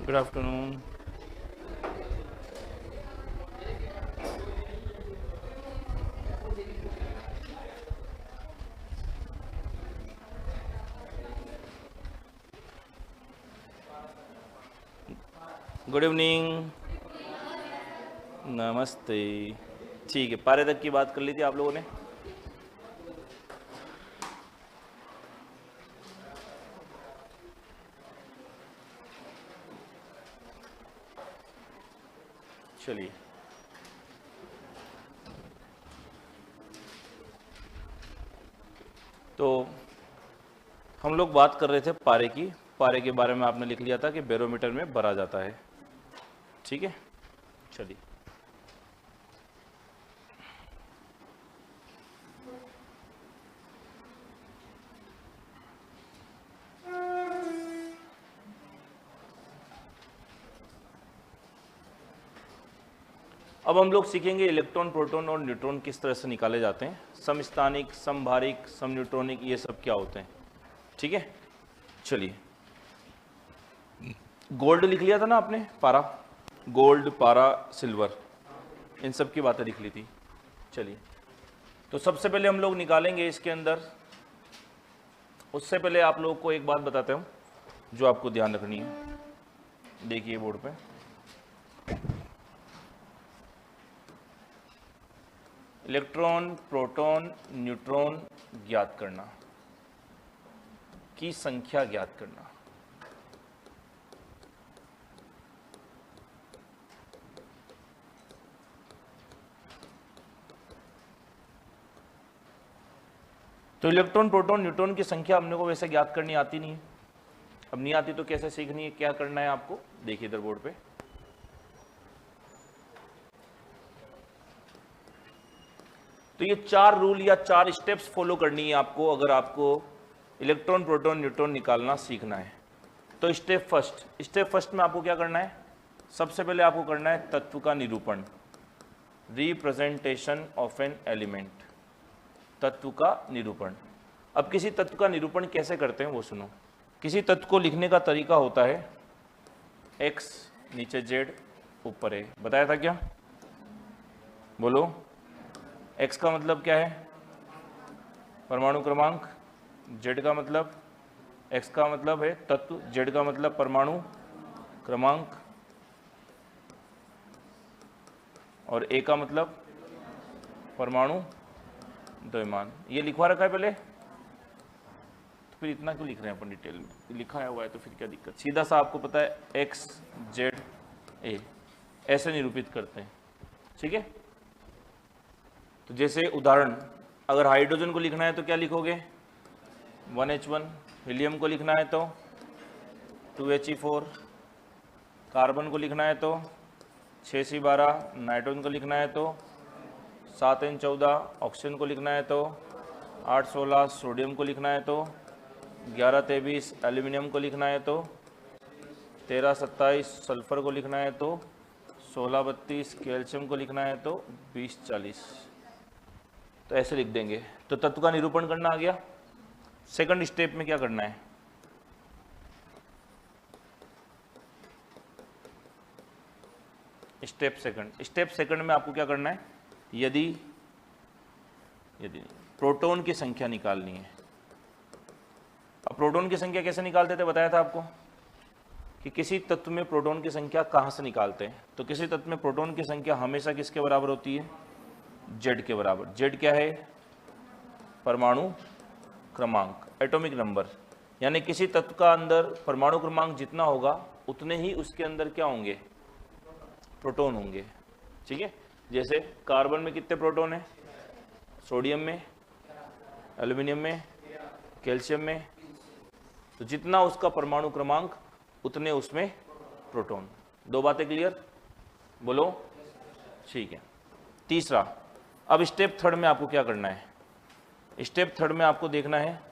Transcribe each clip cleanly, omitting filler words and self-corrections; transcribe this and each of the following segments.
Good afternoon. Good evening. नमस्ते। ठीक है, पारे तक की बात कर ली थी आप लोगों ने। चलिए, तो हम लोग बात कर रहे थे पारे की। पारे के बारे में आपने लिख लिया था कि बैरोमीटर में भरा जाता है। ठीक है, चलिए। अब हम लोग सीखेंगे इलेक्ट्रॉन, प्रोटॉन और न्यूट्रॉन किस तरह से निकाले जाते हैं। समस्थानिक, समभारिक, समन्यूट्रॉनिक, ये सब क्या होते हैं। ठीक है, चलिए। गोल्ड लिख लिया था ना आपने, पारा, गोल्ड, पारा, सिल्वर, इन सब की बातें लिख ली थी। चलिए, तो सबसे पहले हम लोग निकालेंगे इसके अंदर। उससे पहले आप लोगों को एक बात बताता हूँ जो आपको ध्यान रखनी है। देखिए बोर्ड पे, इलेक्ट्रॉन, प्रोटॉन, न्यूट्रॉन ज्ञात करना, की संख्या ज्ञात करना। तो इलेक्ट्रॉन, प्रोटॉन, न्यूट्रॉन की संख्या हमने को वैसे ज्ञात करनी आती नहीं है। अब नहीं आती तो कैसे सीखनी है, क्या करना है आपको, देखिए इधर बोर्ड पे। तो ये 4 रूल या 4 स्टेप्स फॉलो करनी है आपको अगर आपको इलेक्ट्रॉन, प्रोटॉन, न्यूट्रॉन निकालना सीखना है। तो स्टेप फर्स्ट में आपको क्या करना है, सबसे पहले आपको करना है तत्व का निरूपण, रिप्रेजेंटेशन ऑफ एन एलिमेंट, तत्व का निरूपण। अब किसी तत्व का निरूपण कैसे करते हैं वो सुनो। किसी तत्व को लिखने का तरीका होता है x, नीचे z, ऊपर a। बताया था क्या, बोलो। x का मतलब क्या है, परमाणु क्रमांक। z का मतलब, x का मतलब है तत्व, z का मतलब परमाणु क्रमांक, और a का मतलब परमाणु द्रव्यमान। ये लिखवा रखा है पहले, तो फिर इतना क्यों लिख रहे हैं अपन डिटेल में, लिखा हुआ है तो फिर क्या दिक्कत। सीधा सा आपको पता है x, z, a, ऐसे निरूपित करते हैं। ठीक है, तो जैसे उदाहरण, अगर हाइड्रोजन को लिखना है तो क्या लिखोगे, 1H1। हीलियम को लिखना है तो 2He4। कार्बन को लिखना है तो 6C12। नाइट्रोजन को लिखना है तो 7N14। ऑक्सीजन को लिखना है तो 816। सोडियम को लिखना है तो 1123। एल्यूमिनियम को लिखना है तो 1327। सल्फर को लिखना है तो 1632। कैल्शियम को लिखना है तो 2040। तो ऐसे लिख देंगे। तो तत्व का निरूपण करना आ गया। सेकंड स्टेप में क्या करना है, स्टेप सेकंड में आपको क्या करना है, यदि प्रोटॉन की संख्या निकालनी है। अब प्रोटॉन की संख्या कैसे निकालते थे, बताया था आपको कि किसी तत्व में प्रोटॉन की संख्या कहाँ से निकालते हैं। तो किसी तत्व में प्रोटॉन की संख्या हमेशा किसके बराबर होती है, Z के बराबर। Z क्या है, परमाणु क्रमांक, एटॉमिक नंबर। यानी किसी तत्व का अंदर परमाणु क्रमांक जितना होगा उतने ही उसके अंदर क्या होंगे, प्रोटॉन होंगे। ठीक है, जैसे कार्बन में कितने प्रोटॉन है, सोडियम में, एल्यूमिनियम में, कैल्शियम में। तो जितना उसका परमाणु क्रमांक उतने उसमें प्रोटॉन। 2 बातें क्लियर, बोलो। ठीक है, तीसरा, अब स्टेप थर्ड में आपको क्या करना है, स्टेप थर्ड में आपको देखना है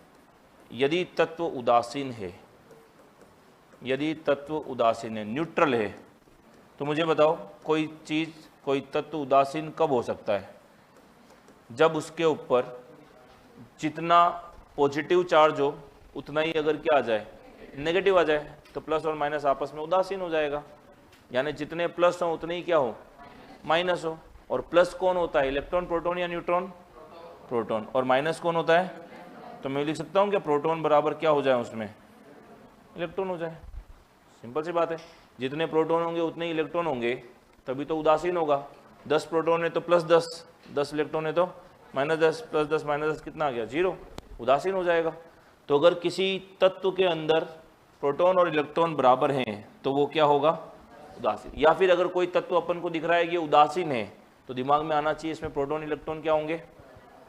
यदि तत्व उदासीन है, यदि तत्व उदासीन है, न्यूट्रल है, तो मुझे बताओ कोई चीज़, कोई तत्व उदासीन कब हो सकता है, जब उसके ऊपर जितना पॉजिटिव चार्ज हो उतना ही अगर क्या आ जाए, नेगेटिव आ जाए। तो प्लस और माइनस आपस में उदासीन हो जाएगा, यानी जितने प्लस हो उतने ही क्या हो, माइनस हो। और प्लस कौन होता है, इलेक्ट्रॉन, प्रोटॉन या न्यूट्रॉन, प्रोटॉन। और माइनस कौन होता है, तो मैं लिख सकता हूँ क्या, प्रोटॉन बराबर क्या हो जाए उसमें, इलेक्ट्रॉन हो जाए। सिंपल सी बात है, जितने प्रोटॉन होंगे उतने इलेक्ट्रॉन होंगे, तभी तो उदासीन होगा। 10 प्रोटॉन है तो प्लस 10, 10 इलेक्ट्रॉन है तो माइनस 10, प्लस 10 माइनस 10 कितना आ गया, 0, उदासीन हो जाएगा। तो अगर किसी तत्व के अंदर प्रोटॉन और इलेक्ट्रॉन बराबर हैं तो वो क्या होगा, उदासीन। या फिर अगर कोई तत्व अपन को दिख रहा है कि उदासीन है, तो दिमाग में आना चाहिए इसमें प्रोटॉन इलेक्ट्रॉन क्या होंगे,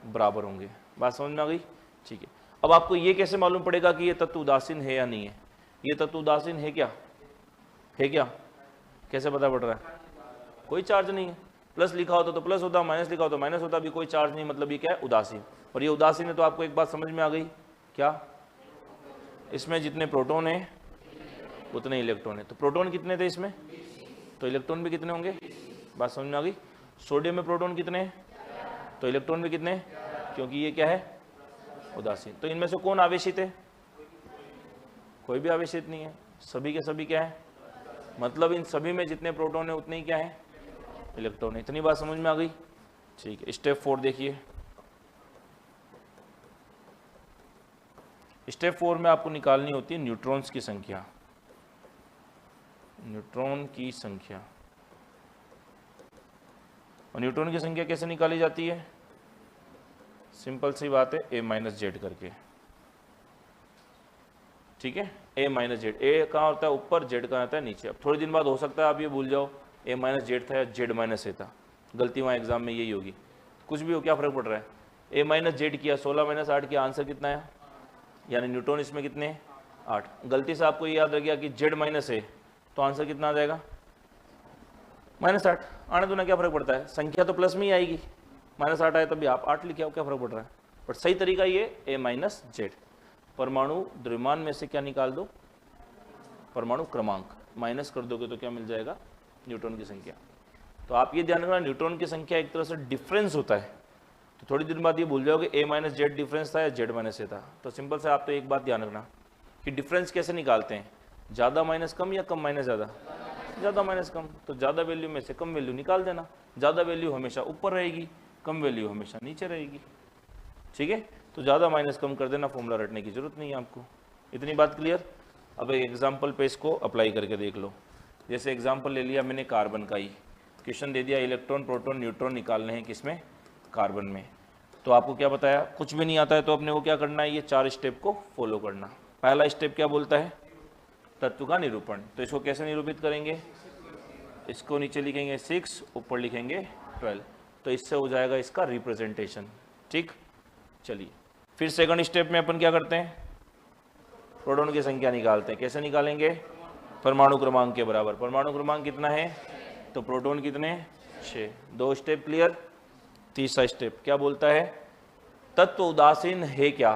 बराबर होंगे। बात समझ में आ गई, ठीक है। अब आपको ये कैसे मालूम पड़ेगा कि ये तत्व उदासीन है या नहीं है, ये तत्व उदासीन है क्या, है क्या, कैसे पता पड़ रहा है, कोई चार्ज नहीं है। प्लस लिखा होता तो प्लस होता, माइनस लिखा होता माइनस होता, भी कोई चार्ज नहीं, मतलब ये क्या है, उदासीन। और ये उदासीन है तो आपको एक बात समझ में आ गई, क्या, इसमें जितने प्रोटॉन है उतने इलेक्ट्रॉन है। तो प्रोटॉन कितने थे इसमें, तो इलेक्ट्रॉन भी कितने होंगे, बात समझ में आ गई। सोडियम में प्रोटॉन कितने हैं, तो इलेक्ट्रॉन भी कितने, क्योंकि ये क्या है, उदासीन। तो इनमें से कौन आवेशित है, कोई भी आवेशित नहीं है, सभी के सभी क्या है, मतलब इन सभी में जितने प्रोटॉन है उतने ही क्या है, इलेक्ट्रॉन है। इतनी बात समझ में आ गई, ठीक है। स्टेप 4 देखिए, स्टेप 4 में आपको निकालनी होती है न्यूट्रॉन्स की संख्या, न्यूट्रॉन की संख्या। और न्यूट्रॉन की संख्या कैसे निकाली जाती है, सिंपल सी बात है, a माइनस जेड करके, ठीक है। a माइनस जेड, ए कहाँ होता है ऊपर, जेड कहाँ होता है नीचे। अब थोड़े दिन बाद हो सकता है आप ये भूल जाओ a माइनस जेड था या जेड माइनस ए था, गलती वहाँ एग्जाम में यही होगी। कुछ भी हो, क्या फर्क पड़ रहा है, a माइनस जेड किया, 16 माइनस 8 किया, आंसर कितना है, यानी न्यूट्रॉन इसमें कितने हैं, 8। गलती से आपको ये याद रह गया कि जेड माइनस है, तो आंसर कितना आ जाएगा, -8। आने दो ना, क्या फर्क पड़ता है, संख्या तो प्लस में ही आएगी, -8 आए तभी आप 8 लिखे आओ, क्या फर्क पड़ रहा है। बट सही तरीका ये a माइनस जेड। परमाणु द्रव्यमान में से क्या निकाल दो, परमाणु क्रमांक, माइनस कर दोगे तो क्या मिल जाएगा, न्यूट्रॉन की संख्या। तो आप ये ध्यान रखना, न्यूट्रॉन की संख्या एक तरह से डिफरेंस होता है। तो थोड़ी दिन बाद ये भूल जाओगे a माइनस जेड डिफरेंस था या जेड माइनस ए था। तो सिंपल से आप तो एक बात ध्यान रखना कि डिफरेंस कैसे निकालते हैं, ज़्यादा माइनस कम या कम माइनस ज़्यादा, ज़्यादा माइनस कम। तो ज़्यादा वैल्यू में से कम वैल्यू निकाल देना, ज़्यादा वैल्यू हमेशा ऊपर रहेगी, कम वैल्यू हमेशा नीचे रहेगी, ठीक है। तो ज़्यादा माइनस कम कर देना, फॉर्मूला रटने की जरूरत नहीं है आपको। इतनी बात क्लियर। अब एक एग्जाम्पल पे इसको अप्लाई करके देख लो। जैसे एग्जाम्पल ले लिया मैंने कार्बन का ही, क्वेश्चन दे दिया इलेक्ट्रॉन प्रोटॉन न्यूट्रॉन निकालने हैं किसमें, कार्बन में। तो आपको क्या बताया, कुछ भी नहीं आता है तो अपने को क्या करना है, ये 4 स्टेप को फॉलो करना। पहला स्टेप क्या बोलता है, तत्व का निरूपण। तो इसको कैसे निरूपित करेंगे, इसको नीचे लिखेंगे 6, ऊपर लिखेंगे 12, तो इससे हो जाएगा इसका रिप्रेजेंटेशन, ठीक। चलिए फिर सेकंड स्टेप में अपन क्या करते हैं, प्रोटॉन की संख्या निकालते हैं। कैसे निकालेंगे, परमाणु क्रमांक के बराबर। परमाणु क्रमांक कितना है, तो प्रोटॉन कितने, 6। 2 स्टेप क्लियर। तीसरा स्टेप क्या बोलता है, तत्व उदासीन है क्या,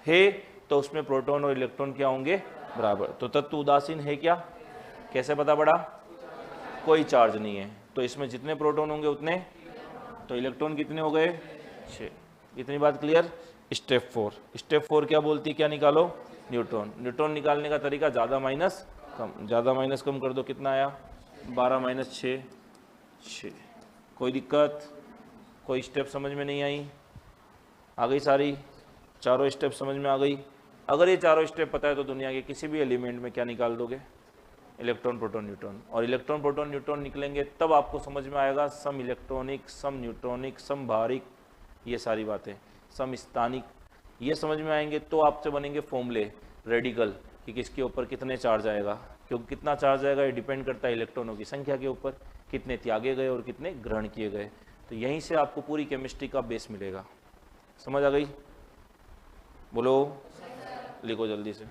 है तो उसमें प्रोटॉन और इलेक्ट्रॉन क्या होंगे, बराबर। तो तत्व उदासीन है क्या, कैसे पता पड़ा, कोई चार्ज नहीं है, तो इसमें जितने प्रोटॉन होंगे उतने, तो इलेक्ट्रॉन कितने हो गए, 6। इतनी बात क्लियर। स्टेप 4, स्टेप 4 क्या बोलती है, क्या निकालो, न्यूट्रॉन। न्यूट्रॉन निकालने का तरीका ज़्यादा माइनस कम, ज़्यादा माइनस कम कर दो, कितना आया, 12 माइनस 6, 6। कोई दिक्कत, कोई स्टेप समझ में नहीं आई, आ गई सारी, चारों स्टेप समझ में आ गई। अगर ये चारों स्टेप पता है तो दुनिया के किसी भी एलिमेंट में क्या निकाल दोगे, इलेक्ट्रॉन प्रोटॉन न्यूट्रॉन। और इलेक्ट्रॉन प्रोटॉन न्यूट्रॉन निकलेंगे तब आपको समझ में आएगा सम इलेक्ट्रॉनिक, सम न्यूट्रॉनिक, सम भारिक, ये सारी बातें, सम स्थानिक, ये समझ में आएंगे तो आपसे बनेंगे फॉर्मूले रेडिकल कि किसके ऊपर कितने चार्ज आएगा। क्योंकि कितना चार्ज आएगा ये डिपेंड करता है इलेक्ट्रॉनों की संख्या के ऊपर, कितने त्यागे गए और कितने ग्रहण किए गए। तो यहीं से आपको पूरी केमिस्ट्री का बेस मिलेगा। समझ आ गई, बोलो, लिखो जल्दी से।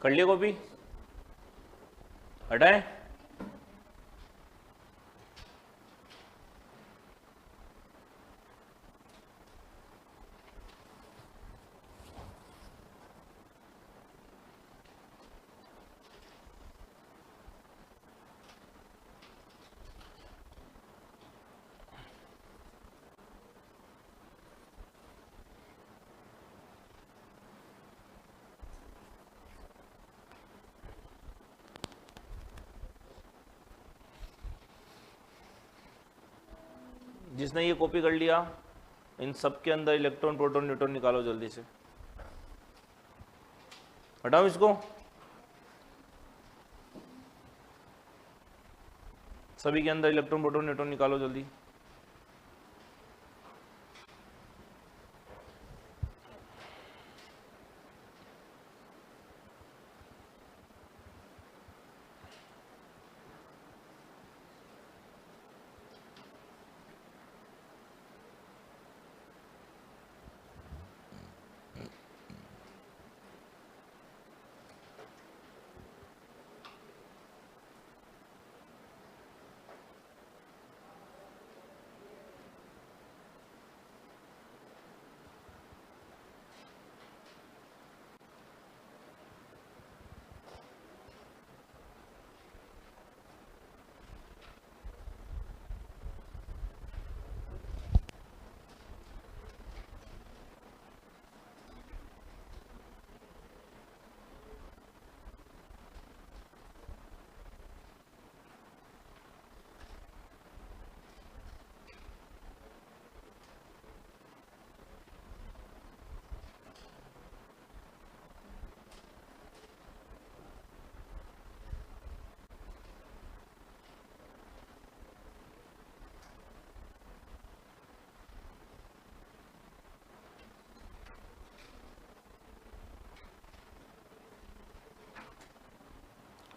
कर लिया कॉपी? हटाएं? जिसने ये कॉपी कर लिया, इन सब के अंदर इलेक्ट्रॉन प्रोटॉन न्यूट्रॉन निकालो जल्दी से। हटाओ इसको, सभी के अंदर इलेक्ट्रॉन प्रोटॉन न्यूट्रॉन निकालो जल्दी।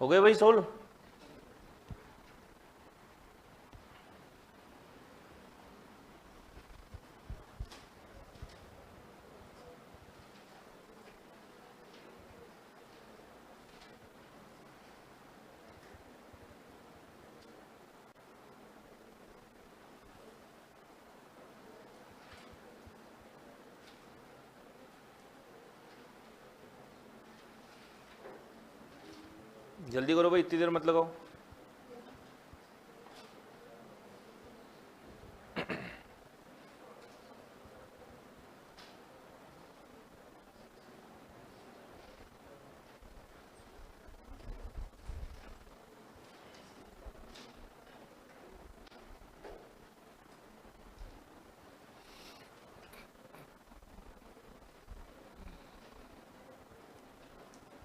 हो गए भाई सोल्व? जल्दी करो भाई, इतनी देर मत लगाओ।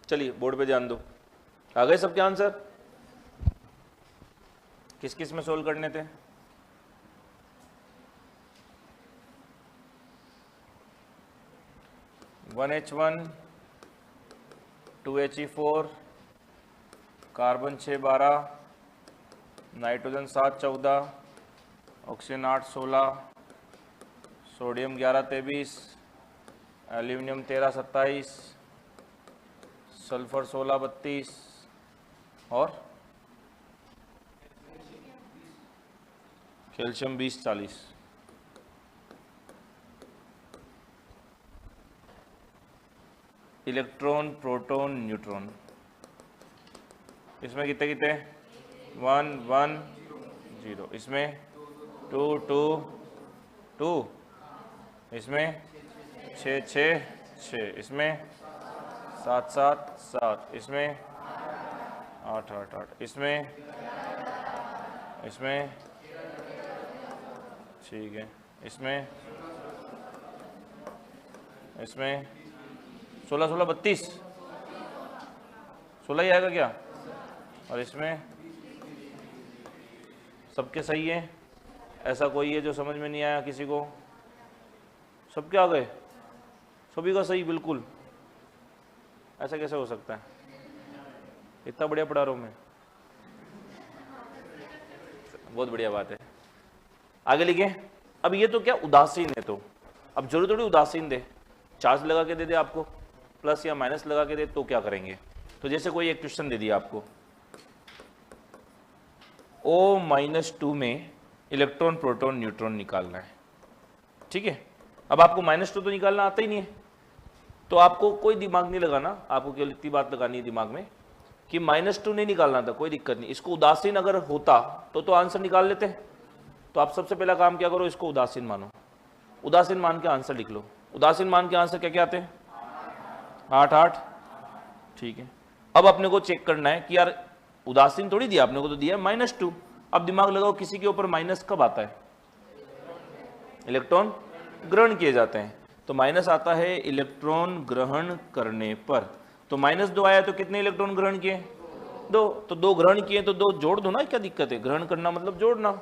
चलिए बोर्ड पे ध्यान दो। आ गए सबके आंसर? किस किस में सोल्व करने थे? (1H1) 2He4, carbon 612, nitrogen 714, oxygen 816, sodium 1123, aluminium 1327, sulphur 1632 और कैल्शियम 2040। इलेक्ट्रॉन प्रोटॉन न्यूट्रॉन इसमें कितने कितने? 1 1 0, इसमें 2 2 2, इसमें 6 6 6, इसमें 7 7 7, इसमें 8 8 8, इसमें ठीक है, इसमें 16 16 32, 16 ही आएगा क्या? और इसमें सबके सही है? ऐसा कोई है जो समझ में नहीं आया किसी को? सबके आ गए? सभी का सही बिल्कुल? ऐसा कैसे हो सकता है? इतना बढ़िया पढ़ा रहा हूँ मैं। बहुत बढ़िया बात है। आगे लिखे। अब ये तो क्या उदासीन है, तो अब जरूर थोड़ी उदासीन दे, चार्ज लगा के दे दे आपको, प्लस या माइनस लगा के दे, तो क्या करेंगे? तो जैसे कोई एक क्वेश्चन दे दिया आपको, O-2 में इलेक्ट्रॉन प्रोटॉन न्यूट्रॉन निकालना है, ठीक है। अब आपको -2 तो निकालना आता ही नहीं है, तो आपको कोई दिमाग नहीं लगाना, आपको केवल इतनी बात लगानी है दिमाग में कि -2 नहीं निकालना था, कोई दिक्कत नहीं। इसको उदासीन अगर होता तो आंसर निकाल लेते। तो आप सबसे पहला काम क्या करो, इसको उदासीन मानो, उदासीन मान के आंसर लिख लो। उदासीन मान के आंसर क्या क्या आते हैं? 8 8, ठीक है। अब अपने को चेक करना है कि यार उदासीन थोड़ी दिया आपने को, तो दिया -2। अब दिमाग लगाओ, किसी के ऊपर माइनस कब आता है? इलेक्ट्रॉन ग्रहण किए जाते हैं, तो माइनस आता है इलेक्ट्रॉन ग्रहण करने पर। तो -2 आया तो कितने इलेक्ट्रॉन ग्रहण किए? 2। तो 2 ग्रहण किए तो 2 जोड़ दो ना, क्या दिक्कत है? ग्रहण करना मतलब जोड़ना,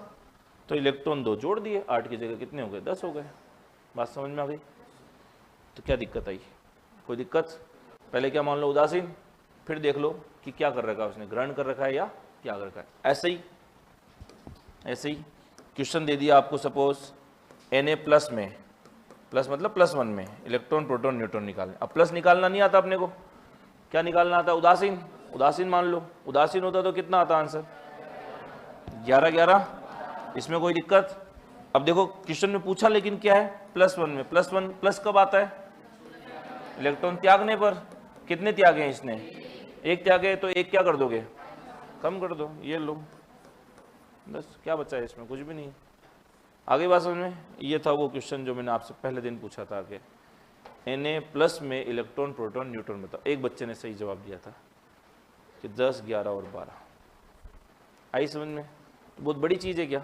तो इलेक्ट्रॉन 2 जोड़ दिए, 8 की जगह कितने हो गए? 10 हो गए। बात समझ में आ गई? तो क्या दिक्कत आई? कोई दिक्कत? पहले क्या मान लो? उदासीन, फिर देख लो कि क्या कर रखा है उसने, ग्रहण कर रखा है या क्या कर रखा है। ऐसे ही क्वेश्चन दे दिया आपको, सपोज Na+ में, प्लस मतलब +1 में इलेक्ट्रॉन प्रोटॉन न्यूट्रॉन निकालने। अब प्लस निकालना नहीं आता अपने को, क्या निकालना आता? उदासीन। उदासीन मान लो, उदासीन होता तो कितना आता आंसर? 11 11। इसमें कोई दिक्कत? अब देखो क्वेश्चन में पूछा, लेकिन क्या है? +1 में। +1 प्लस कब आता है? इलेक्ट्रॉन त्यागने पर। कितने त्यागे हैं इसने? 1 त्यागे, तो 1 क्या कर दोगे? कम कर दो, ये लो, बस। क्या बचा है इसमें? कुछ भी नहीं। आगे बात समझ में? ये था वो क्वेश्चन जो मैंने आपसे पहले दिन पूछा था कि Na+ में इलेक्ट्रॉन प्रोटॉन न्यूट्रॉन बताओ। एक बच्चे ने सही जवाब दिया था कि 10 11 और 12। आई समझ में? बहुत बड़ी चीज़ है क्या?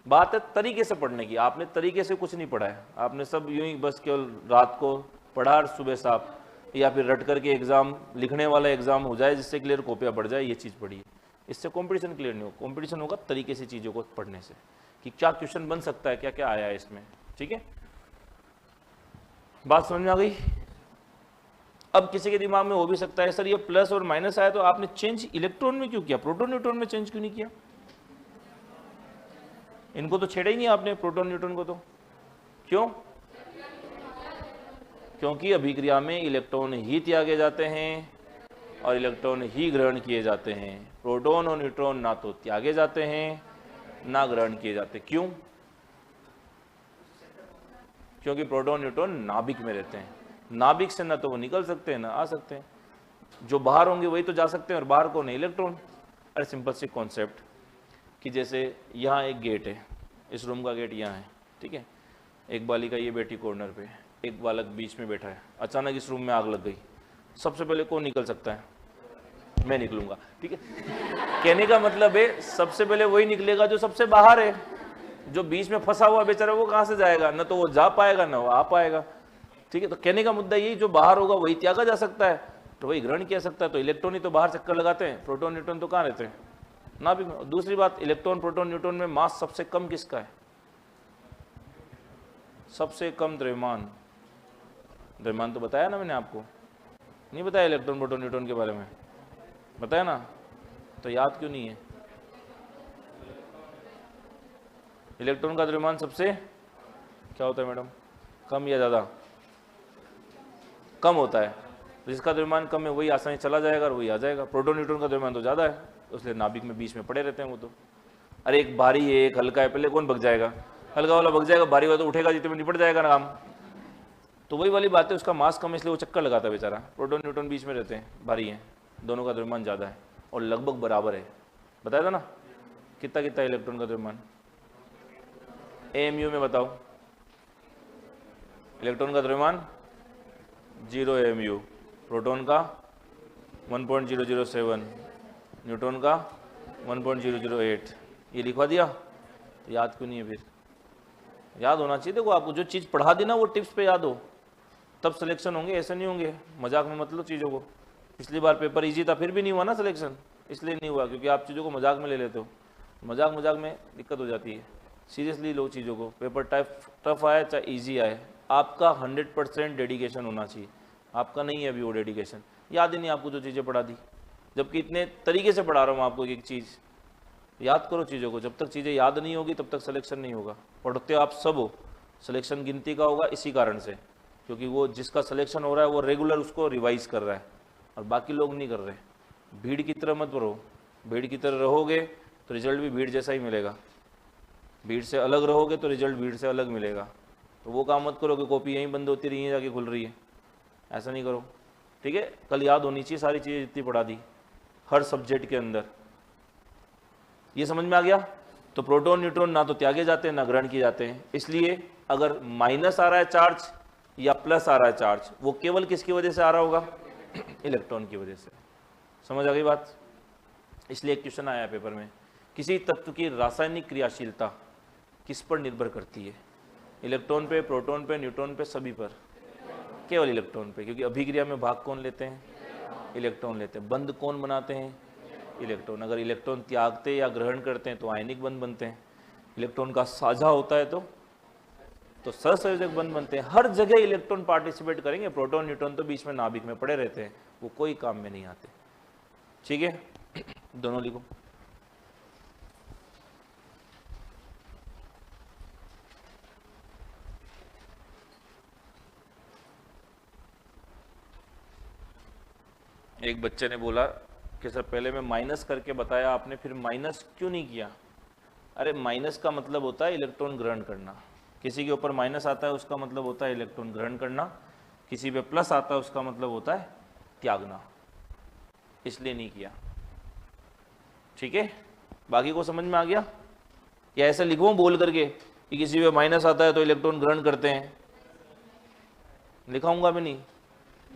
बात है तरीके से पढ़ने की। आपने तरीके से कुछ नहीं पढ़ा है, आपने सब यूं ही बस केवल रात को पढ़ा और सुबह साफ, या फिर रट करके एग्जाम लिखने वाला एग्जाम हो जाए जिससे क्लियर कॉपियाँ बढ़ जाए, ये चीज़ पढ़ी है। इससे कंपटीशन क्लियर नहीं हो। कंपटीशन होगा तरीके से चीज़ों को पढ़ने से, कि क्या क्वेश्चन बन सकता है, क्या क्या आया है इसमें, ठीक है। बात समझ में आ गई? अब किसी के दिमाग में हो भी सकता है सर ये प्लस और माइनस आया तो आपने चेंज इलेक्ट्रॉन में क्यों किया, प्रोटॉन न्यूट्रॉन में चेंज क्यों नहीं किया? इनको तो छेड़ा ही नहीं आपने, प्रोटॉन न्यूट्रॉन को तो। क्यों? क्योंकि अभिक्रिया में इलेक्ट्रॉन ही त्यागे जाते हैं और इलेक्ट्रॉन ही ग्रहण किए जाते हैं। प्रोटॉन और न्यूट्रॉन ना तो त्यागे जाते हैं ना ग्रहण किए जाते। क्यों? क्योंकि प्रोटॉन न्यूट्रॉन नाभिक में रहते हैं। नाभिक से ना तो वो निकल सकते हैं ना आ सकते हैं। जो बाहर होंगे वही तो जा सकते हैं, और बाहर कौन है? इलेक्ट्रॉन। अरे सिंपल सी कॉन्सेप्ट कि जैसे यहाँ एक गेट है, इस रूम का गेट यहाँ है, ठीक है। एक बालिका ये बैठी कॉर्नर पे, एक बालक बीच में बैठा है। अचानक इस रूम में आग लग गई, सबसे पहले कौन निकल सकता है? मैं निकलूंगा, ठीक है। कहने का मतलब है सबसे पहले वही निकलेगा जो सबसे बाहर है। जो बीच में फंसा हुआ बेचारा वो कहाँ से जाएगा? न तो वो जा पाएगा ना वो आ पाएगा, ठीक है। तो कहने का मुद्दा यही, जो बाहर होगा वही त्यागा जा सकता है, तो वही ग्रहण किया सकता है। तो इलेक्ट्रॉन ही तो बाहर चक्कर लगाते हैं, प्रोटॉन न्यूट्रॉन तो कहाँ रहते हैं? नाभिक में। दूसरी बात, इलेक्ट्रॉन प्रोटॉन न्यूट्रॉन में मास सबसे कम किसका है? सबसे कम द्रव्यमान। द्रव्यमान तो बताया ना मैंने आपको, नहीं बताया इलेक्ट्रॉन प्रोटॉन न्यूट्रॉन के बारे में? बताया ना, तो याद क्यों नहीं है? इलेक्ट्रॉन का द्रव्यमान सबसे क्या होता है मैडम? कम या ज़्यादा? कम होता है। जिसका द्रव्यमान कम है वही आसानी चला जाएगा और वही आ जाएगा। प्रोटॉन न्यूट्रॉन का द्रव्यमान तो ज़्यादा है, इसलिए नाभिक में बीच में पड़े रहते हैं वो तो। अरे एक भारी है एक हल्का है, पहले कौन भग जाएगा? हल्का वाला भग जाएगा, भारी वाला तो उठेगा, जितने में निपट जाएगा ना काम। तो वही वाली बात है, उसका मास कम है इसलिए वो चक्कर लगाता है बेचारा। प्रोटॉन न्यूट्रॉन बीच में रहते हैं, भारी हैं, दोनों का द्रव्यमान ज़्यादा है और लगभग बराबर है। बताया था ना कितना कितना इलेक्ट्रॉन का द्रव्यमान? AMU में बताओ। इलेक्ट्रॉन का द्रव्यमान 0 AMU, प्रोटॉन का 1.007, न्यूट्रॉन का 1.008। ये लिखवा दिया? तो याद क्यों नहीं है? फिर याद होना चाहिए। देखो आपको जो चीज़ पढ़ा दी ना वो टिप्स पे याद हो, तब सिलेक्शन होंगे, ऐसे नहीं होंगे। मजाक में मतलब चीज़ों को। पिछली बार पेपर इजी था फिर भी नहीं हुआ ना सिलेक्शन, इसलिए नहीं हुआ क्योंकि आप चीज़ों को मजाक में ले लेते हो। मजाक मजाक में दिक्कत हो जाती है। सीरियसली लो चीज़ों को। पेपर टफ आए चाहे ईजी आए, आपका 100% डेडिकेशन होना चाहिए। आपका नहीं है अभी वो डेडिकेशन, याद ही नहीं आपको जो चीज़ें पढ़ा दी, जबकि इतने तरीके से पढ़ा रहा हूँ आपको। एक चीज़ याद करो चीज़ों को, जब तक चीज़ें याद नहीं होगी तब तक सिलेक्शन नहीं होगा। पढ़ते आप सब हो, सिलेक्शन गिनती का होगा इसी कारण से, क्योंकि वो जिसका सिलेक्शन हो रहा है वो रेगुलर उसको रिवाइज कर रहा है। और बाकी लोग नहीं कर रहे। भीड़ की तरह मत रहो, भीड़ की तरह रहोगे तो रिजल्ट भी भीड़ जैसा ही मिलेगा, भीड़ से अलग रहोगे तो रिजल्ट भीड़ से अलग मिलेगा। तो वो काम मत करो कि कॉपी यहीं बंद होती रही है जाके खुल रही है, ऐसा नहीं करो, ठीक है। कल याद होनी चाहिए सारी चीज़ें जितनी पढ़ा दी हर सब्जेक्ट के अंदर। ये समझ में आ गया? तो प्रोटॉन न्यूट्रॉन ना तो त्यागे जाते हैं ना ग्रहण किए जाते हैं, इसलिए अगर माइनस आ रहा है चार्ज या प्लस आ रहा है चार्ज, वो केवल किसकी वजह से आ रहा होगा? इलेक्ट्रॉन की वजह से। समझ आ गई बात? इसलिए एक क्वेश्चन आया पेपर में, किसी तत्व की रासायनिक क्रियाशीलता किस पर निर्भर करती है? इलेक्ट्रॉन पे, प्रोटॉन पे, न्यूट्रॉन पे, सभी पर? केवल इलेक्ट्रॉन पे, क्योंकि अभिक्रिया में भाग कौन लेते हैं? इलेक्ट्रॉन लेते हैं। बंध कौन बनाते हैं? इलेक्ट्रॉन। अगर इलेक्ट्रॉन त्यागते या ग्रहण करते हैं तो आयनिक बंध बनते हैं। इलेक्ट्रॉन का साझा होता है तो सहसंयोजक बंध बनते हैं। हर जगह इलेक्ट्रॉन पार्टिसिपेट करेंगे, प्रोटॉन न्यूट्रॉन तो बीच में नाभिक में पड़े रहते हैं, वो कोई काम में नहीं आते। ठीक है, दोनों लिखो। एक बच्चे ने बोला कि सर पहले मैं माइनस करके बताया आपने, फिर माइनस क्यों नहीं किया? अरे माइनस का मतलब होता है इलेक्ट्रॉन ग्रहण करना। किसी के ऊपर माइनस आता है उसका मतलब होता है इलेक्ट्रॉन ग्रहण करना, किसी पे प्लस आता है उसका मतलब होता है त्यागना, इसलिए नहीं किया। ठीक है, बाकी को समझ में आ गया? या ऐसा लिखो बोल करके कि किसी पे माइनस आता है तो इलेक्ट्रॉन ग्रहण करते हैं? लिखाऊंगा भी नहीं।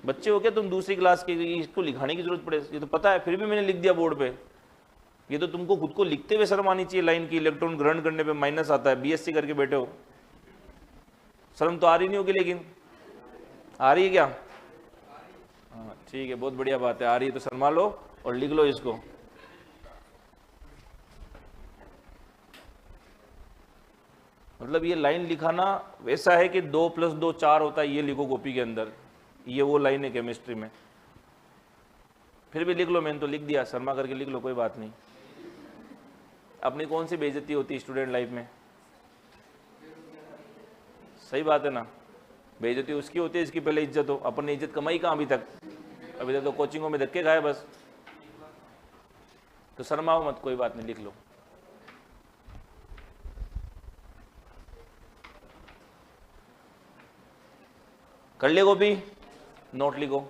बच्चे हो क्या तुम दूसरी क्लास के, इसको लिखाने की जरूरत पड़े? ये तो पता है, फिर भी मैंने लिख दिया बोर्ड पे। ये तो तुमको खुद को लिखते हुए शर्म आनी चाहिए लाइन की, इलेक्ट्रॉन ग्रहण करने पे माइनस आता है। बीएससी करके बैठे हो, शर्म तो आ रही नहीं होगी, लेकिन आ रही है क्या? हाँ ठीक है, बहुत बढ़िया बात है, आ रही है तो शर्मा लो और लिख लो इसको। मतलब ये लाइन लिखाना वैसा है कि 2 + 2 4 होता है, ये लिखो कॉपी के अंदर, ये वो लाइन है केमिस्ट्री में। फिर भी लिख लो, मैंने तो लिख दिया, शर्मा करके लिख लो, कोई बात नहीं। अपनी कौन सी बेइज्जती होती है स्टूडेंट लाइफ में? सही बात है ना, बेइज्जती उसकी होती है इसकी पहले इज्जत हो। अपन ने इज्जत कमाई कहाँ अभी तक? अभी तक तो कोचिंगों में धक्के खाए बस। तो शर्माओ मत, कोई बात नहीं, लिख लो। कर ले कॉपी, नोट लिखो।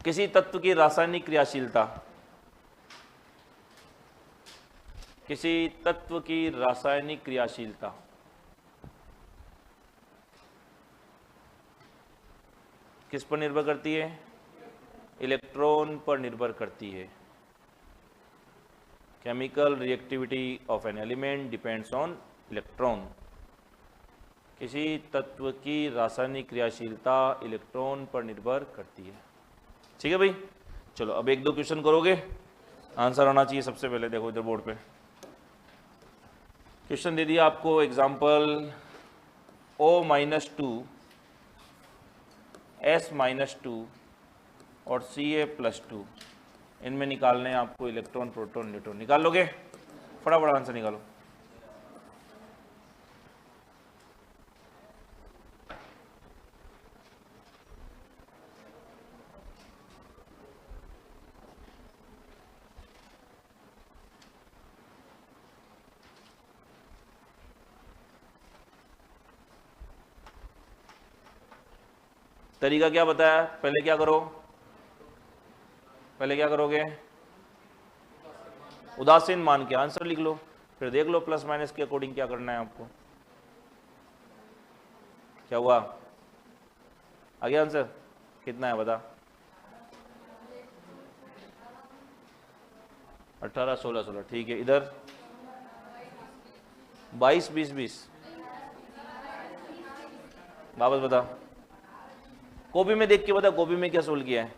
किसी तत्व की रासायनिक क्रियाशीलता, किसी तत्व की रासायनिक क्रियाशीलता किस पर निर्भर करती है? इलेक्ट्रॉन पर निर्भर करती है। Chemical reactivity of an element depends on electron. किसी तत्व की रासायनिक क्रियाशीलता इलेक्ट्रॉन पर निर्भर करती है। ठीक है भाई, चलो अब 1-2 क्वेश्चन करोगे, आंसर आना चाहिए सबसे पहले। देखो इधर बोर्ड पे क्वेश्चन दे दिया आपको, एग्जाम्पल O-2 S-2 और Ca+2, इनमें निकालने हैं आपको इलेक्ट्रॉन, प्रोटॉन, न्यूट्रॉन। निकाल लोगे? फटाफट आंसर निकालो। तरीका क्या बताया? पहले क्या करो? पहले क्या करोगे? उदासीन मान के आंसर लिख लो, फिर देख लो प्लस माइनस के अकॉर्डिंग क्या करना है आपको। क्या हुआ? आ गया आंसर? कितना है बता? 18, 16, 16, ठीक है। इधर 22, 20, 20, वापस बता। कॉपी में देख के बता, कॉपी में क्या सोल्व किया है?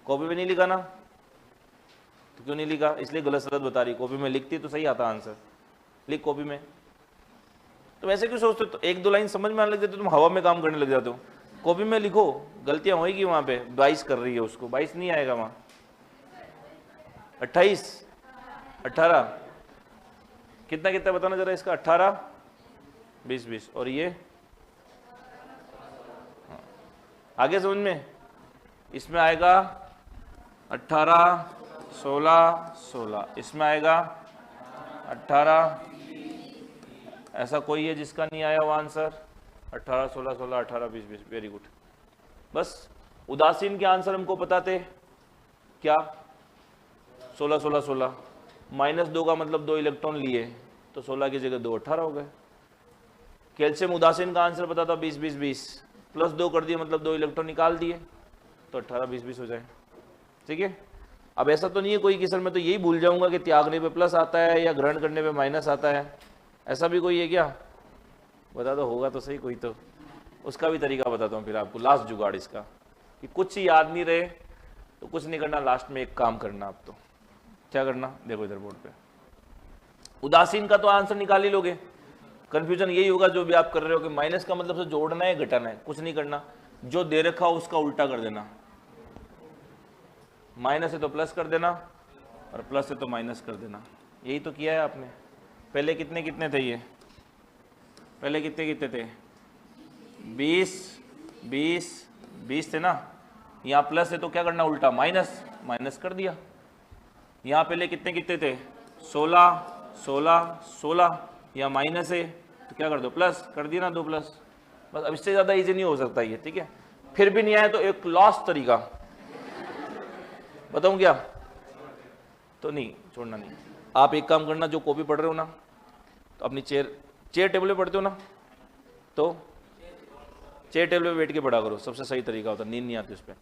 कॉपी में नहीं लिखा ना, तो क्यों नहीं लिखा? इसलिए गलत सलत बता रही। कॉपी में लिखती तो सही आता आंसर, लिख कॉपी में। तो वैसे क्यों सोचते हो? तो 1-2 लाइन समझ में आने लग जाते, तुम हवा में काम करने लग जाते हो। कॉपी में लिखो, गलतियां होगी वहां पे। 22 कर रही है उसको, 22 नहीं आएगा वहां। 28, 18, कितना कितना बताना जरा इसका? 18, 20, 20, और ये आगे समझ में? इसमें आएगा 18, 16, 16, इसमें आएगा 18। ऐसा कोई है जिसका नहीं आया वो आंसर? 18, 16, 16, 18, 20, 20, very good. बस उदासीन के आंसर हमको पता थे क्या? 16, 16, 16, -2 का मतलब 2 इलेक्ट्रॉन लिए तो 16 की जगह 2 18 हो गए। कैल्शियम उदासीन का आंसर पता था 20, 20, 20, +2 कर दिए मतलब 2 इलेक्ट्रॉन निकाल दिए तो 18, 20, 20 हो जाए। ठीक है, अब ऐसा तो नहीं है कोई कि सर मैं तो यही भूल जाऊंगा कि त्यागने पे प्लस आता है या ग्रहण करने पे माइनस आता है, ऐसा भी कोई है क्या? बता दो, होगा तो सही कोई तो। उसका भी तरीका बताता हूँ फिर आपको, लास्ट जुगाड़ इसका, कि कुछ ही याद नहीं रहे तो कुछ नहीं करना, लास्ट में एक काम करना। आप तो क्या करना, देखो इधर बोर्ड पे, उदासीन का तो आंसर निकाल ही लोगे। कंफ्यूजन यही होगा जो भी आप कर रहे हो कि माइनस का मतलब से जोड़ना है घटाना है, कुछ नहीं करना, जो दे रखा हो उसका उल्टा कर देना। माइनस है तो प्लस कर देना और प्लस है तो माइनस कर देना, यही तो किया है आपने। पहले कितने कितने थे ये? पहले कितने कितने थे? 20, 20, 20 थे ना। यहाँ प्लस है तो क्या करना, उल्टा माइनस, माइनस कर दिया। यहाँ पहले कितने कितने थे? 16, 16, 16, यहाँ माइनस है तो क्या कर दो, प्लस कर दिया ना, 2 प्लस। बस अब इससे ज़्यादा इजी नहीं हो सकता ये, ठीक है। फिर भी नहीं आया तो एक लास्ट तरीका बताऊँ क्या? तो नहीं छोड़ना नहीं, आप एक काम करना, जो कॉपी पढ़ रहे हो ना तो अपनी चेयर टेबल पे पढ़ते हो ना, तो चेयर टेबल पे बैठ के पढ़ा करो, सबसे सही तरीका होता है, नींद नहीं आती उस पर।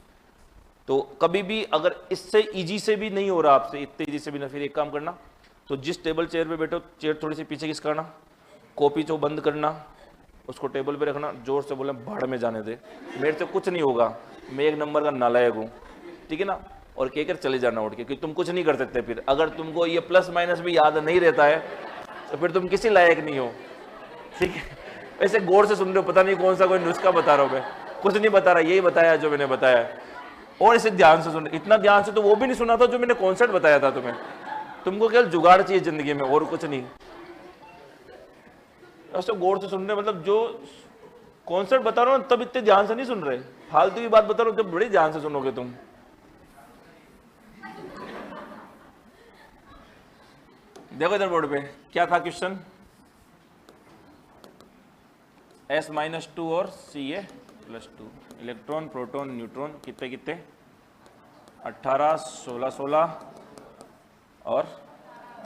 तो कभी भी अगर इससे इजी से भी नहीं हो रहा आपसे, इतने इजी से भी ना, फिर एक काम करना, तो जिस टेबल चेयर पे बैठो, चेयर थोड़ी सी पीछे किस करना, कॉपी जो बंद करना, उसको टेबल पे रखना, जोर से बोले भाड़ में जाने दे, मेरे से कुछ नहीं होगा, मैं 1 नंबर का नालायक हूँ, ठीक है ना, और कहकर चले जाना उठ के, क्योंकि तुम कुछ नहीं कर सकते। फिर अगर तुमको ये प्लस माइनस भी याद नहीं रहता है तो फिर तुम किसी लायक नहीं हो, ठीक है। ऐसे गौर से सुन रहे हो, पता नहीं कौन सा कोई नुस्खा बता रहा हूँ मैं, कुछ नहीं बता रहा, यही बताया जो मैंने बताया, और इसे ध्यान से सुन, इतना ध्यान से तो वो भी नहीं सुना था जो मैंने कॉन्सेप्ट बताया था तुम्हें। तुमको केवल जुगाड़ चाहिए जिंदगी में, और कुछ नहीं। ऐसे गौर से सुन रहे, मतलब जो कॉन्सेप्ट बता रहा हूँ तब इतने ध्यान से नहीं सुन रहे, फालतू की बात बता रहा हूँ जब बड़े ध्यान से सुनोगे तुम। देखो इधर बोर्ड पे क्या था क्वेश्चन, S-2 और Ca+2, इलेक्ट्रॉन, प्रोटॉन, न्यूट्रॉन कितने कितने, 18, 16, 16 और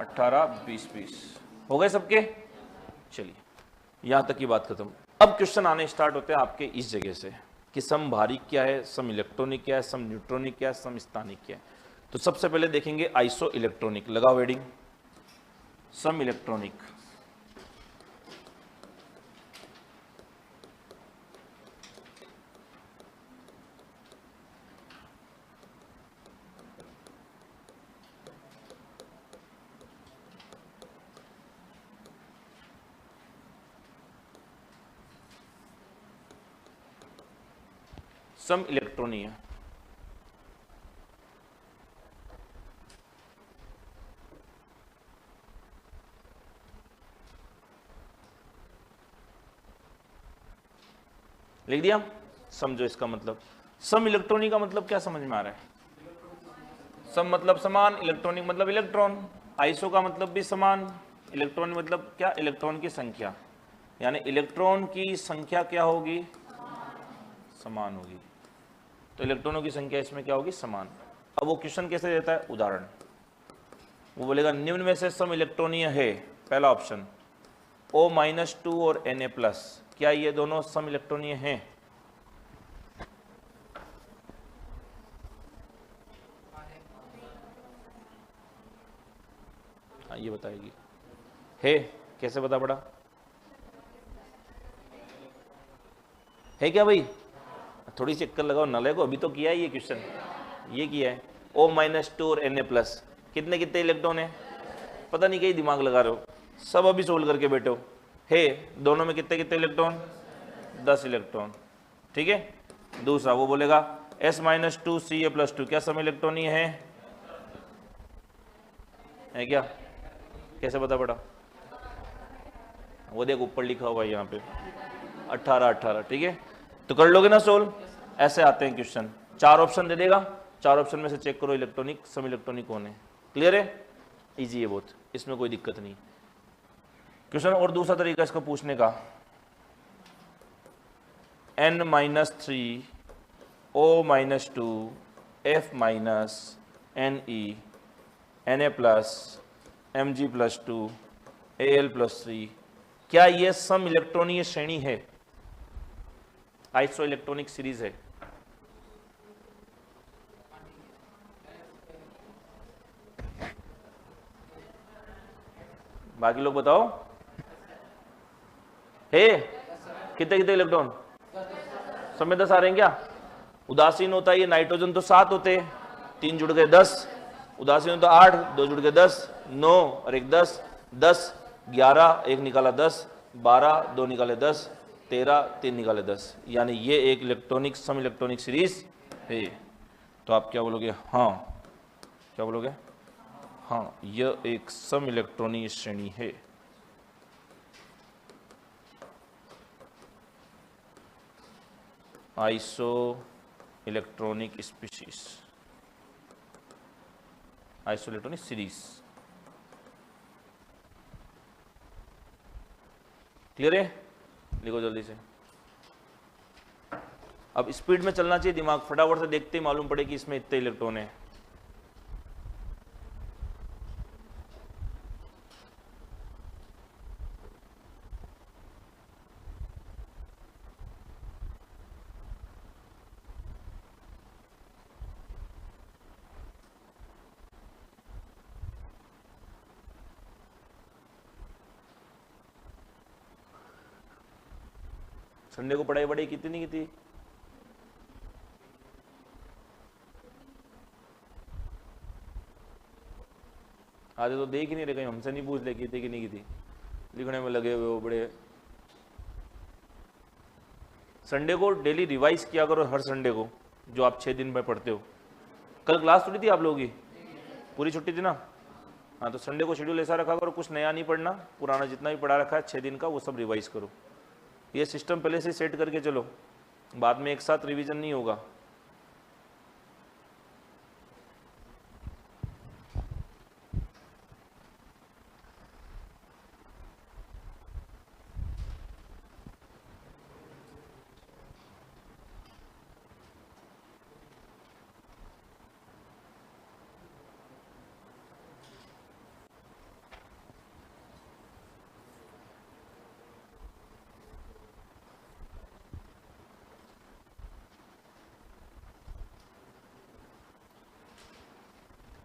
18, 20, 20 हो गए सबके। चलिए यहां तक की बात खत्म। अब क्वेश्चन आने स्टार्ट होते हैं आपके इस जगह से कि सम भारिक क्या है, सम इलेक्ट्रॉनिक क्या है, सम न्यूट्रॉनिक क्या है, सम स्थानिक क्या है। तो सबसे पहले देखेंगे आइसो इलेक्ट्रॉनिक, लगाओ हेडिंग, सम इलेक्ट्रॉनिक। सम इलेक्ट्रॉनी है, लिख दिया। समझो इसका मतलब, सम इलेक्ट्रॉनिक का मतलब क्या समझ में आ रहा है? सम मतलब समान, इलेक्ट्रॉनिक मतलब इलेक्ट्रॉन, आइसो का मतलब भी समान, इलेक्ट्रॉन मतलब क्या, इलेक्ट्रॉन की संख्या, यानी इलेक्ट्रॉन की संख्या क्या होगी, समान होगी। तो इलेक्ट्रॉनों की संख्या इसमें क्या होगी, समान। अब वो क्वेश्चन कैसे देता है, उदाहरण, वो बोलेगा निम्न में से सम इलेक्ट्रॉनीय है, पहला ऑप्शन O-2 और Na+, क्या ये दोनों सम इलेक्ट्रॉनीय हैं? हाँ ये बताएगी, है, कैसे बता पड़ा, है क्या भाई? थोड़ी सी चक्कर लगाओ, नाले को, अभी तो किया है ये क्वेश्चन, ये किया है। O-2 और Na+, कितने कितने इलेक्ट्रॉन है, पता नहीं, कहीं दिमाग लगा रहे हो, सब अभी सोल्व करके बैठे हो। है दोनों में कितने कितने इलेक्ट्रॉन, 10 इलेक्ट्रॉन, ठीक है। दूसरा वो बोलेगा S-2 Ca+2, क्या सम इलेक्ट्रॉनीय है क्या? कैसे बता पड़ा? वो देख ऊपर लिखा हुआ है यहाँ पे 18, 18, ठीक है। तो कर लोगे ना सोल्व, ऐसे आते हैं क्वेश्चन। 4 ऑप्शन दे देगा, 4 ऑप्शन में से चेक करो इलेक्ट्रॉनिक सम इलेक्ट्रॉनिक कौन है। क्लियर है, इजी है बहुत, इसमें कोई दिक्कत नहीं। क्वेश्चन और दूसरा तरीका इसका पूछने का, n-3 O-2 F-NE Na+Mg+2 Al+3, क्या ये सम इलेक्ट्रॉनीय श्रेणी है, आइसो इलेक्ट्रॉनिक सीरीज है? बाकी लोग बताओ, है कितने कितने इलेक्ट्रॉन? सब में 10 आ रहे हैं क्या? उदासीन होता है ये नाइट्रोजन तो 7 होते हैं, 3 जुड़ गए 10, उदासीन होता 8, 2 जुड़ गए 10, 9 और 1 10, 10 11, 1 निकाला 10, 12 2 निकाले 10, 13 3 निकाले 10, यानी ये एक इलेक्ट्रॉनिक सम इलेक्ट्रॉनिक सीरीज है। तो आप क्या बोलोगे? हाँ, क्या बोलोगे? हाँ, यह एक सम इलेक्ट्रॉनिक श्रेणी है। Iso electronic species, iso electronic series. Clear है? लिखो जल्दी से। अब स्पीड में चलना चाहिए दिमाग, फटाफट से देखते ही मालूम पड़े कि इसमें इतने इलेक्ट्रॉन है। संडे को पढ़ाई बड़ी कितनी की थी? आधे तो देख ही नहीं रहे, कहीं हमसे नहीं पूछ ले की थी कि नहीं की थी, लिखने में लगे हुए हो बड़े। संडे को डेली रिवाइज किया करो, हर संडे को, जो आप 6 दिन में पढ़ते हो। कल क्लास थोड़ी थी आप लोगों की, पूरी छुट्टी थी ना? हाँ, तो संडे को शेड्यूल ऐसा रखा करो, कुछ नया नहीं पढ़ना, पुराना जितना भी पढ़ा रखा है 6 दिन का वो सब रिवाइज करो। ये सिस्टम पहले से सेट करके चलो, बाद में एक साथ रिवीजन नहीं होगा।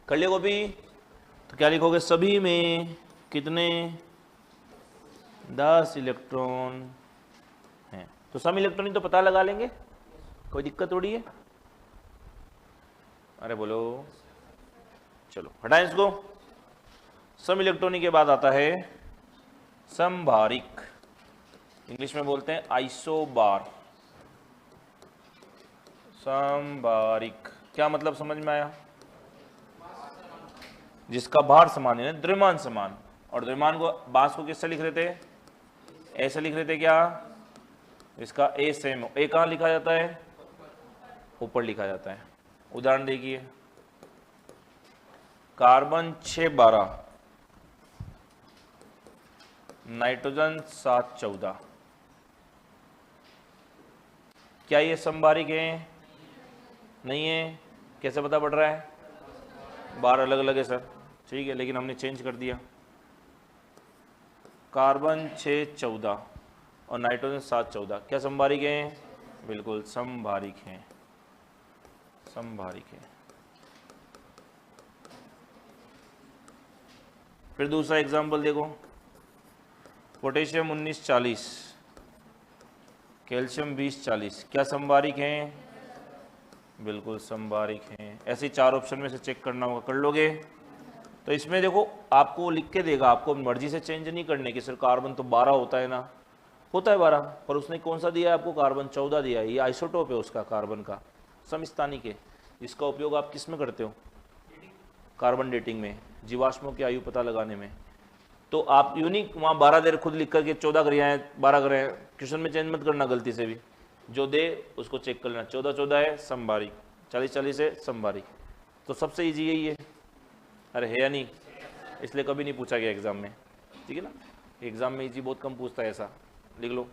कर लिया कॉपी? तो क्या लिखोगे? सभी में कितने 10 इलेक्ट्रॉन हैं। तो सम इलेक्ट्रॉन तो पता लगा लेंगे, कोई दिक्कत थोड़ी है। अरे बोलो, चलो हटाएं इसको। सम इलेक्ट्रॉनिक के बाद आता है समभारिक, इंग्लिश में बोलते हैं आइसोबार। समभारिक क्या मतलब समझ में आया? जिसका भार समान है, द्रव्यमान समान। और द्रव्यमान को, बांस को किससे लिख रहे थे? ऐसे लिख रहे थे क्या? इसका ए सेम। ए कहाँ लिखा जाता है? ऊपर लिखा जाता है। उदाहरण देखिए, कार्बन 6-12, नाइट्रोजन 7-14। क्या ये समभारिक है? नहीं है। कैसे पता पड़ रहा है? बार अलग अलग है सर, ठीक है, लेकिन हमने चेंज कर दिया। कार्बन 6-14 और नाइट्रोजन 7-14 क्या समभारिक हैं? बिल्कुल समभारिक हैं, समभारिक है। फिर दूसरा एग्जाम्पल देखो, पोटेशियम 19-40, कैल्शियम 20-40 क्या समभारिक हैं? बिल्कुल समभारिक हैं। ऐसे 4 ऑप्शन में से चेक करना होगा, कर लोगे? तो इसमें देखो आपको लिख के देगा, आपको मर्जी से चेंज नहीं करने की। सिर्फ कार्बन तो 12 होता है ना, होता है 12, पर उसने कौन सा दिया है आपको? कार्बन 14 दिया है। ये आइसोटोप है उसका, कार्बन का, समस्थानिक है। इसका उपयोग आप किस में करते हो? कार्बन डेटिंग में, जीवाश्मों की आयु पता लगाने में। तो आप यूनिक वहाँ 12 देर खुद लिख करके 14 कर आए, 12 कर आए, क्वेश्चन में चेंज मत करना गलती से भी। जो दे उसको चेक कर लेना, 14-14 है समभारिक। 40-40 है समभारिक, तो सबसे इजी यही है। अरे है या नहीं, इसलिए कभी नहीं पूछा गया एग्जाम में, ठीक है ना। एग्जाम में इजी बहुत कम पूछता है, ऐसा लिख लो।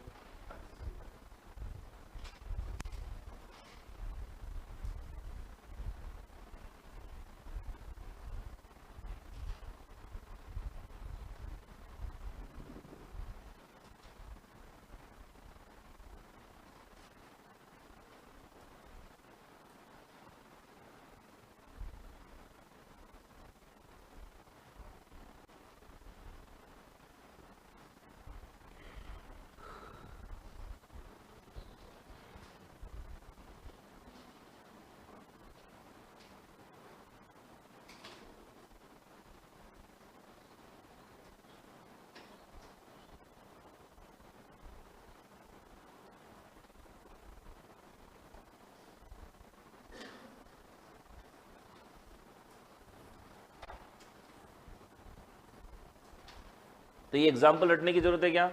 तो ये एग्जाम्पल रटने की जरूरत है क्या?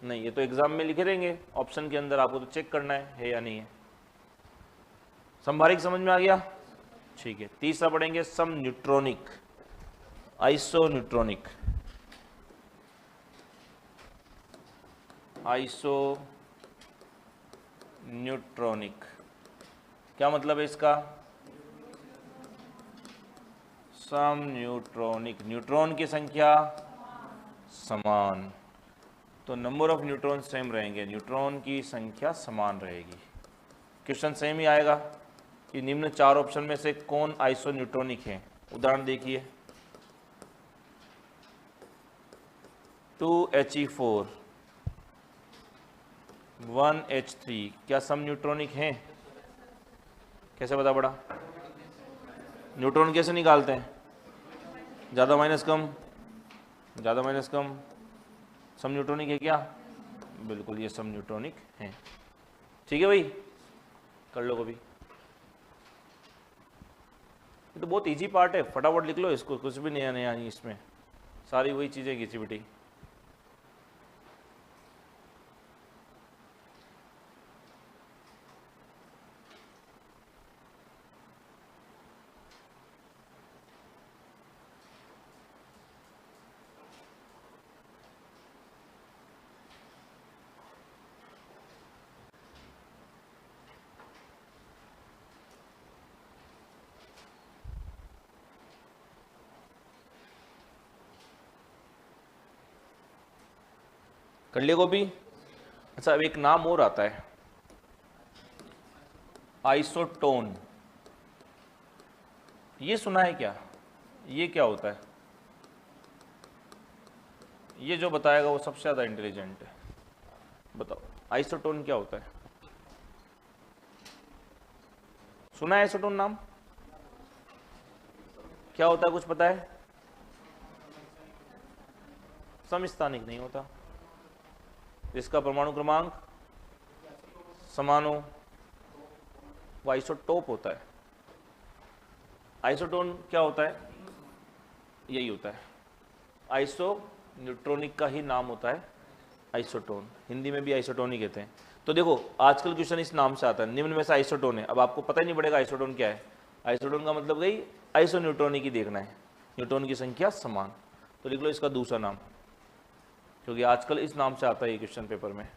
नहीं, ये तो एग्जाम में लिखे रहेंगे ऑप्शन के अंदर, आपको तो चेक करना है या नहीं है। संभारिक समझ में आ गया? ठीक है, तीसरा पढ़ेंगे सम neutronic, isoneutronic. Isoneutronic क्या मतलब है इसका? सम न्यूट्रॉनिक, न्यूट्रॉन की संख्या समान, तो नंबर ऑफ न्यूट्रॉन सेम रहेंगे, न्यूट्रॉन की संख्या समान रहेगी। क्वेश्चन सेम ही आएगा कि निम्न 4 ऑप्शन में से कौन आइसो न्यूट्रॉनिक है। उदाहरण देखिए, 2He4 1H3 क्या सम न्यूट्रॉनिक हैं? कैसे पता पड़ा? न्यूट्रॉन कैसे निकालते हैं? ज़्यादा माइनस कम, ज़्यादा माइनस कम, सम न्यूट्रॉनिक है क्या? बिल्कुल, ये सम न्यूट्रॉनिक है। ठीक है भाई, कर लो कभी। ये तो बहुत इजी पार्ट है, फटाफट लिख लो इसको, कुछ भी नया नया नहीं इसमें, सारी वही चीज़ें घिसी पिटी। कर लिया कॉपी? अच्छा, अब एक नाम और आता है, आइसोटोन। ये सुना है क्या? ये क्या होता है? ये जो बताएगा वो सबसे ज़्यादा इंटेलिजेंट है। बताओ आइसोटोन क्या होता है? सुना है आइसोटोन नाम? क्या होता है, कुछ पता है? समस्थानिक नहीं होता, जिसका परमाणु क्रमांक समान हो वो आइसोटोप होता है। आइसोटोन क्या होता है? यही होता है, आइसो न्यूट्रॉनिक का ही नाम होता है आइसोटोन, हिंदी में भी आइसोटोन ही कहते हैं। तो देखो आजकल क्वेश्चन इस नाम से आता है, निम्न में से आइसोटोन है, अब आपको पता ही नहीं पड़ेगा आइसोटोन क्या है। आइसोटोन का मतलब गई आइसो न्यूट्रॉनिक ही देखना है, न्यूट्रॉन की संख्या समान, तो लिख लो इसका दूसरा नाम, क्योंकि आजकल इस नाम से आता है ये क्वेश्चन पेपर में।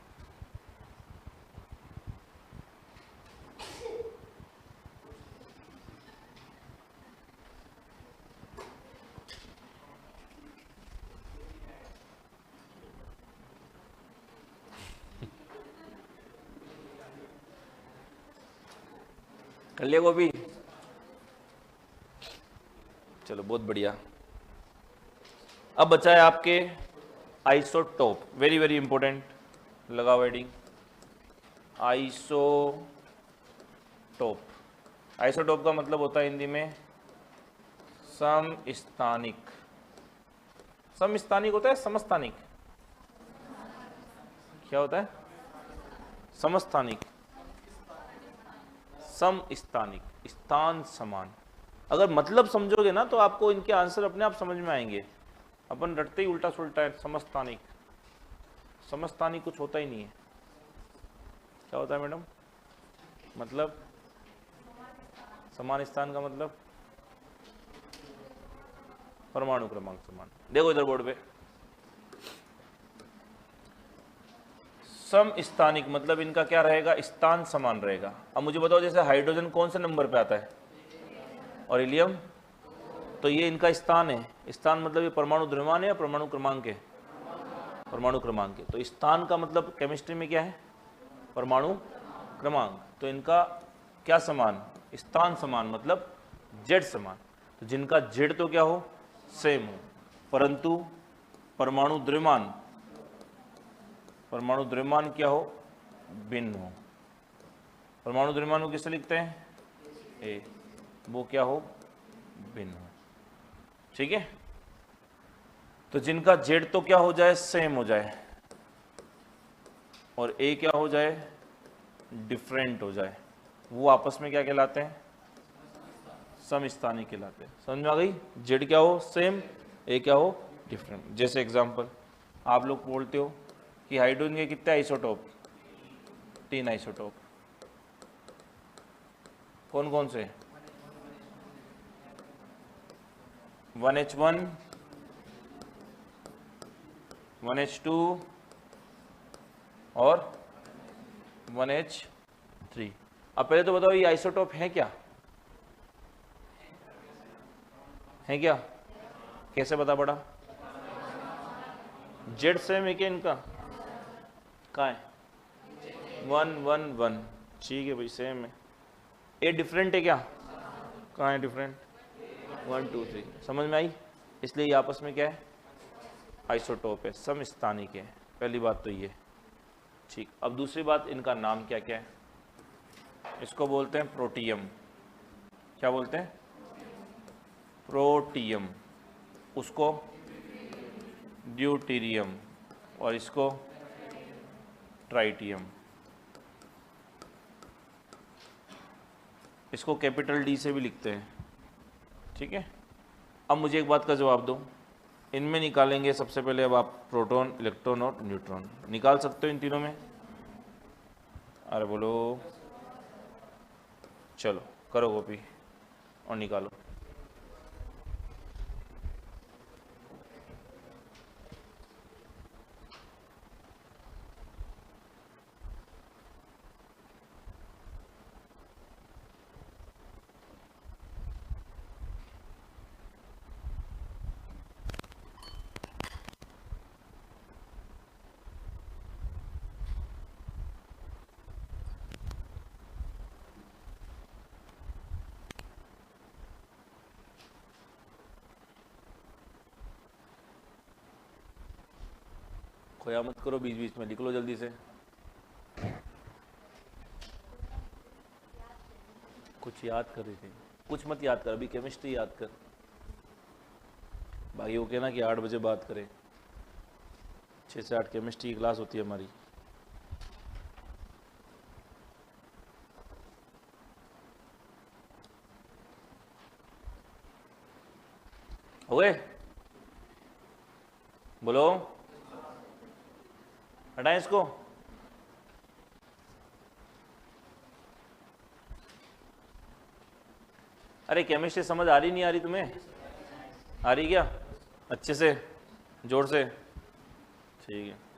कर लिया वो भी? चलो बहुत बढ़िया। अब बचा है आपके आइसोटोप, वेरी वेरी इंपॉर्टेंट, लगाओ हेडिंग आइसोटोप। आइसोटोप का मतलब होता है हिंदी में समस्थानिक। समस्थानिक होता है समस्थानिक? क्या होता है? समस्थानिक, समस्थानिक, स्थान समान। अगर मतलब समझोगे ना तो आपको इनके आंसर अपने आप समझ में आएंगे। अपन रटते ही उल्टा सुल्टा है, समस्थानिक। समस्थानिक कुछ होता ही नहीं है। क्या होता है मैडम? मतलब समान स्थान का मतलब परमाणु क्रमांक समान। देखो इधर बोर्ड पे, सम स्थानिक मतलब इनका क्या रहेगा, स्थान समान रहेगा। अब मुझे बताओ जैसे हाइड्रोजन कौन से नंबर पे आता है और हीलियम, तो ये इनका स्थान है। स्थान मतलब ये परमाणु द्रव्यमान है या परमाणु क्रमांक है, परमाणु क्रमांक है। तो स्थान का मतलब केमिस्ट्री में क्या है, परमाणु क्रमांक। तो इनका क्या समान, स्थान समान मतलब जेड समान। तो जिनका जेड तो क्या हो, सेम हो, परंतु परमाणु द्रव्यमान, परमाणु द्रव्यमान क्या हो, भिन्न हो। परमाणु द्रव्यमान को किससे लिखते हैं, ए, वो क्या हो, भिन्न हो। ठीक है, तो जिनका जेड तो क्या हो जाए, सेम हो जाए, और ए क्या हो जाए, डिफरेंट हो जाए, वो आपस में क्या कहलाते हैं, समस्थानिक कहलाते हैं। समझ में आ गई, जेड क्या हो सेम, ए क्या हो डिफरेंट। जैसे एग्जांपल आप लोग बोलते हो कि हाइड्रोजन के कितने आइसोटोप, 3 आइसोटोप। कौन कौन से, 1H1, 1H2 और 1H3। अब पहले तो बताओ ये आइसोटोप है क्या, है क्या, कैसे बता पड़ा, जेड सेम है क्या इनका, कहाँ है, 1 1 1, ठीक है भाई सेम है। ए डिफरेंट है क्या, कहाँ है डिफरेंट, 1 2 3। समझ में आई, इसलिए ये आपस में क्या है, आइसोटोप है, समस्थानिक है। पहली बात तो ये, ठीक। अब दूसरी बात, इनका नाम क्या क्या है, इसको बोलते हैं प्रोटियम। क्या बोलते हैं, प्रोटियम, उसको ड्यूटीरियम, और इसको ट्राइटियम। इसको कैपिटल डी से भी लिखते हैं, ठीक है। अब मुझे एक बात का जवाब दो, इनमें निकालेंगे सबसे पहले। अब आप प्रोटॉन, इलेक्ट्रॉन और न्यूट्रॉन निकाल सकते हो इन तीनों में, अरे बोलो, चलो करो कॉपी और निकालो। खोया मत करो बीच बीच में, लिख लो जल्दी से। कुछ याद कर रही थी, कुछ मत याद कर, अभी केमिस्ट्री याद कर। बाकी वो कहना कि 8 बजे बात करें, 6 से 8 केमिस्ट्री की क्लास होती है हमारी। हो गए, बोलो, हटाएं इसको। अरे केमिस्ट्री समझ आ रही नहीं आ रही तुम्हें, आ रही क्या, अच्छे से जोर से, ठीक है।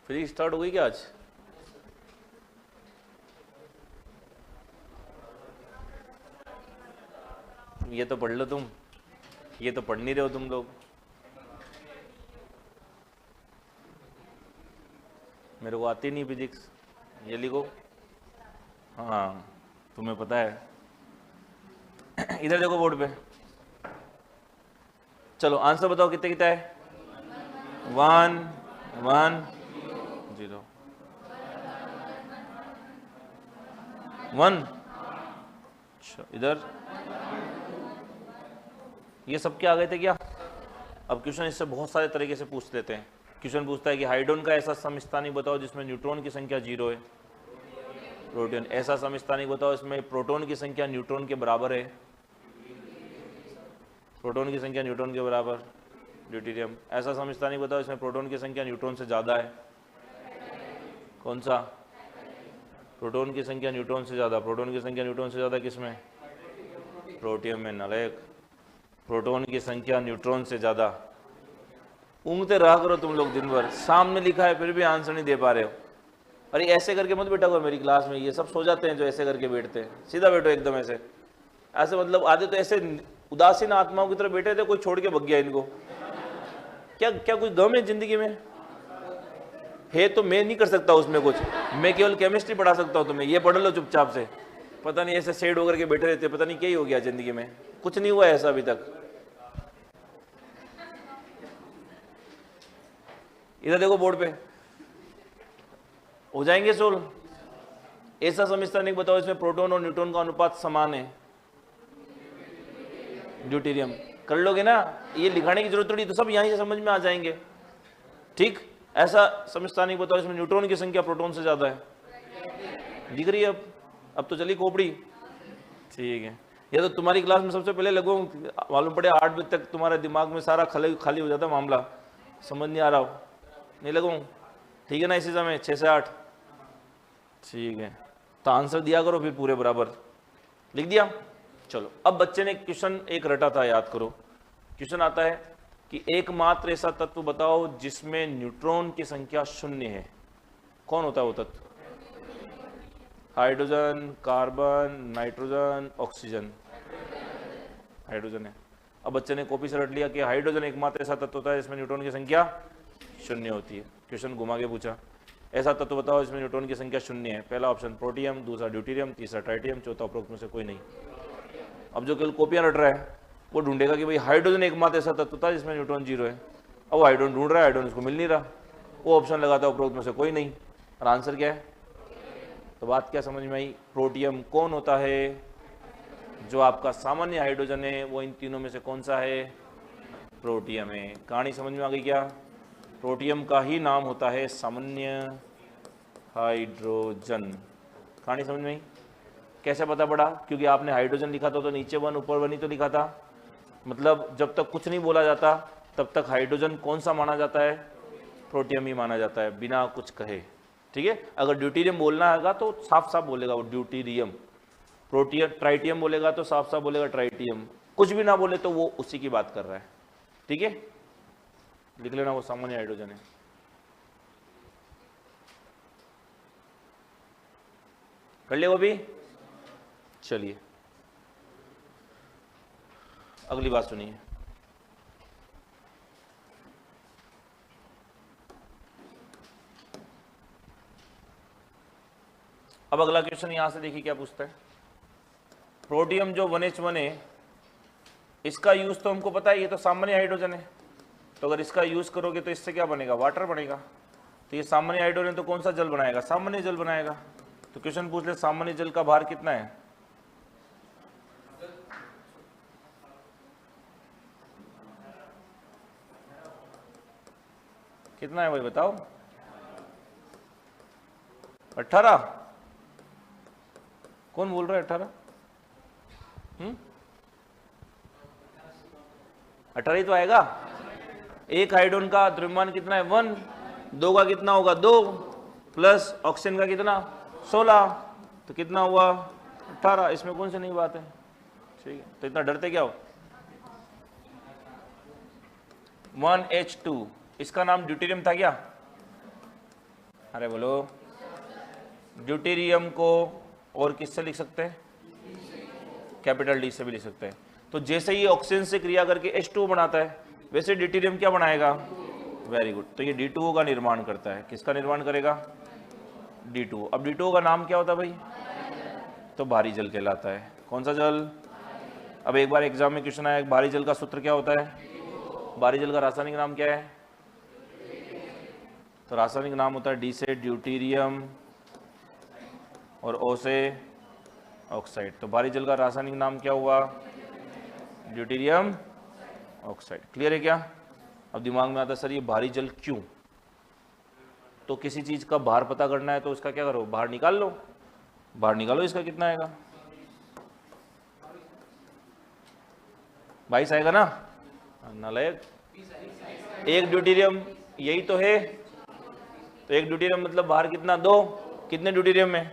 फिजिक्स स्टार्ट हो गई क्या आज? ये तो पढ़ लो तुम, ये तो पढ़ नहीं रहे हो तुम लोग। मेरे को आती नहीं फिजिक्स, ये लिखो। हाँ तुम्हें पता है। इधर देखो बोर्ड पे, चलो आंसर बताओ कितने कितना है? 1 1 0 1। अच्छा इधर ये सब क्या आ गए थे क्या? अब क्वेश्चन इससे बहुत सारे तरीके से पूछ लेते हैं। क्वेश्चन पूछता है कि हाइड्रोजन का ऐसा समस्थानिक बताओ जिसमें न्यूट्रॉन की संख्या 0 है। प्रोटॉन ऐसा समस्थानिक बताओ इसमें प्रोटॉन की संख्या न्यूट्रॉन के बराबर है। प्रोटॉन की संख्या न्यूट्रॉन के बराबर। ड्यूटेरियम ऐसा समस्थानिक बताओ इसमें प्रोटॉन की संख्या न्यूट्रॉन से ज़्यादा है। कौन सा? प्रोटॉन की संख्या न्यूट्रॉन से ज़्यादा। प्रोटॉन की संख्या न्यूट्रॉन से ज़्यादा किसमें? प्रोटियम में। नलेक प्रोटॉन की संख्या न्यूट्रॉन से ज़्यादा। ऊँगते रहा करो तुम लोग दिन भर, सामने लिखा है फिर भी आंसर नहीं दे पा रहे हो। अरे ऐसे करके मत बैठा करो मेरी क्लास में, ये सब सो जाते हैं जो ऐसे करके बैठते हैं। सीधा बैठो एकदम ऐसे ऐसे, मतलब आधे तो ऐसे उदासीन आत्माओं की तरह बैठे थे, कोई छोड़ के भग गया इनको। क्या क्या कोई गम है जिंदगी में? है तो मैं नहीं कर सकता उसमें कुछ, मैं केवल केमिस्ट्री पढ़ा सकता हूँ तुम्हें। ये पढ़ लो चुपचाप से। पता नहीं ऐसे सेड होकर के बैठे रहते, पता नहीं क्या ही हो गया जिंदगी में, कुछ नहीं हुआ ऐसा अभी तक। इधर देखो बोर्ड पे, हो जाएंगे सोल्व। ऐसा समस्थानिक बताओ इसमें प्रोटॉन और न्यूट्रॉन का अनुपात समान है। ड्यूटेरियम कर लोगे ना, ये लिखाने की जरूरत थोड़ी, तो सब यहीं से समझ में आ जाएंगे। ठीक, ऐसा समस्थानिक बताओ इसमें न्यूट्रॉन की संख्या प्रोटॉन से ज्यादा है। दिख रही है अब तो चली खोपड़ी। ठीक है, ये तो तुम्हारी क्लास में सबसे पहले लगो, मालूम पड़े 8 बजे तक तुम्हारे दिमाग में सारा खाली हो जाता मामला, समझ नहीं आ रहा हो, नहीं लगो। ठीक है ना, इसी समय 6 से 8। ठीक है, तो आंसर दिया करो फिर पूरे बराबर। लिख दिया? चलो अब बच्चे ने क्वेश्चन एक रटा था, याद करो। क्वेश्चन आता है कि एकमात्र ऐसा तत्व बताओ जिसमें न्यूट्रॉन की संख्या 0 है। कौन होता है वो तत्व? Hydrogen, carbon, nitrogen, oxygen. Hydrogen है। अब बच्चे ने कॉपी से रट लिया कि हाइड्रोजन एकमात्र ऐसा तत्व होता है जिसमें न्यूट्रॉन की संख्या 0 होती है। क्वेश्चन घुमा के पूछा, ऐसा तत्व बताओ जिसमें न्यूट्रॉन की संख्या 0 है। पहला ऑप्शन प्रोटियम, दूसरा ड्यूटेरियम, तीसरा ट्राइटियम, चौथा उपरोक्त में से कोई नहीं। अब जो केवल कॉपियां रट रहा है वो ढूंढेगा कि भाई हाइड्रोजन एकमात्र ऐसा तत्व था जिसमें न्यूट्रॉन 0 है। अब वो हाइड्रोजन ढूंढ रहा है, हाइड्रोजन उसको मिल नहीं रहा, वो ऑप्शन लगाता है उपरोक्त में से कोई नहीं, और आंसर क्या है? तो बात क्या समझ में आई? प्रोटियम कौन होता है? जो आपका सामान्य हाइड्रोजन है वो इन तीनों में से कौन सा है? प्रोटियम है। कहानी समझ में आ गई क्या? प्रोटियम का ही नाम होता है सामान्य हाइड्रोजन। कहानी समझ में आई? कैसे पता पड़ा? क्योंकि आपने हाइड्रोजन लिखा था तो नीचे 1 ऊपर 1 ही तो लिखा था। मतलब जब तक कुछ नहीं बोला जाता तब तक हाइड्रोजन कौन सा माना जाता है? प्रोटियम ही माना जाता है, बिना कुछ कहे। ठीक है, अगर ड्यूटेरियम बोलना होगा तो साफ साफ बोलेगा वो ड्यूटेरियम। प्रोटियम ट्राइटियम बोलेगा तो साफ साफ बोलेगा ट्राइटियम। कुछ भी ना बोले तो वो उसी की बात कर रहा है। ठीक है, लिख लेना, वो सामान्य हाइड्रोजन है। कर ले वो भी। चलिए अगली बात सुनिए। अब अगला क्वेश्चन यहां से देखिए क्या पूछता है। प्रोटियम जो 1H1 है, इसका यूज तो हमको पता है, ये तो सामान्य हाइड्रोजन है। तो अगर इसका यूज करोगे तो इससे क्या बनेगा? वाटर बनेगा। तो ये सामान्य हाइड्रोजन तो कौन सा जल बनाएगा? सामान्य जल बनाएगा। तो क्वेश्चन पूछ ले सामान्य जल का भार कितना है? कितना है भाई बताओ? 18। कौन बोल रहा है 18? 18 ही तो आएगा। एक हाइड्रोजन का द्रव्यमान कितना है? 1। 2 का कितना होगा? 2 प्लस ऑक्सीजन का कितना? 16। तो कितना हुआ? 18। इसमें कौन सी नई बात है? ठीक है, तो इतना डरते क्या हो? 1H2, इसका नाम ड्यूटेरियम था क्या? अरे बोलो। ड्यूटेरियम को और किससे लिख सकते हैं? कैपिटल डी से भी लिख सकते हैं। तो जैसे ही ऑक्सीजन से क्रिया करके H2O बनाता है, वैसे ड्यूटेरियम क्या बनाएगा? Very good. तो ये D2O का निर्माण करता है। किसका निर्माण करेगा? D2O। अब D2O का नाम क्या होता है भाई? तो भारी जल कहलाता है। कौन सा जल? अब एक बार एग्जाम में क्वेश्चन आया, भारी जल का सूत्र क्या होता है? भारी जल का रासायनिक नाम क्या है? तो रासायनिक नाम होता है डी से ड्यूटेरियम और ओ से ऑक्साइड। तो भारी जल का रासायनिक नाम क्या हुआ? Deuterium oxide. क्लियर है क्या? अब दिमाग में आता है सर ये भारी जल क्यों? तो किसी चीज का भार पता करना है तो उसका क्या करो? भार निकाल लो। भार निकालो, इसका कितना आएगा? 22 आएगा ना? नालायक। एक ड्यूटेरियम, यही तो है। तो एक ड्यूटेरियम मतलब बाहर कितना? 2। कितने ड्यूटेरियम में?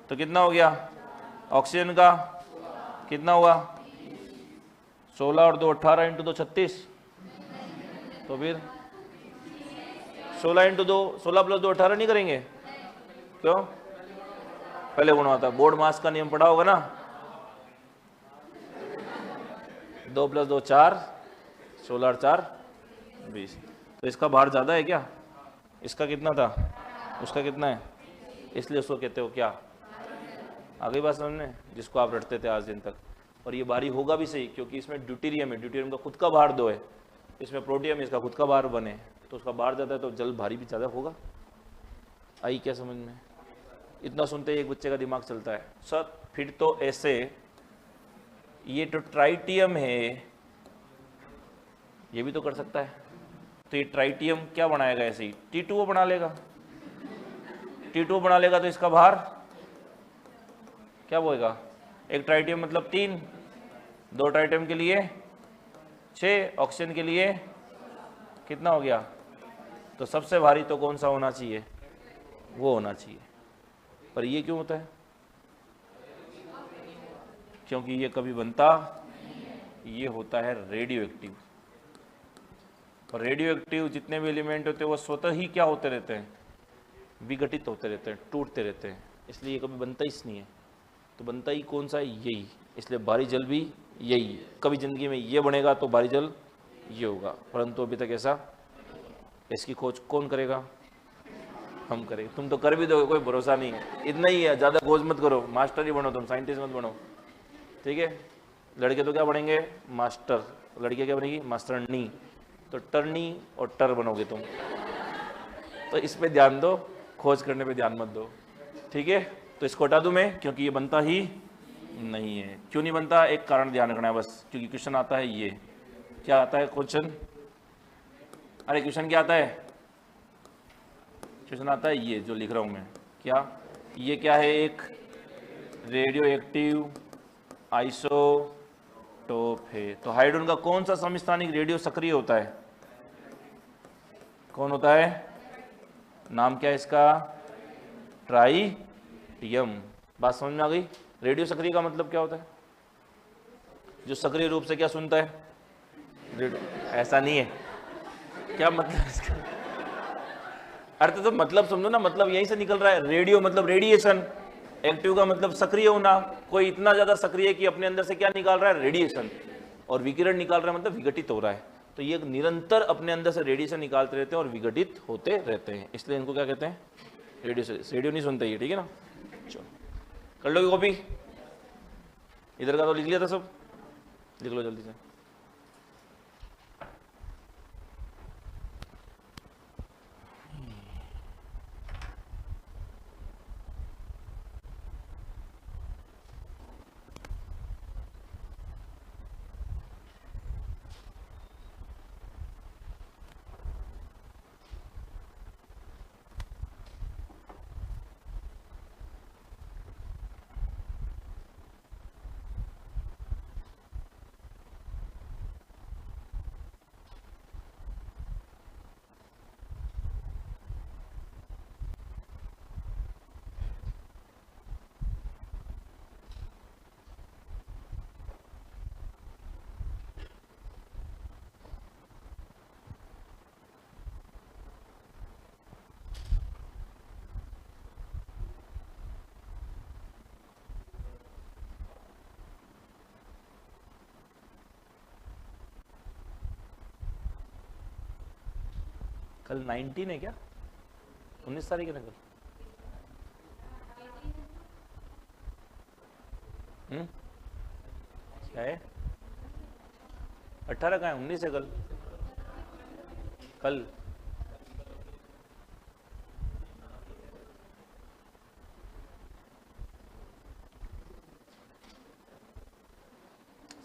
तो कितना हो गया? ऑक्सीजन का कितना हुआ? 16 और 2 18 इंटू 2 36। तो फिर 16 इंटू 2 16 प्लस 2 18 नहीं करेंगे? क्यों? पहले गुणा होता है। बोर्ड मास का नियम पढ़ा होगा ना? 2 प्लस 2 4, 16 और 4 20। तो इसका भार ज़्यादा है क्या? इसका कितना था? उसका कितना है? इसलिए उसको कहते हो क्या? आ गई बात समझ में? जिसको आप रटते थे आज दिन तक। और ये भारी होगा भी सही, क्योंकि इसमें ड्यूटेरियम है। ड्यूटेरियम का खुद का भार 2 है, इसमें प्रोटियम इसका खुद का भार 1 है। तो उसका भार ज़्यादा है तो जल भारी भी ज़्यादा होगा। आई क्या समझ में? इतना सुनते ही एक बच्चे का दिमाग चलता है, सर फिर तो ऐसे ये तो ट्राइटियम है, ये भी तो कर सकता है। तो ये ट्राइटियम क्या बनाएगा? ऐसे ही T2O बना लेगा। T2O बना लेगा तो इसका भार क्या होएगा? एक ट्राइटियम मतलब 3, 2 ट्राइटियम के लिए 6, ऑक्सीजन के लिए कितना हो गया? तो सबसे भारी तो कौन सा होना चाहिए? वो होना चाहिए। पर ये क्यों होता है? क्योंकि ये कभी बनता, ये होता है रेडियो एक्टिव। और रेडियो एक्टिव जितने भी एलिमेंट होते हैं वो स्वतः ही क्या होते रहते हैं? विघटित होते रहते हैं, टूटते रहते हैं। इसलिए ये कभी बनता ही नहीं है। तो बनता ही कौन सा है? यही। इसलिए भारी जल भी यही है। कभी जिंदगी में ये बनेगा तो भारी जल ये होगा, परंतु अभी तक ऐसा, इसकी खोज कौन करेगा? हम करेंगे। तुम तो कर भी दोगे, कोई भरोसा नहीं है। इतना ही है, ज़्यादा खोज मत करो। मास्टर ही बनो तुम, साइंटिस्ट मत बनो, ठीक है? लड़के तो क्या बनेंगे? मास्टर। लड़कियाँ क्या बनेगी? मास्टरनी। तो टर्नी और टर बनोगे तुम। तो इस पे ध्यान दो, खोज करने पे ध्यान मत दो, ठीक है? तो इसको हटा दूं मैं, क्योंकि ये बनता ही नहीं है। क्यों नहीं बनता? एक कारण ध्यान रखना है बस, क्योंकि क्वेश्चन आता है ये। क्या आता है क्वेश्चन? अरे क्वेश्चन क्या आता है? क्वेश्चन आता है ये जो लिख रहा हूं मैं। क्या ये क्या है? एक रेडियो एक्टिव आइसोटोप है। तो हाइड्रोजन का कौन सा समस्थानिक रेडियो सक्रिय होता है? कौन होता है? नाम क्या है इसका? ट्राइटियम। बात समझ में आ गई? रेडियो सक्रिय का मतलब क्या होता है? जो सक्रिय रूप से क्या सुनता है? ऐसा नहीं है। क्या मतलब इसका? अर्थ तो मतलब समझो ना, मतलब यहीं से निकल रहा है। रेडियो मतलब रेडिएशन, एक्टिव का मतलब सक्रिय होना। कोई इतना ज्यादा सक्रिय है कि अपने अंदर से क्या निकाल रहा है? रेडिएशन। और विकिरण निकाल रहा है मतलब विघटित हो रहा है। तो ये निरंतर अपने अंदर से रेडिएशन निकालते रहते हैं और विघटित होते रहते हैं, इसलिए इनको क्या कहते हैं? रेडियो। रेडियो नहीं सुनते ये, ठीक है ना? चलो कर लोगे कॉपी? इधर का तो लिख लिया था सब, लिख लो जल्दी से। कल 19 है क्या? 19 तारीख है ना कल? क्या है? 18 का है, 19 है कल। कल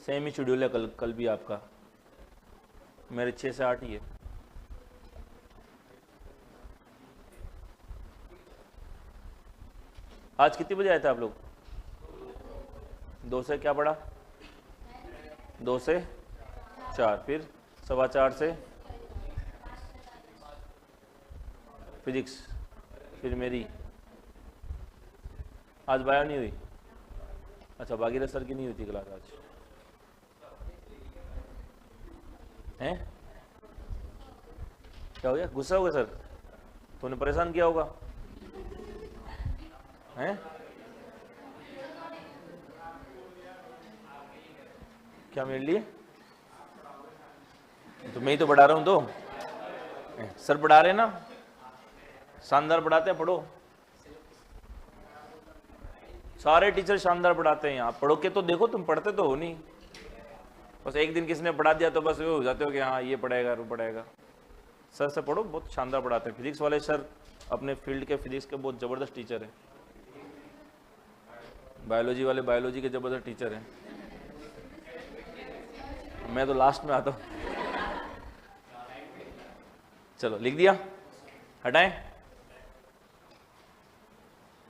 सेम ही शेड्यूल है, कल भी आपका। मेरे 6 से 8 ही है। आज कितने बजे आए थे आप लोग? 2 से क्या पढ़ा? 2 से 4, फिर 4:15 से फिजिक्स, फिर मेरी। आज बायो नहीं हुई? अच्छा, भागीरथ सर की नहीं हुई थी क्लास आज, हैं? क्या हो गया? गुस्सा हो गया सर? तूने परेशान किया होगा, हैं? क्या मेरे लिए? तो मैं ही तो पढ़ा रहा हूँ, तो सर पढ़ा रहे हैं ना, शानदार पढ़ाते हैं, पढ़ो। सारे टीचर शानदार पढ़ाते हैं यहाँ, पढ़ो के तो देखो, तुम पढ़ते तो हो नहीं, बस एक दिन किसी ने पढ़ा दिया तो बस वो हो जाते हो कि हाँ ये पढ़ाएगा वो पढ़ाएगा। सर से पढ़ो, बहुत शानदार पढ़ाते हैं। फिजिक्स वाले सर अपने फील्ड के फिजिक्स के बहुत ज़बरदस्त टीचर हैं। बायोलॉजी वाले बायोलॉजी के ज़बरदस्त टीचर हैं। मैं तो लास्ट में आता हूँ। चलो लिख दिया, हटाएं।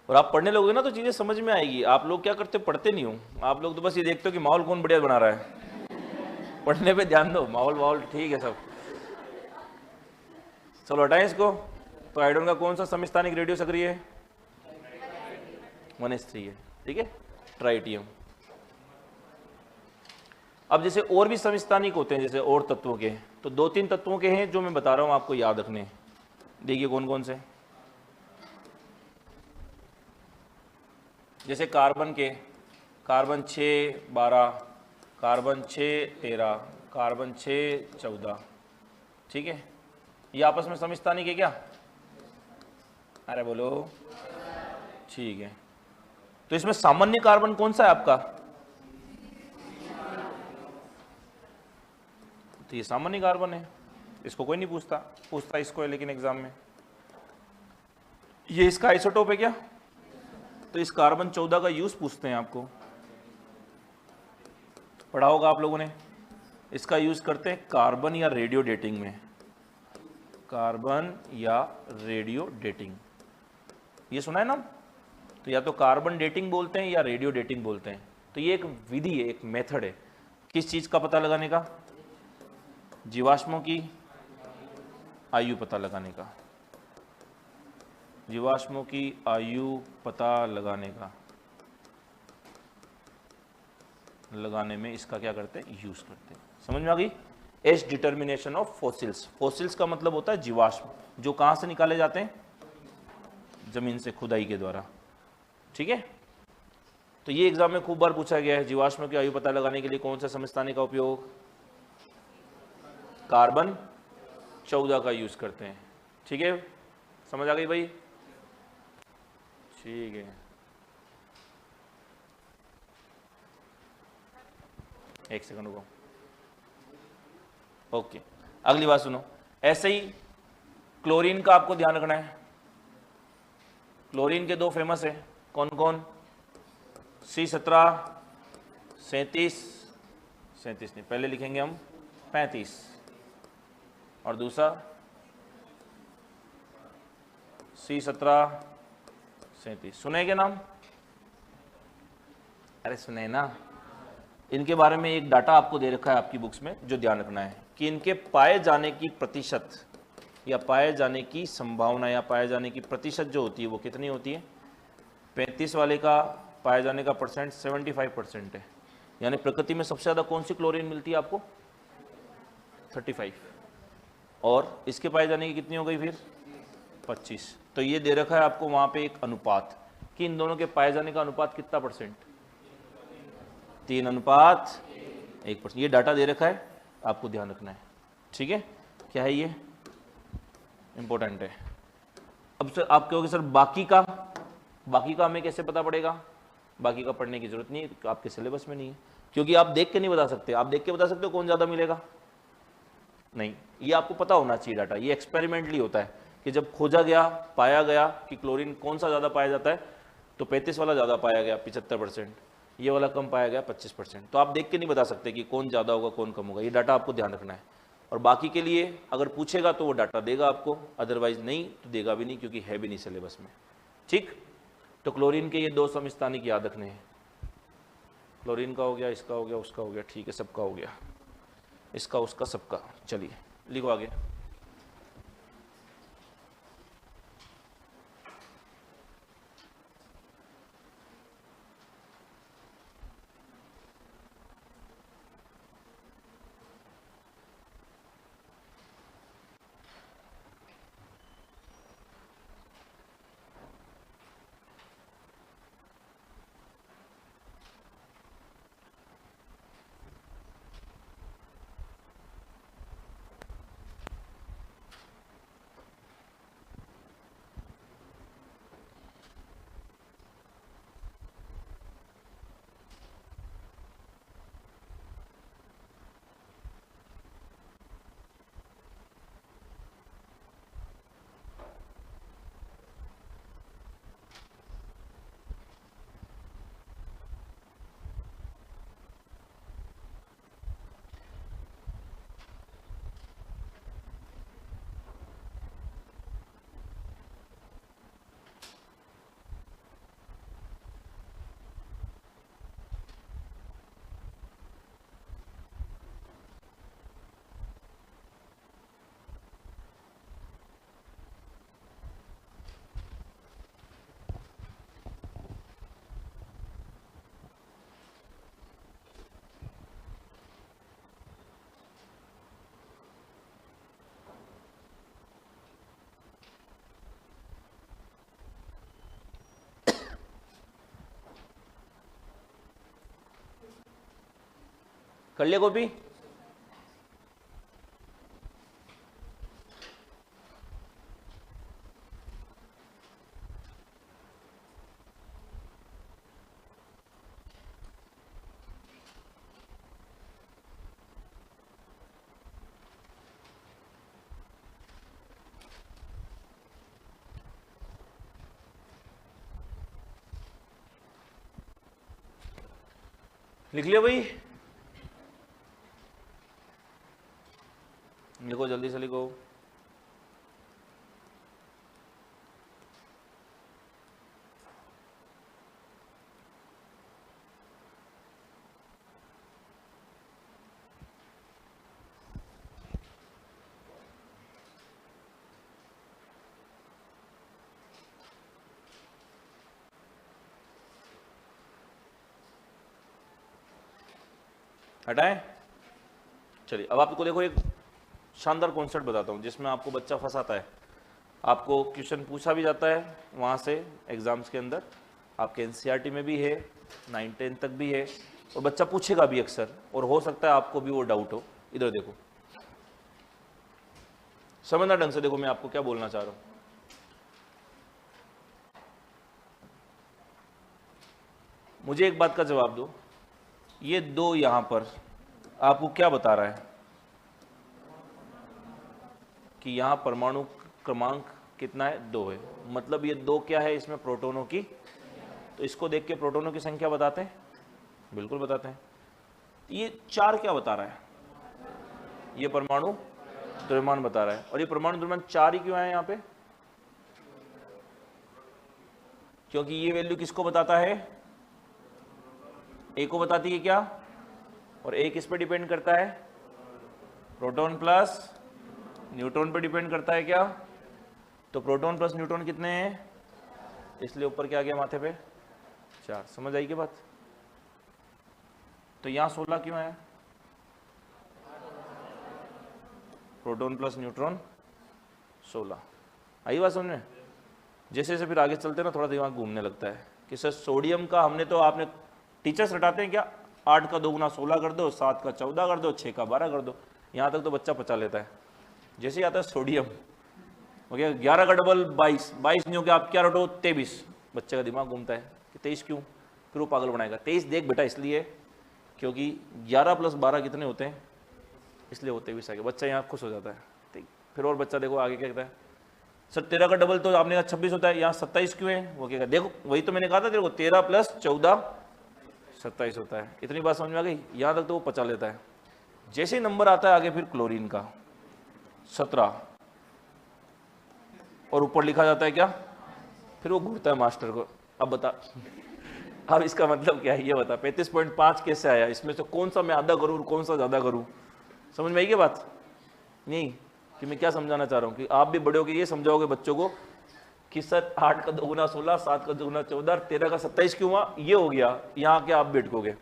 और आप पढ़ने लगोगे ना तो चीज़ें समझ में आएगी। आप लोग क्या करते, पढ़ते नहीं हो, आप लोग तो बस ये देखते हो कि माहौल कौन बढ़िया बना रहा है। पढ़ने पे ध्यान दो, माहौल ठीक है सब। चलो हटाएं इसको। तो आयोडीन का कौन सा समस्थानिक रेडियो सक्रिय है? 1s3 है, ठीक है, ट्राइटियम। अब जैसे और भी समस्थानिक होते हैं, जैसे और तत्वों के, तो 2-3 तत्वों के हैं जो मैं बता रहा हूं आपको याद रखने। देखिए कौन कौन से। जैसे कार्बन के, कार्बन 6-12, कार्बन 6-13, कार्बन 6-14, ठीक है, ये आपस में समस्थानिक है क्या? अरे बोलो, ठीक है। तो इसमें सामान्य कार्बन कौन सा है आपका? तो ये सामान्य कार्बन है, इसको कोई नहीं पूछता इसको है लेकिन एग्जाम में। ये इसका आइसोटोप है क्या? तो इस कार्बन 14 का यूज पूछते हैं आपको, पढ़ा होगा आप लोगों ने। इसका यूज करते हैं कार्बन या रेडियो डेटिंग में, कार्बन या रेडियो डेटिंग, ये सुना है ना। तो या तो कार्बन डेटिंग बोलते हैं या रेडियो डेटिंग बोलते हैं। तो ये एक विधि है, एक मेथड है, किस चीज का पता लगाने का? जीवाश्मों की आयु पता लगाने का, जीवाश्मों की आयु पता लगाने में इसका क्या करते हैं? यूज करते हैं। समझ में आ गई? As determination of fossils. Fossils का मतलब होता है जीवाश्म, जो कहां से निकाले जाते हैं? जमीन से, खुदाई के द्वारा, ठीक है। तो ये एग्जाम में खूब बार पूछा गया है, जीवाश्म की आयु पता लगाने के लिए कौन सा समस्थानिक का उपयोग? कार्बन 14 का यूज करते हैं, ठीक है। समझ आ गई भाई? ठीक है, एक सेकंड को। ओके, अगली बात सुनो। ऐसे ही क्लोरीन का आपको ध्यान रखना है। क्लोरीन के 2 फेमस है, कौन कौन? C17, 37 नहीं, पहले लिखेंगे हम 35, और दूसरा C17, 37। सुने क्या नाम? अरे सुने ना। इनके बारे में एक डाटा आपको दे रखा है आपकी बुक्स में, जो ध्यान रखना है कि इनके पाए जाने की प्रतिशत या पाए जाने की संभावना या पाए जाने की प्रतिशत जो होती है वो कितनी होती है? 35 वाले का पाए जाने का परसेंट 75% है। यानी प्रकृति में सबसे ज़्यादा कौन सी क्लोरीन मिलती है आपको? 35, और इसके पाए जाने की कितनी हो गई फिर? 25। तो ये दे रखा है आपको वहाँ पे एक अनुपात कि इन दोनों के पाए जाने का अनुपात कितना परसेंट? 3:1%। ये डाटा दे रखा है, आपको ध्यान रखना है, ठीक है। क्या है ये? इंपॉर्टेंट है। अब सर आप कहोगे सर बाकी का हमें कैसे पता पड़ेगा? बाकी का पढ़ने की जरूरत नहीं है, आपके सिलेबस में नहीं है, क्योंकि आप देख के नहीं बता सकते। आप देख के बता सकते हो कौन ज़्यादा मिलेगा? नहीं, ये आपको पता होना चाहिए डाटा। ये एक्सपेरिमेंटली होता है कि जब खोजा गया, पाया गया कि क्लोरीन कौन सा ज़्यादा पाया जाता है, तो 35 वाला ज़्यादा पाया गया 75%, ये वाला कम पाया गया 25%। तो आप देख के नहीं बता सकते कि कौन ज़्यादा होगा कौन कम होगा, ये डाटा आपको ध्यान रखना है। और बाकी के लिए अगर पूछेगा तो वो डाटा देगा आपको, अदरवाइज नहीं तो देगा भी नहीं, क्योंकि है भी नहीं सिलेबस में। ठीक, तो क्लोरीन के ये 2 समस्थानिक याद रखने हैं। क्लोरीन का हो गया, इसका हो गया, उसका हो गया, ठीक है, सबका हो गया, इसका उसका सबका। चलिए लिखो आगे। कर लिया कॉपी? लिख लिया भाई? लिखो, जल्दी से लिखो। हटाएं? चलिए अब आपको देखो एक शानदार कॉन्सेप्ट बताता हूँ जिसमें आपको बच्चा फंसाता है। आपको क्वेश्चन पूछा भी जाता है वहाँ से एग्जाम्स के अंदर, आपके एनसीईआरटी में भी है, 9-10 तक भी है, और बच्चा पूछेगा भी अक्सर, और हो सकता है आपको भी वो डाउट हो। इधर देखो, समझना ढंग से, देखो मैं आपको क्या बोलना चाह रहा हूँ। मुझे एक बात का जवाब दो, ये 2 यहाँ पर आपको क्या बता रहा है कि यहाँ परमाणु क्रमांक कितना है? 2 है। मतलब ये 2 क्या है इसमें? प्रोटॉनों की। तो इसको देख के प्रोटॉनों की संख्या बताते हैं? बिल्कुल बताते हैं। ये 4 क्या बता रहा है? ये परमाणु द्रव्यमान बता रहा है। और ये परमाणु द्रव्यमान 4 ही क्यों है यहाँ पे? क्योंकि ये वैल्यू किसको बताता है? ए को बताती है क्या? और ए किस पे डिपेंड करता है? प्रोटॉन प्लस न्यूट्रॉन पे डिपेंड करता है क्या? तो प्रोटॉन प्लस न्यूट्रॉन कितने हैं? इसलिए ऊपर क्या आ गया माथे पे? 4। समझ आई की बात? तो यहाँ 16 क्यों है? Proton plus neutron 16। आई बात समझ में? जैसे जैसे फिर आगे चलते ना थोड़ा दिमाग घूमने लगता है कि सर सोडियम का हमने तो, आपने टीचर्स रटाते हैं क्या, 8 का 2 गुना 16 कर दो, 7 का 14 कर दो, 6 का 12 कर दो। यहाँ तक तो बच्चा पचा लेता है। जैसे ही आता है सोडियम, हो गया 11 का डबल 22, 22 नहीं हो गया आप क्या रटो 23। बच्चे का दिमाग घूमता है कि 23 क्यों, फिर वो पागल बनाएगा 23 देख बेटा इसलिए क्योंकि 11 + 12 कितने होते हैं, इसलिए वो 23 आ गया। बच्चा यहाँ खुश हो जाता है। ठीक, फिर और बच्चा देखो आगे क्या कहता है, सर 13 का डबल तो आपने कहा 26 होता है, यहाँ 27 क्यों है, वो क्या देखो वही तो मैंने कहा था तेरे को 13 + 14 27 होता है। इतनी बात समझ में आ गई, यहाँ तक तो वो पचा लेता है। जैसे ही नंबर आता है आगे फिर क्लोरीन का 17 और ऊपर लिखा जाता है क्या, फिर वो घूरता है मास्टर को, अब बता अब इसका मतलब क्या है ये बता, 35.5 कैसे आया, इसमें से कौन सा मैं आधा करूँ और कौन सा ज़्यादा करूँ। समझ में आई क्या बात, नहीं कि मैं क्या समझाना चाह रहा हूँ कि आप भी बड़े होकर ये समझाओगे बच्चों को कि सर 8 का 2 गुना 16, 7 का 2 गुना 14, 13 का 27 क्यों हुआ, ये हो गया, यहाँ के आप बैठोगे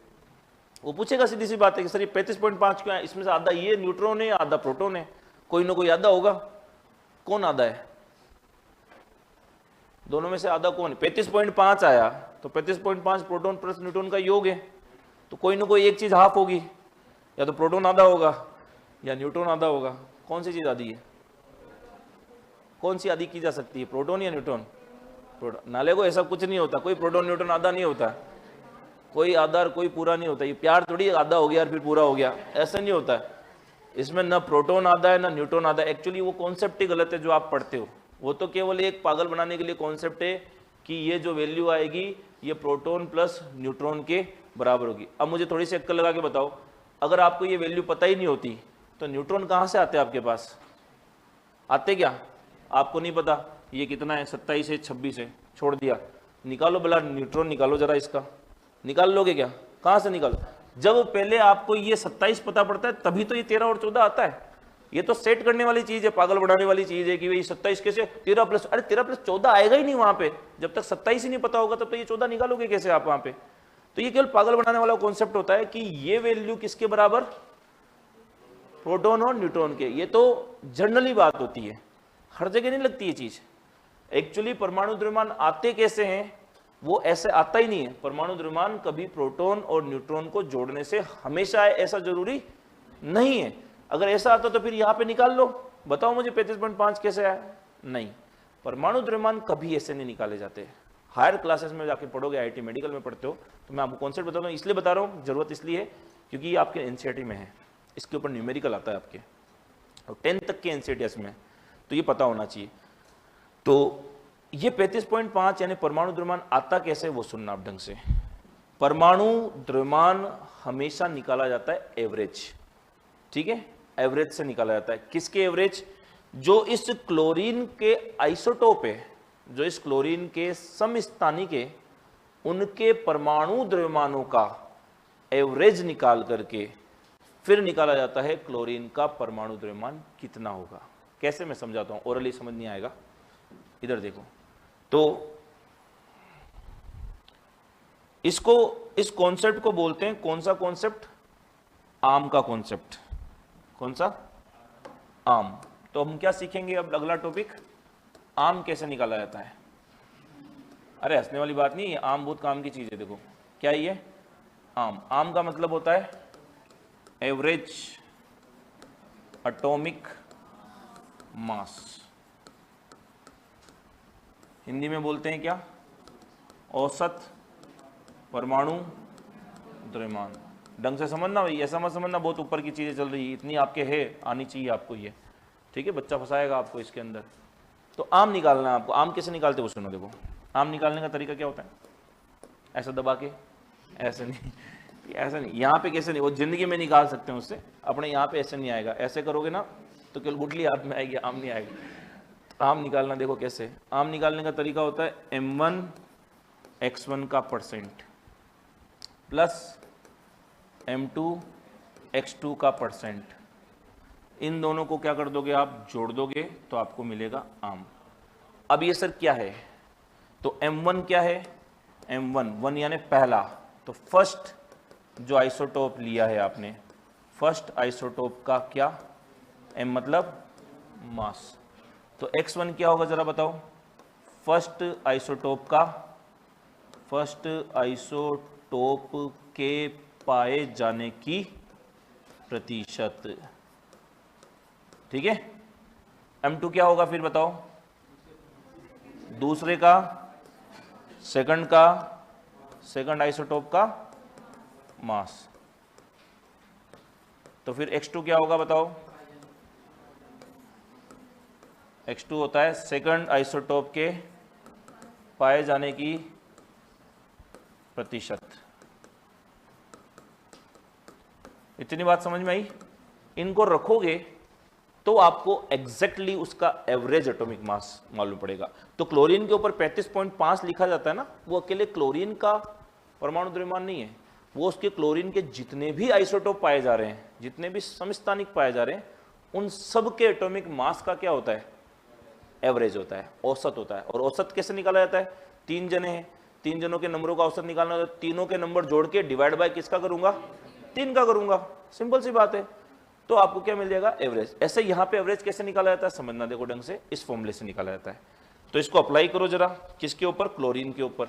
वो पूछेगा सीधी सी बात है कि सर ये 35.5 क्यों है, इसमें से आधा ये न्यूट्रॉन है आधा प्रोटॉन है, कोई ना कोई आधा होगा, कौन आधा है, दोनों में से आधा कौन है। 35.5 आया तो 35.5 प्रोटॉन प्लस न्यूट्रॉन का योग है, तो कोई ना कोई एक चीज हाफ होगी, या तो प्रोटॉन आधा होगा या न्यूट्रॉन आधा होगा। कौन सी चीज आधी है, कौन सी आधी की जा सकती है, प्रोटॉन या न्यूट्रॉन। प्रोटॉन नाले को ऐसा कुछ नहीं होता, कोई प्रोटॉन न्यूट्रॉन आधा नहीं होता, कोई आधा और कोई पूरा नहीं होता। ये प्यार थोड़ी आधा हो गया और फिर पूरा हो गया, ऐसा नहीं होता है। इसमें ना प्रोटॉन आधा है ना न्यूट्रॉन आधा है। एक्चुअली वो कॉन्सेप्ट ही गलत है जो आप पढ़ते हो, वो तो केवल एक पागल बनाने के लिए कॉन्सेप्ट है कि ये जो वैल्यू आएगी ये प्रोटॉन प्लस न्यूट्रॉन के बराबर होगी। अब मुझे थोड़ी सी अक्ल लगा के बताओ, अगर आपको ये वैल्यू पता ही नहीं होती तो न्यूट्रॉन कहाँ से आते आपके पास, आते क्या, आपको नहीं पता ये कितना है, 27 है 26 है, छोड़ दिया, निकालो भला न्यूट्रॉन निकालो जरा, इसका निकाल लोगे क्या, कहाँ से निकालो। जब पहले आपको ये 27 पता पड़ता है तभी तो ये 13 और 14 आता है। ये तो सेट करने वाली चीज है, पागल बनाने वाली चीज है कि भाई 27 कैसे, 13 प्लस, अरे 13 + 14 आएगा ही नहीं वहां पे, जब तक 27 ही नहीं पता होगा तब तो ये 14 निकालोगे कैसे आप वहां पे। तो ये केवल पागल बनाने वाला कॉन्सेप्ट होता है कि ये वैल्यू किसके बराबर, प्रोटॉन और न्यूट्रॉन के। ये तो जनरली बात होती है, हर जगह नहीं लगती ये चीज। एक्चुअली परमाणु द्रव्यमान आते कैसे हैं, वो ऐसे आता ही नहीं है। परमाणु द्रव्यमान कभी प्रोटॉन और न्यूट्रॉन को जोड़ने से हमेशा आए ऐसा जरूरी नहीं है। अगर ऐसा आता तो फिर यहाँ पे निकाल लो, बताओ मुझे 35.5 कैसे आया, नहीं, परमाणु द्रव्यमान कभी ऐसे नहीं निकाले जाते। हायर क्लासेस में जाके पढ़ोगे, आईआईटी मेडिकल में पढ़ते हो तो मैं आपको कॉन्सेप्ट बताता हूँ, इसलिए बता रहा हूँ, जरूरत इसलिए है क्योंकि ये आपके एनसीईआरटी में है, इसके ऊपर न्यूमेरिकल आता है आपके, और 10th तक के एनसीईआरटी में, तो ये पता होना चाहिए। तो ये 35.5 यानी परमाणु द्रव्यमान आता कैसे वो सुनना आप ढंग से। परमाणु द्रव्यमान हमेशा निकाला जाता है एवरेज, ठीक है, एवरेज से निकाला जाता है। किसके एवरेज, जो इस क्लोरीन के आइसोटोप है, जो इस क्लोरीन के समस्थानिक है, उनके परमाणु द्रव्यमानों का एवरेज निकाल करके फिर निकाला जाता है क्लोरीन का परमाणु द्रव्यमान कितना होगा। कैसे, मैं समझाता हूं, ओरली समझ नहीं आएगा, इधर देखो। तो इसको, इस कॉन्सेप्ट को बोलते हैं, कौन सा कॉन्सेप्ट, आम का कॉन्सेप्ट। कौन सा, आम। तो हम क्या सीखेंगे अब, अगला टॉपिक, आम कैसे निकाला जाता है। अरे हंसने वाली बात नहीं है, आम बहुत काम की चीज है। देखो क्या ये आम, आम का मतलब होता है एवरेज एटॉमिक मास, हिंदी में बोलते हैं क्या, औसत परमाणु द्रव्यमान। ढंग से समझना भाई, ऐसा मत समझना बहुत ऊपर की चीजें चल रही है, इतनी आपके है आनी चाहिए आपको ये, ठीक है, बच्चा फंसाएगा आपको इसके अंदर। तो आम निकालना है आपको। आम कैसे निकालते हो सुनो, देखो आम निकालने का तरीका क्या होता है, ऐसा दबा के, ऐसे नहीं, ऐसा नहीं, यहाँ पे कैसे नहीं, वो जिंदगी में निकाल सकते हैं उससे, अपने यहाँ पे ऐसे नहीं आएगा, ऐसे करोगे ना तो केवल गुठली हाथ में आएगी, आम नहीं आएगा। तो आम निकालना देखो कैसे, आम निकालने का तरीका होता है m1 x1 का परसेंट प्लस m2 x2 का परसेंट, इन दोनों को क्या कर दोगे आप, जोड़ दोगे तो आपको मिलेगा आम। अब ये सर क्या है, तो m1 क्या है, m1 1 यानी पहला, तो फर्स्ट जो आइसोटोप लिया है आपने, फर्स्ट आइसोटोप का क्या, m मतलब मास, तो x1 क्या होगा जरा बताओ, फर्स्ट आइसोटोप का, फर्स्ट आइसोटोप के पाए जाने की प्रतिशत, ठीक है। m2 क्या होगा फिर बताओ, दूसरे का, सेकंड का, सेकंड आइसोटोप का मास। तो फिर x2 क्या होगा बताओ? x2 होता है सेकंड आइसोटोप के पाए जाने की प्रतिशत। इतनी बात समझ में आई? इनको रखोगे तो आपको एग्जैक्टली उसका एवरेज एटॉमिक मास मालूम पड़ेगा। तो क्लोरीन के ऊपर 35.5 लिखा जाता है ना, वो अकेले क्लोरीन का परमाणु द्रव्यमान नहीं है, वो उसके क्लोरीन के जितने भी आइसोटोप पाए जा रहे हैं, जितने भी समस्थानिक पाए जा रहे हैं, उन सब के एटॉमिक मास का क्या होता है? एवरेज होता है, औसत होता है। और औसत कैसे निकाला जाता है? 3 जने हैं, 3 जनों के नंबरों का औसत निकालना होता है, तीनों के नंबर जोड़ के डिवाइड बाय किसका करूंगा? 3 का करूंगा। सिंपल सी बात है। तो आपको क्या मिल जाएगा? एवरेज। ऐसे यहां पे एवरेज कैसे निकाला जाता है समझना, देखो ढंग से, इस फॉर्मूले से निकाला जाता है। तो इसको अप्लाई करो जरा, किसके ऊपर? क्लोरीन के ऊपर।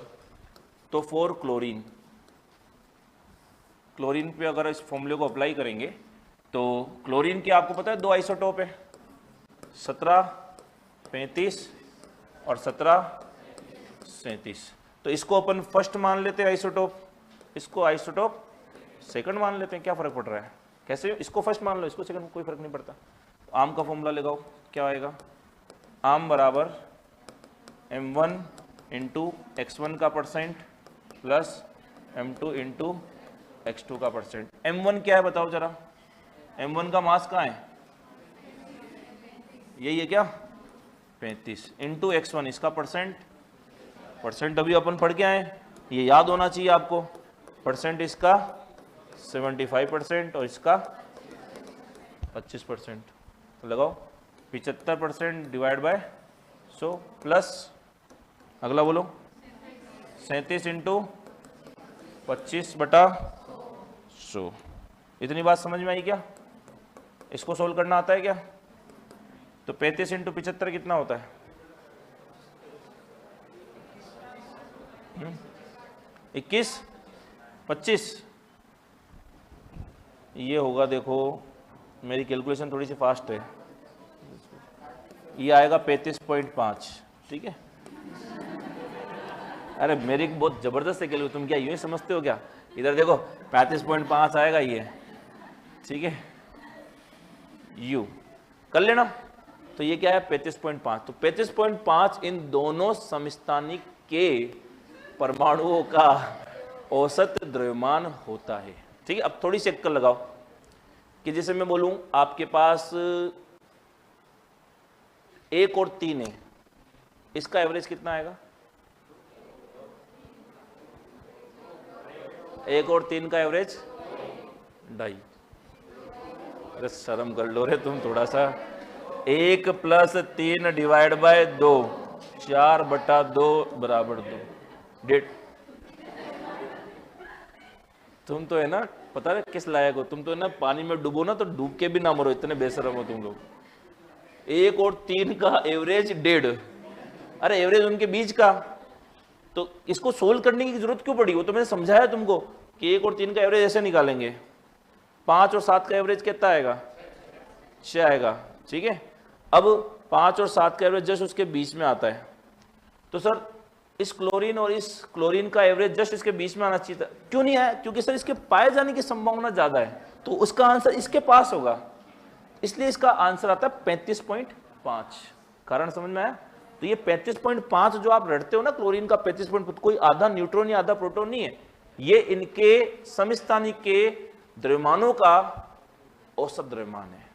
तो फॉर क्लोरीन, क्लोरीन पे अगर इस फॉर्मूले को अप्लाई करेंगे तो क्लोरीन के आपको पता है 2 आइसोटोप है, 1735 और 1737। तो इसको अपन फर्स्ट मान लेते हैं आइसोटोप, इसको आइसोटोप सेकंड मान लेते हैं। क्या फर्क पड़ रहा है? कैसे? इसको फर्स्ट मान लो, इसको सेकंड, कोई फर्क नहीं पड़ता। आम का फॉर्मूला लगाओ, क्या आएगा? आम बराबर m1 इंटू x1 का percent plus m2 into x2 का परसेंट। m1 क्या है बताओ जरा? m1 का मास कहाँ है? यही है क्या? 35 इंटू x1, इसका परसेंट, परसेंट अभी अपन पढ़ के आए, ये याद होना चाहिए आपको। परसेंट इसका 75% और इसका 25%। तो लगाओ 75% डिवाइड बाय 100 प्लस, अगला बोलो, 37 इंटू 25/100। इतनी बात समझ में आई क्या? इसको सोल्व करना आता है क्या? तो 35 इंटू 75 कितना होता है? 21, 25, ये होगा, देखो मेरी कैलकुलेशन थोड़ी सी फास्ट है, ये आएगा 35.5। ठीक है? अरे मेरी बहुत जबरदस्त है कैलकुलेशन, तुम क्या यूं ही समझते हो क्या? इधर देखो 35.5 आएगा ये, ठीक है, यू कर लेना। तो ये क्या है? 35.5। तो 35.5 इन दोनों समस्थानिक के परमाणुओं का औसत द्रव्यमान होता है। ठीक है? अब थोड़ी सी अक्कल लगाओ कि जैसे मैं बोलूं आपके पास 1 और 3 है, इसका एवरेज कितना आएगा? 1 और 3 का एवरेज 2.5। अरे शर्म कर लो रे तुम थोड़ा सा। 1 + 3 डिवाइड बाय 2, 4/2 बराबर 2, 1.5। तुम तो है ना, पता है किस लायक हो तुम, तो है ना पानी में डूबो ना तो डूब के भी ना मरो, इतने बेशरम हो तुम लोग। 1 और 3 का एवरेज 1.5। अरे एवरेज उनके बीच का, तो इसको सोल्व करने की जरूरत क्यों पड़ी? वो तो मैंने समझाया तुमको कि 1 और 3 का एवरेज ऐसे निकालेंगे। 5 और 7 का एवरेज कितना आएगा? 6 आएगा। ठीक है? अब 5 और 7 का एवरेज जस्ट उसके बीच में आता है। तो सर इस क्लोरीन और इस क्लोरीन का एवरेज जस्ट इसके बीच में आना चाहिए था, क्यों नहीं आया? क्योंकि सर इसके पाए जाने की संभावना ज्यादा है, तो उसका आंसर इसके पास होगा, इसलिए इसका आंसर आता है 35.5। कारण समझ में आया? तो ये 35.5 जो आप रटते हो ना क्लोरीन का 35.5, कोई आधा न्यूट्रॉन या आधा प्रोटॉन नहीं है, ये इनके समस्थानिक के द्रव्यमानों का औसत द्रव्यमान है।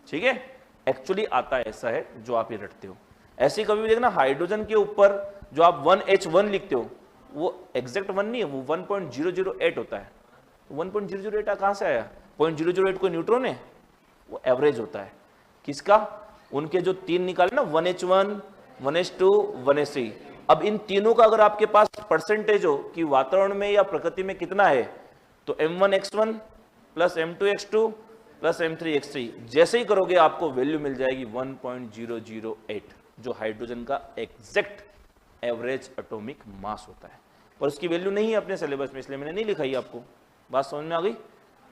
ठीक है? एक्चुअली आता है ऐसा है जो आप ये रटते हो। ऐसे कभी भी देखना हाइड्रोजन के ऊपर जो आप 1H1 लिखते हो वो एग्जैक्ट 1 नहीं है, वो 1.008 होता है। 1.008 कहां से आया? 0.008 कोई न्यूट्रॉन है? वो एवरेज होता है किसका? उनके जो 3 निकाले ना, 1H1, 1H2, 1H3। अब इन तीनों का अगर आपके पास परसेंटेज हो कि वातावरण में या प्रकृति में कितना है, तो M1X1 plus M2X2 plus M3X3 जैसे ही करोगे आपको वैल्यू मिल जाएगी 1.008, जो हाइड्रोजन का एग्जैक्ट एवरेज एटॉमिक मास होता है। पर उसकी वैल्यू नहीं है अपने सिलेबस में, इसलिए मैंने नहीं लिखाई आपको। बात समझ में आ गई?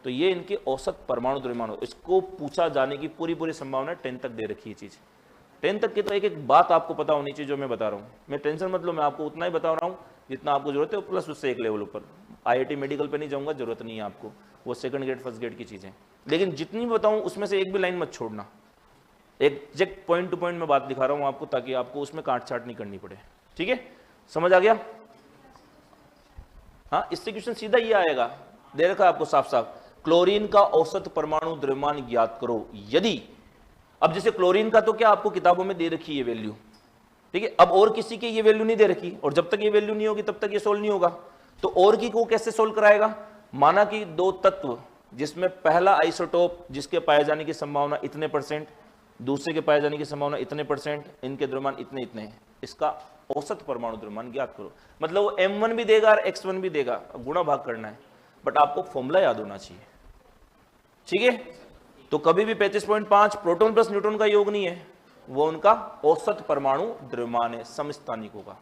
तो ये इनके औसत परमाणु द्रव्यमान, इसको पूछा जाने की पूरी संभावना 10 तक दे रखी है चीज। 10 तक की तो एक एक बात आपको पता होनी चाहिए जो मैं बता रहा हूँ। मैं टेंशन मत लो, मैं आपको उतना ही बता रहा हूँ जितना आपको जरूरत है, प्लस उससे एक लेवल ऊपर। IIT मेडिकल पे नहीं जाऊँगा, जरूरत नहीं है आपको, वो सेकंड ग्रेड फर्स्ट ग्रेड की चीज़ें। लेकिन जितनी बताऊँ उसमें से एक भी लाइन मत छोड़ना। एग्जैक्ट पॉइंट टू पॉइंट मैं बात दिखा रहा हूँ आपको, ताकि आपको उसमें काट छाट नहीं करनी पड़े। ठीक है, समझ आ गया? हाँ, इससे क्वेश्चन सीधा ये आएगा, दे रखा है आपको साफ साफ, क्लोरीन का औसत परमाणु द्रव्यमान ज्ञात करो यदि। अब जैसे क्लोरीन का तो क्या आपको किताबों में दे रखी है वैल्यू, ठीक है, अब और किसी की ये वैल्यू नहीं दे रखी, और जब तक ये वैल्यू नहीं होगी तब तक ये सोल्व नहीं होगा। तो और की को कैसे सोल्व कराएगा? माना कि दो तत्व जिसमें पहला आइसोटोप जिसके पाए जाने की संभावना इतने %, दूसरे के पाए जाने की संभावना इतने %, इनके द्रव्यमान इतने इतने हैं, इसका औसत परमाणु द्रव्यमान ज्ञात करो। मतलब वो M1 भी देगा और X1 भी देगा, गुणा भाग करना है, बट आपको फॉर्मूला याद होना चाहिए। ठीक है, तो कभी भी 35.5 प्रोटॉन प्लस न्यूट्रॉन का योग नहीं है, वो उनका औसत परमाणु द्रव्यमान है समस्थानिकों का।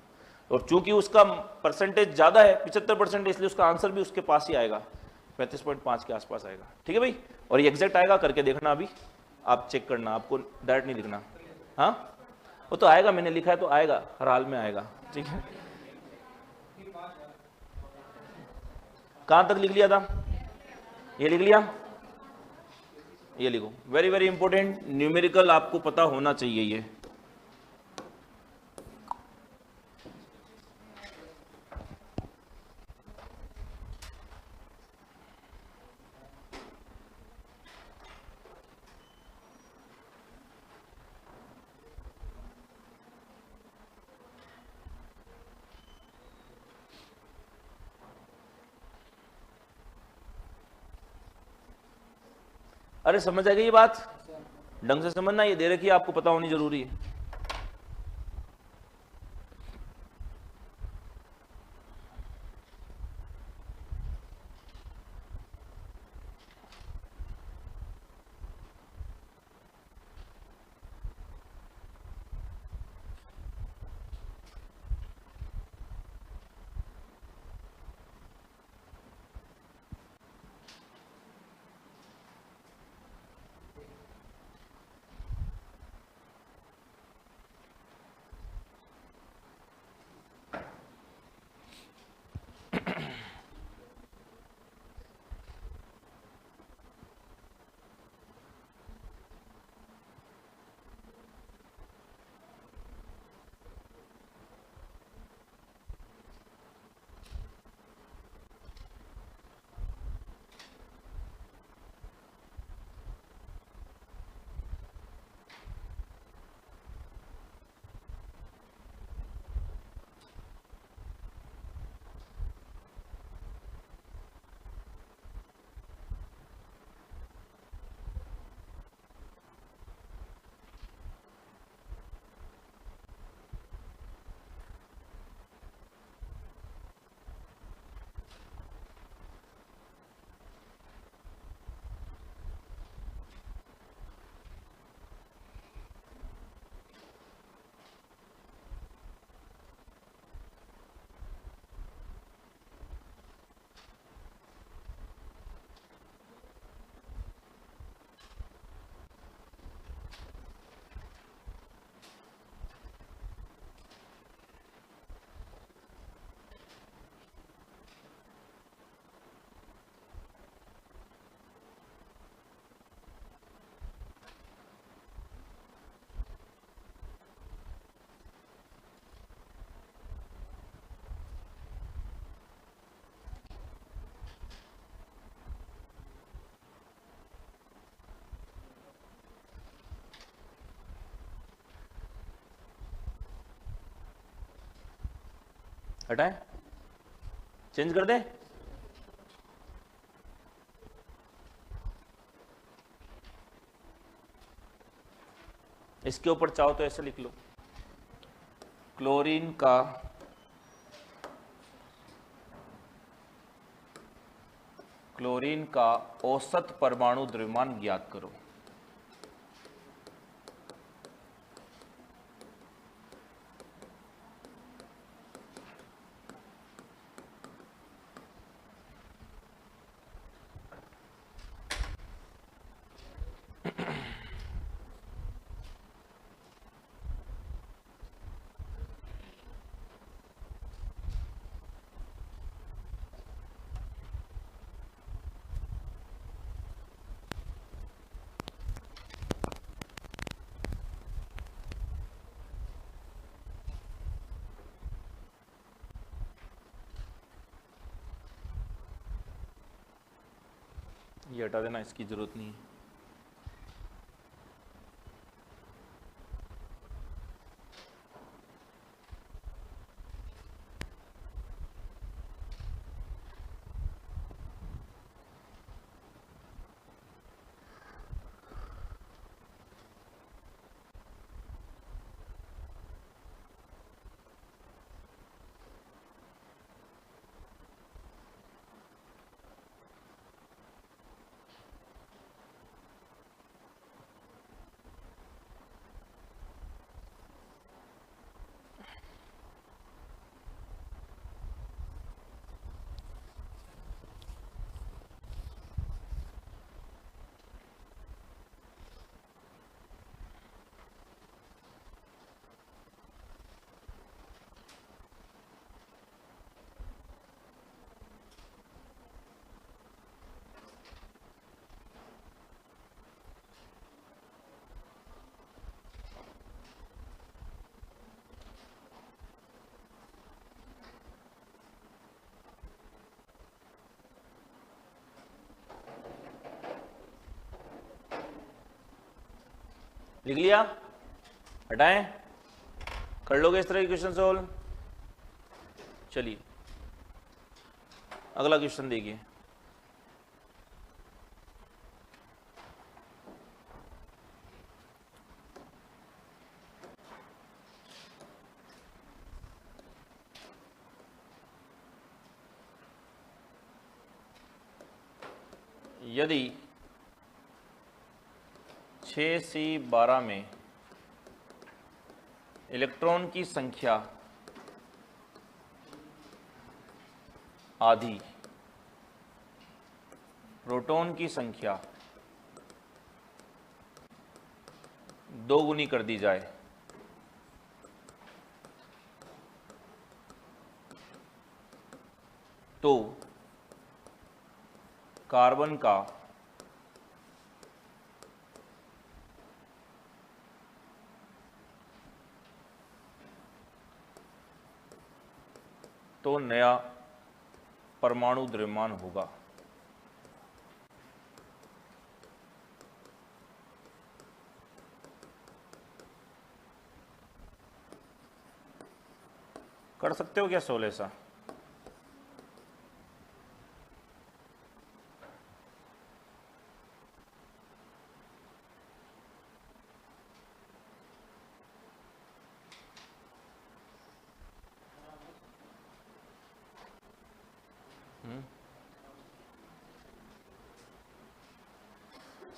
और चूंकि उसका परसेंटेज ज्यादा है 75%, इसलिए उसका आंसर भी उसके पास ही आएगा, 35.5 के आसपास आएगा। ठीक है भाई, और ये एग्जैक्ट आएगा, करके देखना, अभी आप चेक करना, आपको डायरेक्ट नहीं लिखना। हाँ, वो तो आएगा, मैंने लिखा है तो आएगा, हर हाल में आएगा। ठीक है, कहां तक लिख लिया था? ये लिख लिया, ये लिखो, वेरी वेरी इंपॉर्टेंट, न्यूमेरिकल आपको पता होना चाहिए ये। अरे समझ आ गई ये बात? ढंग से समझना, ये दे रखी है, आपको पता होनी जरूरी है। हटाएं, चेंज कर दें? इसके ऊपर चाहो तो ऐसे लिख लो, क्लोरीन का औसत परमाणु द्रव्यमान ज्ञात करो। ये हटा देना, इसकी ज़रूरत नहीं है। लिख लिया? हटाएं? कर लोगे इस तरह के क्वेश्चन सॉल्व? चलिए अगला क्वेश्चन देखिए। यदि 6C12 में इलेक्ट्रॉन की संख्या आधी, प्रोटॉन की संख्या 2 गुनी कर दी जाए तो कार्बन का नया परमाणु द्रव्यमान होगा। कर सकते हो क्या सोल ऐसा?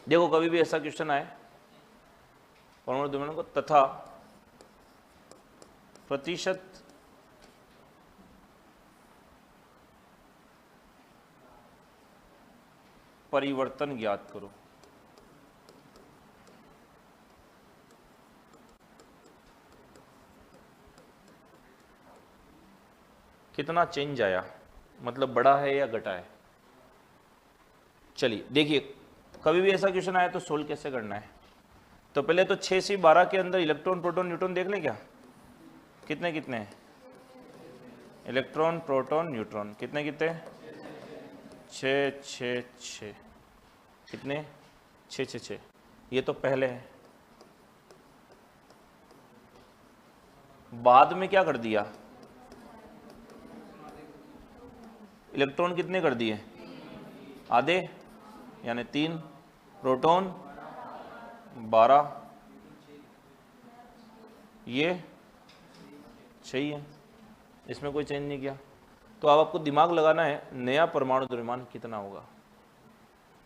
देखो कभी भी ऐसा क्वेश्चन आए परमाणु द्रव्यमान को तथा प्रतिशत परिवर्तन ज्ञात करो। कितना चेंज आया, मतलब बढ़ा है या घटा है। चलिए देखिए कभी भी ऐसा क्वेश्चन आया तो सोल्व कैसे करना है। तो पहले तो 6C12 के अंदर इलेक्ट्रॉन प्रोटॉन न्यूट्रॉन देख लें क्या, कितने कितने हैं? इलेक्ट्रॉन प्रोटॉन न्यूट्रॉन कितने कितने? 6 6 6 कितने? 6 6 6। ये तो पहले है। बाद में क्या कर दिया, इलेक्ट्रॉन कितने कर दिए? आधे, यानी 3, प्रोटॉन 12, ये सही है, इसमें कोई चेंज नहीं किया। तो अब आपको दिमाग लगाना है नया परमाणु द्रव्यमान कितना होगा।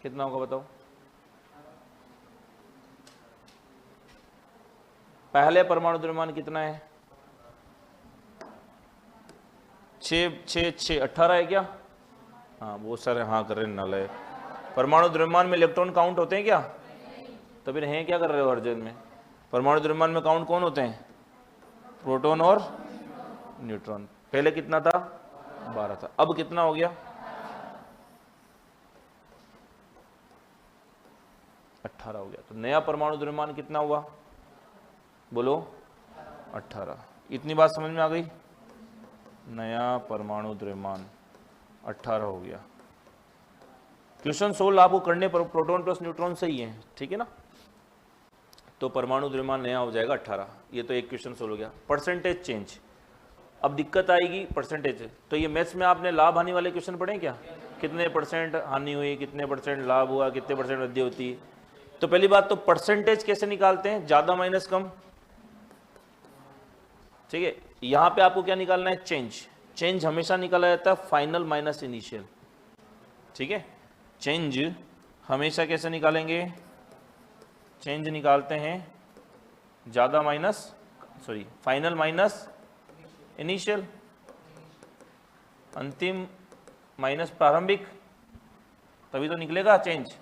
कितना होगा बताओ? पहले परमाणु द्रव्यमान कितना है? 6 6 6 18 है क्या? हाँ बहुत सारे हाँ कर रहे हैं नाले। परमाणु द्रव्यमान में इलेक्ट्रॉन काउंट होते हैं क्या? तो फिर हैं क्या कर रहे हो अर्जन में? परमाणु द्रव्यमान में काउंट कौन होते हैं? प्रोटॉन और न्यूट्रॉन। पहले कितना था? 12 था। अब कितना हो गया? 18 हो गया। तो नया परमाणु द्रव्यमान कितना हुआ बोलो? 18। इतनी बात समझ में आ गई? नया परमाणु द्रव्यमान 18 हो गया। क्वेश्चन 16 आपको करने पर प्रोटॉन प्लस न्यूट्रॉन सही है, ठीक है ना। तो परमाणु द्रव्यमान नया हो जाएगा 18। ये तो एक क्वेश्चन सोल्व हो गया। परसेंटेज चेंज, अब दिक्कत आएगी परसेंटेज। तो ये मैथ्स में आपने लाभ हानि वाले क्वेश्चन पढ़े क्या, कितने परसेंट हानि हुई, कितने परसेंट लाभ हुआ, कितने परसेंट वृद्धि होती है। तो पहली बात तो परसेंटेज कैसे निकालते हैं, ज़्यादा माइनस कम, ठीक है। यहाँ पे आपको क्या निकालना है, चेंज। चेंज हमेशा निकाला जाता है फाइनल माइनस इनिशियल, ठीक है। चेंज हमेशा कैसे निकालेंगे, चेंज निकालते हैं ज़्यादा minus sorry final minus initial, अंतिम माइनस प्रारंभिक, तभी तो निकलेगा चेंज।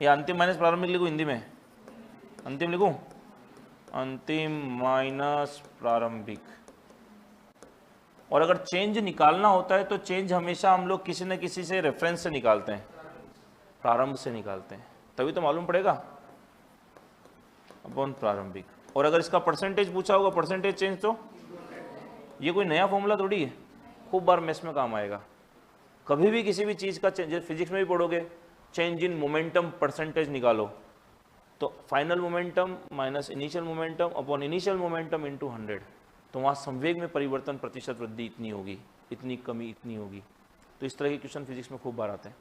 या अंतिम माइनस प्रारंभिक लिखूँ हिंदी में, अंतिम लिखूँ, अंतिम माइनस प्रारंभिक। और अगर चेंज निकालना होता है तो चेंज हमेशा हम लोग किसी न किसी से रेफरेंस से निकालते हैं, प्रारंभ से निकालते हैं, तभी तो मालूम पड़ेगा अपॉन प्रारंभिक। और अगर इसका परसेंटेज पूछा होगा, परसेंटेज चेंज, तो ये कोई नया फॉर्मूला थोड़ी है, खूब बार मैथ्स में काम आएगा। कभी भी किसी भी चीज़ का चेंज, फिजिक्स में भी पढ़ोगे, चेंज इन मोमेंटम परसेंटेज निकालो, तो final momentum minus initial momentum upon initial momentum into 100, तो वहाँ संवेग में परिवर्तन प्रतिशत वृद्धि इतनी होगी, इतनी कमी इतनी होगी। तो इस तरह के क्वेश्चन फिजिक्स में खूब बार आते हैं।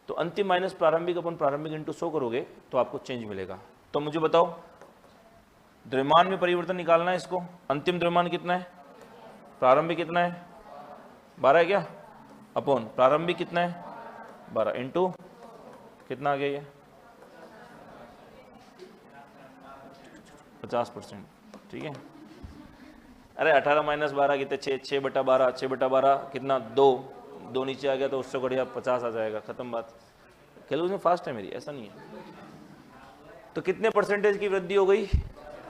तो अंतिम माइनस प्रारंभिक अपन प्रारंभिक इंटू 100 करोगे तो आपको चेंज मिलेगा। तो मुझे बताओ द्रव्यमान में परिवर्तन निकालना है इसको, अंतिम द्रव्यमान कितना है, प्रारंभिक कितना है 12 है क्या, अपॉन प्रारंभिक कितना है 12 इंटू कितना आ गया ये 50%, ठीक है। अरे 18 माइनस 12 कितने 6, 6/12, 6/12 कितना 2 नीचे आ गया तो उससे बढ़िया 50 आ जाएगा, खत्म बात। कैलकुलेशन फास्ट है मेरी, ऐसा नहीं है। तो कितने परसेंटेज की वृद्धि हो गई,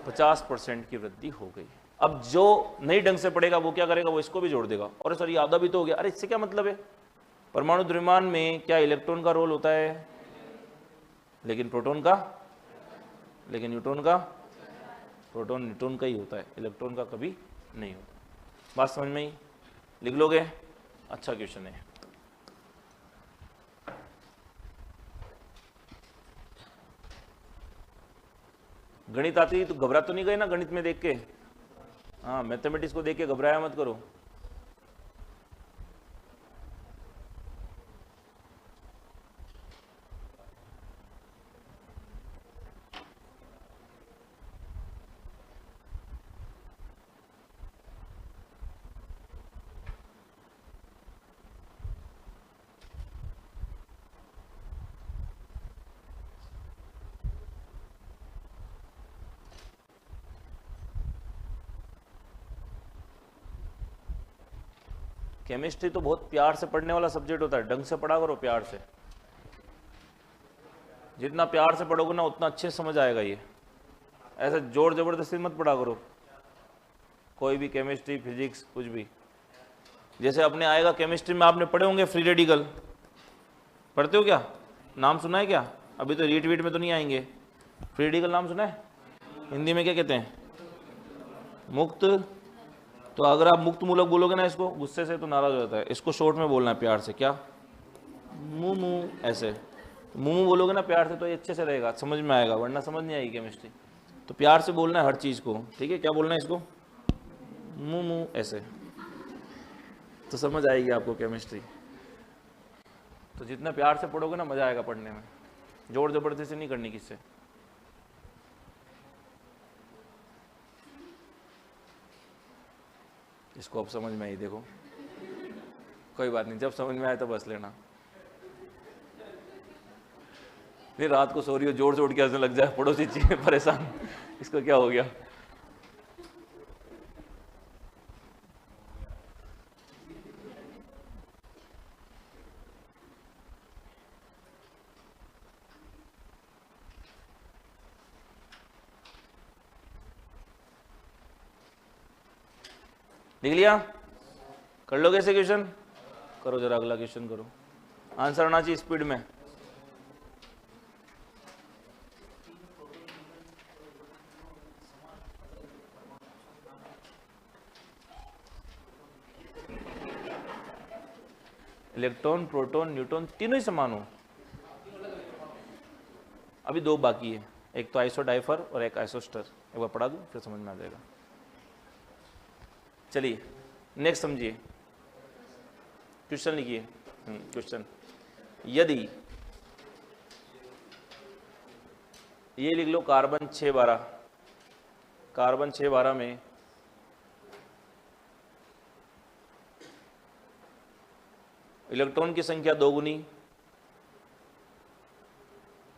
50% की वृद्धि हो गई। अब जो नई ढंग से पढ़ेगा वो क्या करेगा, वो इसको भी जोड़ देगा, और सर ये आधा भी तो हो गया। अरे इससे क्या मतलब है, परमाणु द्रव्यमान में क्या इलेक्ट्रॉन का रोल होता है, लेकिन प्रोटॉन का, लेकिन न्यूट्रॉन का, प्रोटॉन न्यूट्रॉन का ही होता है, इलेक्ट्रॉन का कभी नहीं होता। बात समझ में ही, लिख लोगे, अच्छा क्वेश्चन है। गणित आती तो घबरा तो नहीं गए ना गणित में देख के, हाँ मैथमेटिक्स को देख के घबराया मत करो। केमिस्ट्री तो बहुत प्यार से पढ़ने वाला सब्जेक्ट होता है, ढंग से पढ़ा करो, प्यार से। जितना प्यार से पढ़ोगे ना उतना अच्छे समझ आएगा ये, ऐसे जोर जबरदस्ती मत पढ़ा करो कोई भी केमिस्ट्री फिजिक्स कुछ भी। जैसे अपने आएगा केमिस्ट्री में, आपने पढ़े होंगे फ्री रेडिकल, पढ़ते हो क्या, नाम सुना है क्या, अभी तो रीट वीट में तो नहीं आएंगे। फ्री रेडिकल नाम सुना है, हिंदी में क्या कहते हैं, मुक्त। तो अगर आप मुक्त मूलक बोलोगे ना इसको गुस्से से तो नाराज हो जाता है, इसको शॉर्ट में बोलना है प्यार से, क्या मुमू, ऐसे मुमू बोलोगे ना प्यार से तो ये अच्छे से रहेगा, समझ में आएगा, वरना समझ नहीं आएगी केमिस्ट्री। तो प्यार से बोलना है हर चीज़ को, ठीक है। क्या बोलना है इसको, मुमू, ऐसे, तो समझ आएगी आपको केमिस्ट्री। तो जितना प्यार से पढ़ोगे ना मज़ा आएगा पढ़ने में, जोर जबरदस्ती नहीं करनी किससे। इसको अब समझ में आई, देखो कोई बात नहीं, जब समझ में आए तो बस लेना। फिर रात को सो रही हो जोर से उठ के हंसने लग जाए, पड़ोसी चीजें परेशान, इसको क्या हो गया। लिख लिया, कर लो कैसे क्वेश्चन, करो जरा अगला क्वेश्चन करो, आंसर आना चाहिए स्पीड में। इलेक्ट्रॉन, प्रोटॉन, न्यूट्रॉन तीनों ही समान हो। अभी दो बाकी है, एक तो आइसोडाइफर और एक आइसोस्टर। एक बार पढ़ा दूं फिर समझ में आ जाएगा। चलिए नेक्स्ट समझिए, क्वेश्चन लिखिए। क्वेश्चन, यदि ये लिख लो कार्बन 612, कार्बन 612 में इलेक्ट्रॉन की संख्या दोगुनी,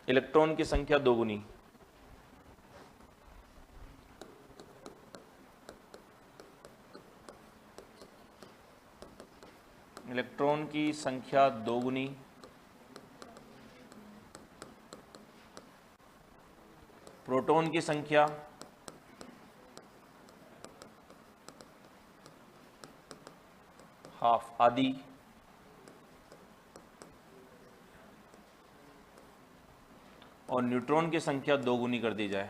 इलेक्ट्रॉन की संख्या दोगुनी, इलेक्ट्रॉन की संख्या दोगुनी, प्रोटॉन की संख्या हाफ, आधी, और न्यूट्रॉन की संख्या दोगुनी कर दी जाए।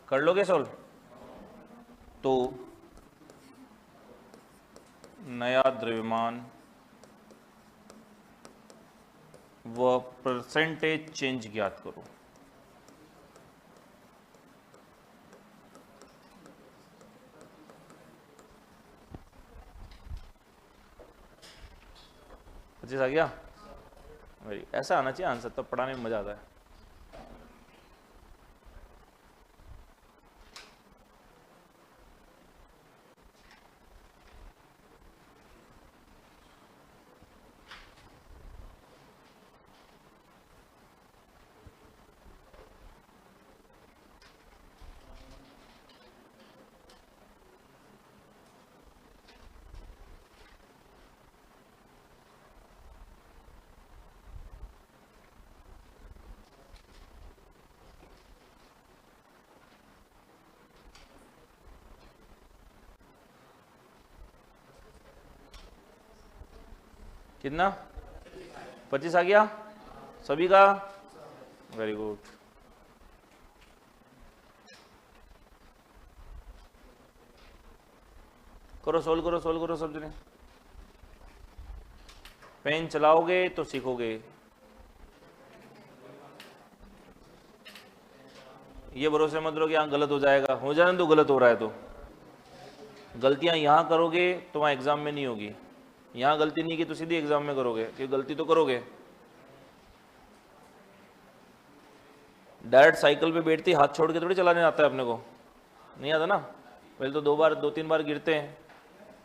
कर लोगे सोल्व? तो नया द्रव्यमान व परसेंटेज चेंज ज्ञात करो। आ गया? वेरी, ऐसा आना चाहिए आंसर, तब पढ़ाने में मजा आता है। कितना? 25 आ गया सभी का? Very good. करो सोल्व, करो सोल्व करो सब जने। पेन चलाओगे तो सीखोगे। ये भरोसे मत रहो कि यहाँ गलत हो जाएगा, हो जाने तो गलत हो रहा है तो। गलतियां यहाँ करोगे तो वहाँ एग्जाम में नहीं होगी। यहाँ गलती नहीं की तो सीधी एग्जाम में करोगे, कि गलती तो करोगे। डायरेक्ट साइकिल पे बैठती हाथ छोड़ के थोड़ी चलाने आता है अपने को, नहीं आता ना। पहले तो दो तीन बार गिरते हैं,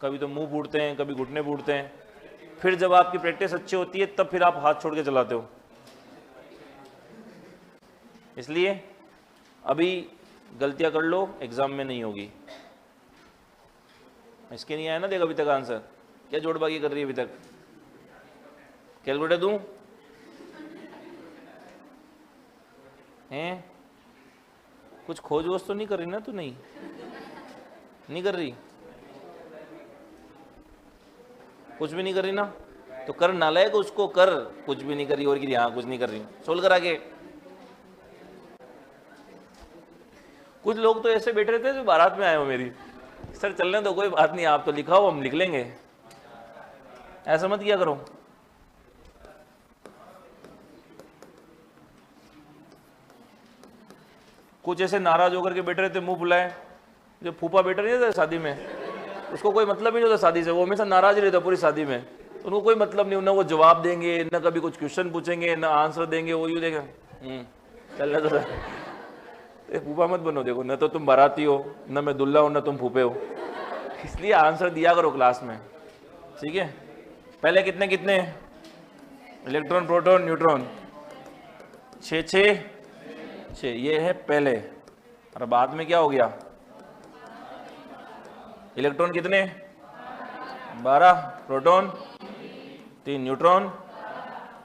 कभी तो मुंह फूटते हैं, कभी घुटने फूटते हैं। फिर जब आपकी प्रैक्टिस अच्छी होती है तब फिर आप हाथ छोड़ के चलाते हो। इसलिए अभी गलतियां कर लो, एग्जाम में नहीं होगी। इसके नहीं आया ना देख अभी तक आंसर। क्या जोड़बागी कर रही है अभी तक? कैलकुलेटर दूं? हैं? कुछ खोज वोज तो नहीं कर रही ना तू? नहीं कर रही, कुछ भी नहीं कर रही ना? तो कर नालायक, उसको कर। कुछ भी नहीं कर रही और कि हाँ कुछ नहीं कर रही, सोल्व करा के। कुछ लोग तो ऐसे बैठे रहते हैं जो बारात में आए हो मेरी, सर चलने दो कोई बात नहीं, आप तो लिखाओ हम लिख लेंगे। ऐसा मत किया करो। कुछ ऐसे नाराज होकर के बैठे रहते, मुंह फुलाए। जो फूफा बैठे नहीं थे शादी में, उसको कोई मतलब ही नहीं होता शादी से, वो हमेशा नाराज ही रहता पूरी शादी में। उनको कोई मतलब नहीं, ना वो जवाब देंगे, ना कभी कुछ क्वेश्चन पूछेंगे, ना आंसर देंगे। वो यूँ देखें चल रहा तो फूफा मत बनो। देखो न तो तुम बाराती हो, न मैं दुल्ला हूँ, न तुम फूफे हो। इसलिए आंसर दिया करो क्लास में, ठीक है? पहले कितने कितने इलेक्ट्रॉन, प्रोटॉन, न्यूट्रॉन? 6 ये है पहले। और बाद में क्या हो गया? इलेक्ट्रॉन कितने? 12, प्रोटॉन 3, न्यूट्रॉन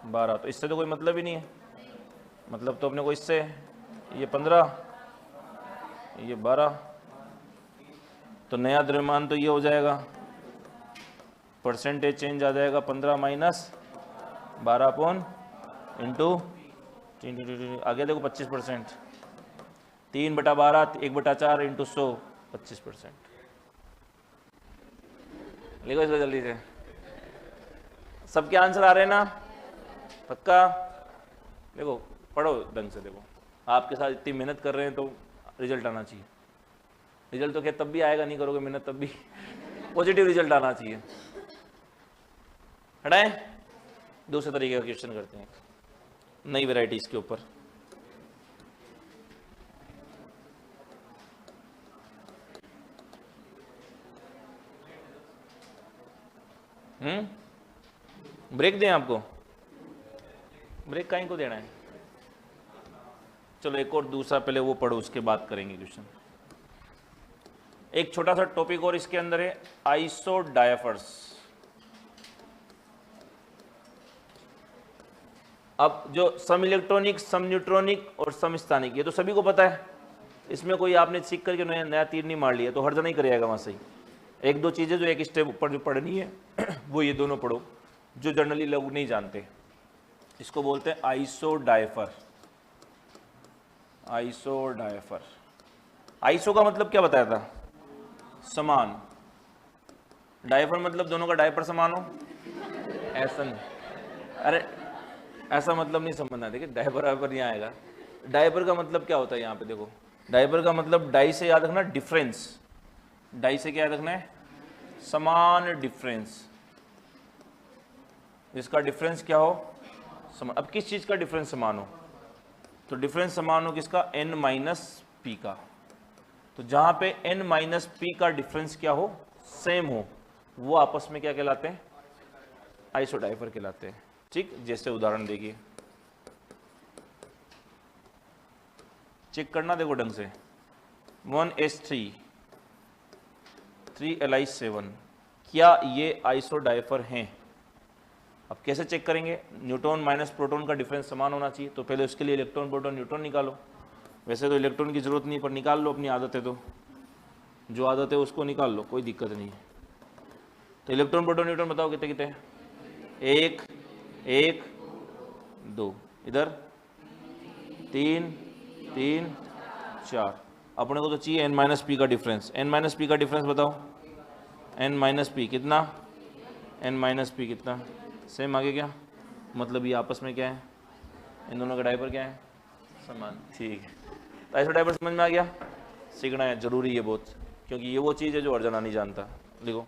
12। तो इससे तो कोई मतलब ही नहीं है। मतलब तो अपने को इससे ये 15, ये 12। तो नया द्रव्यमान तो ये हो जाएगा, परसेंटेज चेंज आ जाएगा 15 माइनस 12 अपॉन इंटू आगे देखो 25%। 3/12 1/4 इंटू 100 25%। लिखो इसको जल्दी से। सबके आंसर आ रहे हैं ना? पक्का? देखो पढ़ो ढंग से। देखो आपके साथ इतनी मेहनत कर रहे हैं तो रिजल्ट आना चाहिए। रिजल्ट तो क्या तब भी आएगा, नहीं करोगे मेहनत तब भी पॉजिटिव रिजल्ट आना चाहिए। हटाएं, दूसरे तरीके का क्वेश्चन करते हैं, नई वैरायटीज के ऊपर। ब्रेक दें आपको? ब्रेक कहीं को देना है? चलो एक और दूसरा पहले वो पढ़ो, उसके बाद करेंगे क्वेश्चन। एक छोटा सा टॉपिक और इसके अंदर है, आइसोडायफर्स। अब जो सम इलेक्ट्रॉनिक, सम न्यूट्रॉनिक और सम स्थानिक, ये तो सभी को पता है। इसमें कोई आपने सीख करके नया तीर नहीं मार लिया, तो हर जना ही करेगा वहां से ही। एक दो चीजें जो एक स्टेप ऊपर जो पढ़नी है वो ये दोनों पढ़ो, जो जनरली लोग नहीं जानते। इसको बोलते हैं आइसोडायफर। आइसोडायफर, आइसो का मतलब क्या बताया था? समान। डायफर मतलब दोनों का डायपर समान हो, ऐसा नहीं। अरे ऐसा मतलब नहीं समझना, देखिए डायपर वायपर नहीं आएगा। डायपर का मतलब क्या होता है यहाँ पे देखो, डायपर का मतलब डाई से याद रखना डिफरेंस। डाई से क्या याद रखना है? समान डिफरेंस। इसका डिफरेंस क्या हो? समान। अब किस चीज का डिफरेंस समान हो? तो डिफरेंस समान हो किसका? n माइनस पी का। तो जहां पे n माइनस पी का डिफरेंस क्या हो? सेम हो, वो आपस में क्या कहलाते हैं? आइसोडायफर कहलाते हैं। ठीक, जैसे उदाहरण देखिए, चेक करना, देखो ढंग से। 1s3 3Li7, क्या ये आइसोडायफर हैं? अब कैसे चेक करेंगे? न्यूट्रॉन माइनस प्रोटॉन का डिफरेंस समान होना चाहिए, तो पहले उसके लिए इलेक्ट्रॉन प्रोटॉन न्यूट्रॉन निकालो। वैसे तो इलेक्ट्रॉन की जरूरत नहीं, पर निकाल लो, अपनी आदत है तो जो आदत है उसको निकाल लो, कोई दिक्कत नहीं है। तो इलेक्ट्रॉन प्रोटॉन न्यूट्रॉन बताओ कितने कितने? 1 1 2, इधर 3 3 4। अपने को तो चाहिए n माइनस पी का डिफरेंस। n माइनस पी का डिफरेंस बताओ। n माइनस पी कितना? n माइनस पी कितना? सेम आगे क्या मतलब? ये आपस में क्या है? इन दोनों का डायपर क्या है? समान। ठीक है, तो आइसोडायफर समझ में आ गया? सीखना है, जरूरी है बहुत, क्योंकि ये वो चीज़ है जो हर जना नहीं जानता। लिखो,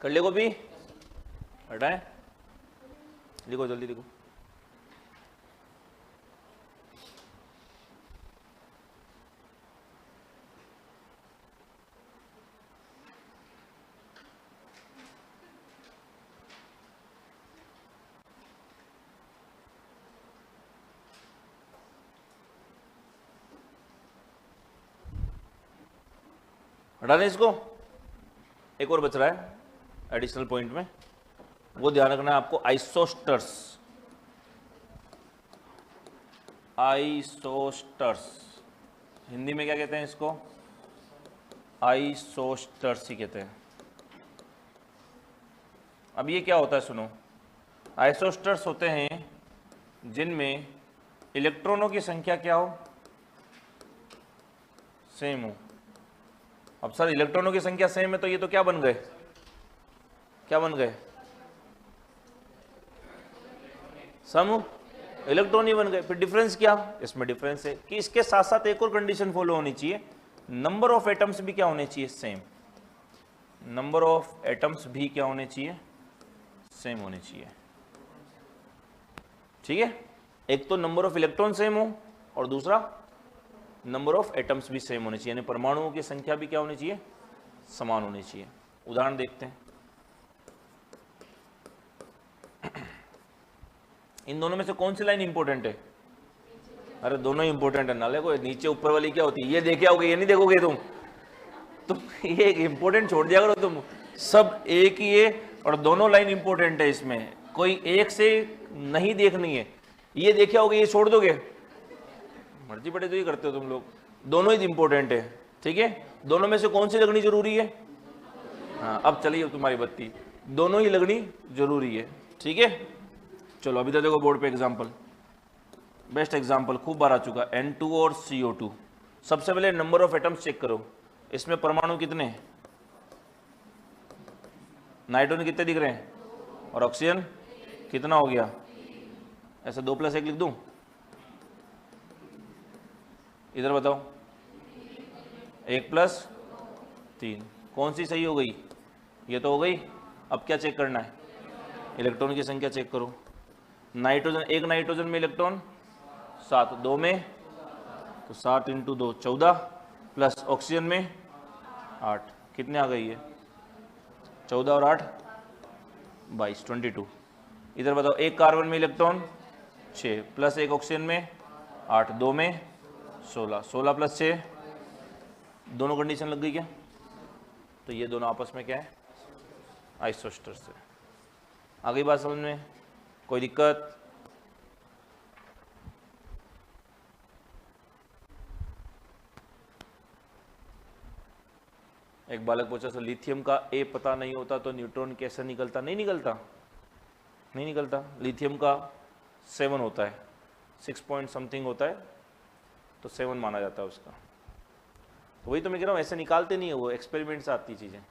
कर ले कॉपी, हटाए, लिखो जल्दी लिखो। हटा दें इसको। एक और बच रहा है एडिशनल पॉइंट में, वो ध्यान रखना है आपको। आइसोस्टर्स, आइसोस्टर्स हिंदी में क्या कहते हैं इसको? आइसोस्टर्स ही कहते हैं। अब ये क्या होता है सुनो, आइसोस्टर्स होते हैं जिनमें इलेक्ट्रॉनों की संख्या क्या हो? सेम हो। अब सर इलेक्ट्रॉनों की संख्या सेम है तो ये तो क्या बन गए? क्या बन गए? सम इलेक्ट्रॉन ही बन गए। फिर डिफरेंस क्या, इसमें डिफरेंस है कि इसके साथ साथ एक और कंडीशन फॉलो होनी चाहिए, नंबर ऑफ एटम्स भी क्या होने चाहिए, सेम। नंबर ऑफ एटम्स भी क्या होने चाहिए, सेम होने चाहिए। ठीक है, एक तो नंबर ऑफ इलेक्ट्रॉन सेम हो और दूसरा नंबर ऑफ एटम्स भी सेम होने चाहिए, यानी परमाणुओं की संख्या भी क्या होनी चाहिए, समान होनी चाहिए। उदाहरण देखते हैं, इन दोनों में से कौन सी लाइन इंपॉर्टेंट है? अरे दोनों ही इंपॉर्टेंट है, नाले को नीचे ऊपर वाली क्या होती है, ये देखे आओगे, ये नहीं देखोगे तुम ये एक इंपॉर्टेंट छोड़ दिया करो तुम, सब एक ही है और दोनों लाइन इंपॉर्टेंट है, इसमें कोई एक से नहीं देखनी है। ये देखे आओगे, ये छोड़ दोगे, मर्जी पड़े तो ये करते हो तुम लोग। दोनों ही इंपॉर्टेंट है, ठीक है। दोनों में से कौन सी लगनी जरूरी है? हाँ, अब चलिए तुम्हारी बत्ती, दोनों ही लगनी जरूरी है, ठीक है। चलो अभी तो देखो बोर्ड पे एग्जाम्पल, बेस्ट एग्जाम्पल खूब बार आ चुका, N2 और CO2। सबसे पहले नंबर ऑफ एटम्स चेक करो, इसमें परमाणु कितने हैं? नाइट्रोजन कितने दिख रहे हैं और ऑक्सीजन कितना हो गया? ऐसा 2 + 1 लिख दूं? इधर बताओ, 1 + 3, कौन सी सही हो गई? ये तो हो गई। अब क्या चेक करना है? इलेक्ट्रॉन की संख्या चेक करो। नाइट्रोजन, एक नाइट्रोजन में इलेक्ट्रॉन 7, 2 में तो 7 × 2 14 प्लस ऑक्सीजन में 8, कितने आ गई है? 14 और 8 22, 22। इधर बताओ, एक कार्बन में इलेक्ट्रॉन 6 प्लस एक ऑक्सीजन में 8, 2 में 16, 16 + 6, दोनों कंडीशन लग गई क्या? तो ये दोनों आपस में क्या है? आइसोस्टर्स है। आ गई बात समझ में? कोई दिक्कत? एक बालक पूछा सर, लिथियम का ए पता नहीं होता तो न्यूट्रॉन कैसे निकलता? नहीं निकलता, नहीं निकलता। लिथियम का 7 होता है, 6 पॉइंट समथिंग होता है, तो 7 माना जाता है उसका। तो वही तो मैं कह रहा हूँ, ऐसे निकालते नहीं है वो, एक्सपेरिमेंट से आती चीज़ें।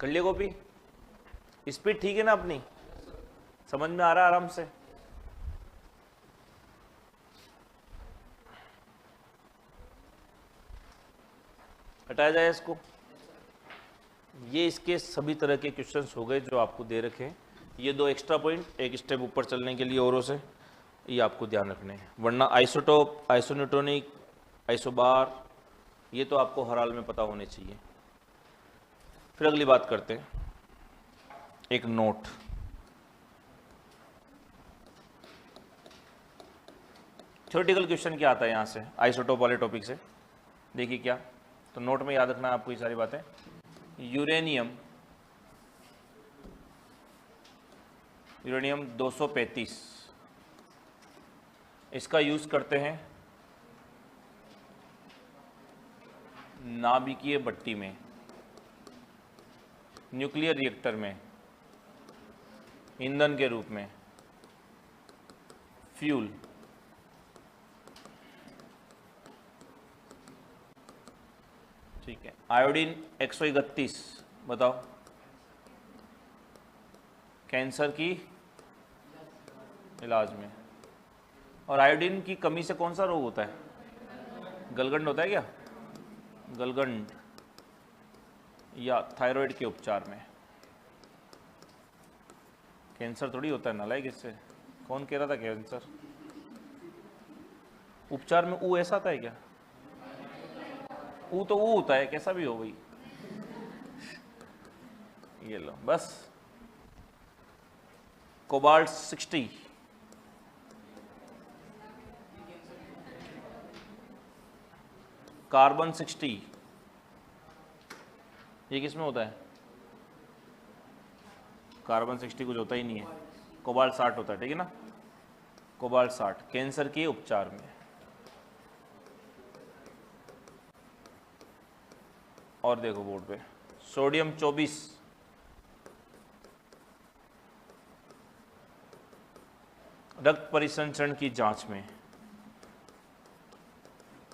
कर लिया कॉपी? स्पीड ठीक है ना अपनी? समझ में आ रहा है आराम से? हटाया जाए इसको। ये इसके सभी तरह के क्वेश्चंस हो गए जो आपको दे रखे हैं। ये 2 एक्स्ट्रा पॉइंट एक स्टेप ऊपर चलने के लिए औरों से, ये आपको ध्यान रखने हैं, वरना आइसोटोप, आइसोन्यूट्रॉनिक, आइसोबार, ये तो आपको हर हाल में पता होने चाहिए। फिर अगली बात करते हैं, एक नोट। थ्योरेटिकल क्वेश्चन क्या आता है यहाँ से, आइसोटोप वाले टॉपिक से? देखिए क्या, तो नोट में याद रखना है आपको ये सारी बातें। यूरेनियम 235, इसका यूज करते हैं नाभिकीय भट्टी में, न्यूक्लियर रिएक्टर में, ईंधन के रूप में, फ्यूल। ठीक है। आयोडीन 131, बताओ, कैंसर की इलाज में। और आयोडीन की कमी से कौन सा रोग होता है? गलगंड होता है क्या? गलगंड या थायराइड के उपचार में। कैंसर थोड़ी होता है नालायक इससे। कौन कह रहा था कैंसर? उपचार में ऊ ऐसा आता है क्या? ऊ तो ऊ होता है, कैसा भी हो भाई। ये लो बस। कोबाल्ट 60, कार्बन 60, ये किसमें होता है? कार्बन 60 कुछ होता ही नहीं है, कोबाल्ट 60 होता है, ठीक है ना। कोबाल्ट 60 कैंसर के उपचार में। और देखो बोर्ड पे सोडियम 24, रक्त परिसंचरण की जांच में,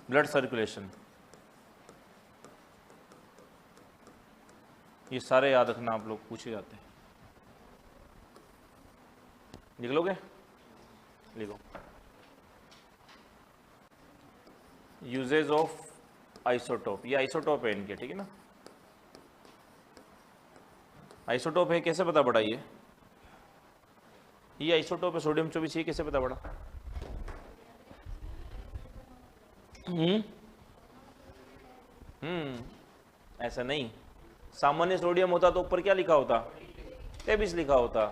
ब्लड सर्कुलेशन। ये सारे याद रखना, आप लोग पूछे जाते हैं। लिख लोगे? लिखो। यूजेज ऑफ आइसोटोप, ये आइसोटोप है इनके, ठीक है ना। आइसोटोप है, कैसे पता पड़ा? ये आइसोटोप है सोडियम 24, ये कैसे पता पड़ा? ऐसा नहीं। सामान्य सोडियम होता तो ऊपर क्या लिखा होता? 23 लिखा होता,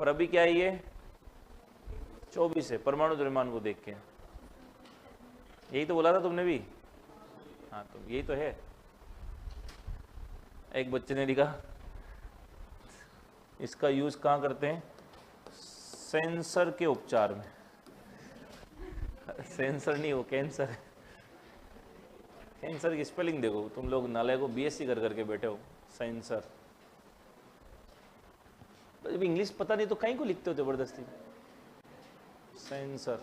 और अभी क्या है? ये 24 है, परमाणु द्रव्यमान को देख के। यही तो बोला था तुमने भी। हाँ तो यही तो है। एक बच्चे ने लिखा इसका यूज कहाँ करते हैं? सेंसर के उपचार में। सेंसर नहीं, वो कैंसर है। कैंसर की स्पेलिंग देखो, तुम लोग नाले को बीएससी कर करके बैठे हो। सेंसर, जब इंग्लिश पता नहीं तो कहीं को लिखते हो जबरदस्ती। सेंसर,